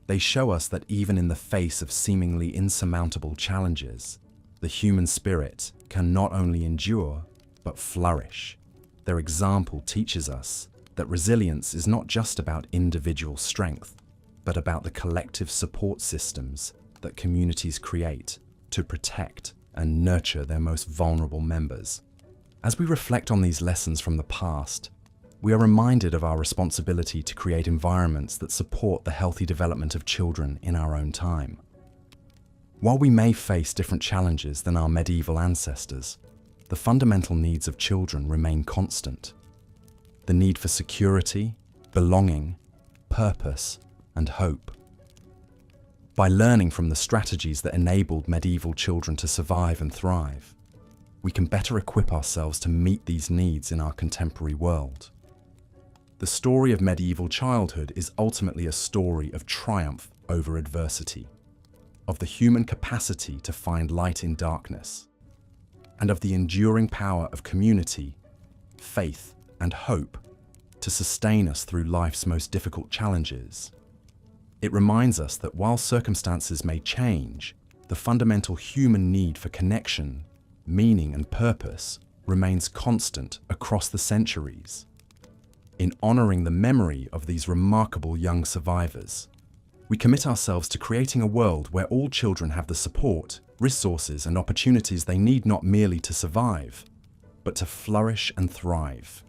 They show us that even in the face of seemingly insurmountable challenges, the human spirit can not only endure, but flourish. Their example teaches us that resilience is not just about individual strength, but about the collective support systems that communities create to protect and nurture their most vulnerable members. As we reflect on these lessons from the past, we are reminded of our responsibility to create environments that support the healthy development of children in our own time. While we may face different challenges than our medieval ancestors, the fundamental needs of children remain constant. The need for security, belonging, purpose, and hope. By learning from the strategies that enabled medieval children to survive and thrive, we can better equip ourselves to meet these needs in our contemporary world. The story of medieval childhood is ultimately a story of triumph over adversity, of the human capacity to find light in darkness, and of the enduring power of community, faith, and hope to sustain us through life's most difficult challenges. It reminds us that while circumstances may change, the fundamental human need for connection, meaning, and purpose remains constant across the centuries. In honoring the memory of these remarkable young survivors, we commit ourselves to creating a world where all children have the support, resources, and opportunities they need not merely to survive, but to flourish and thrive.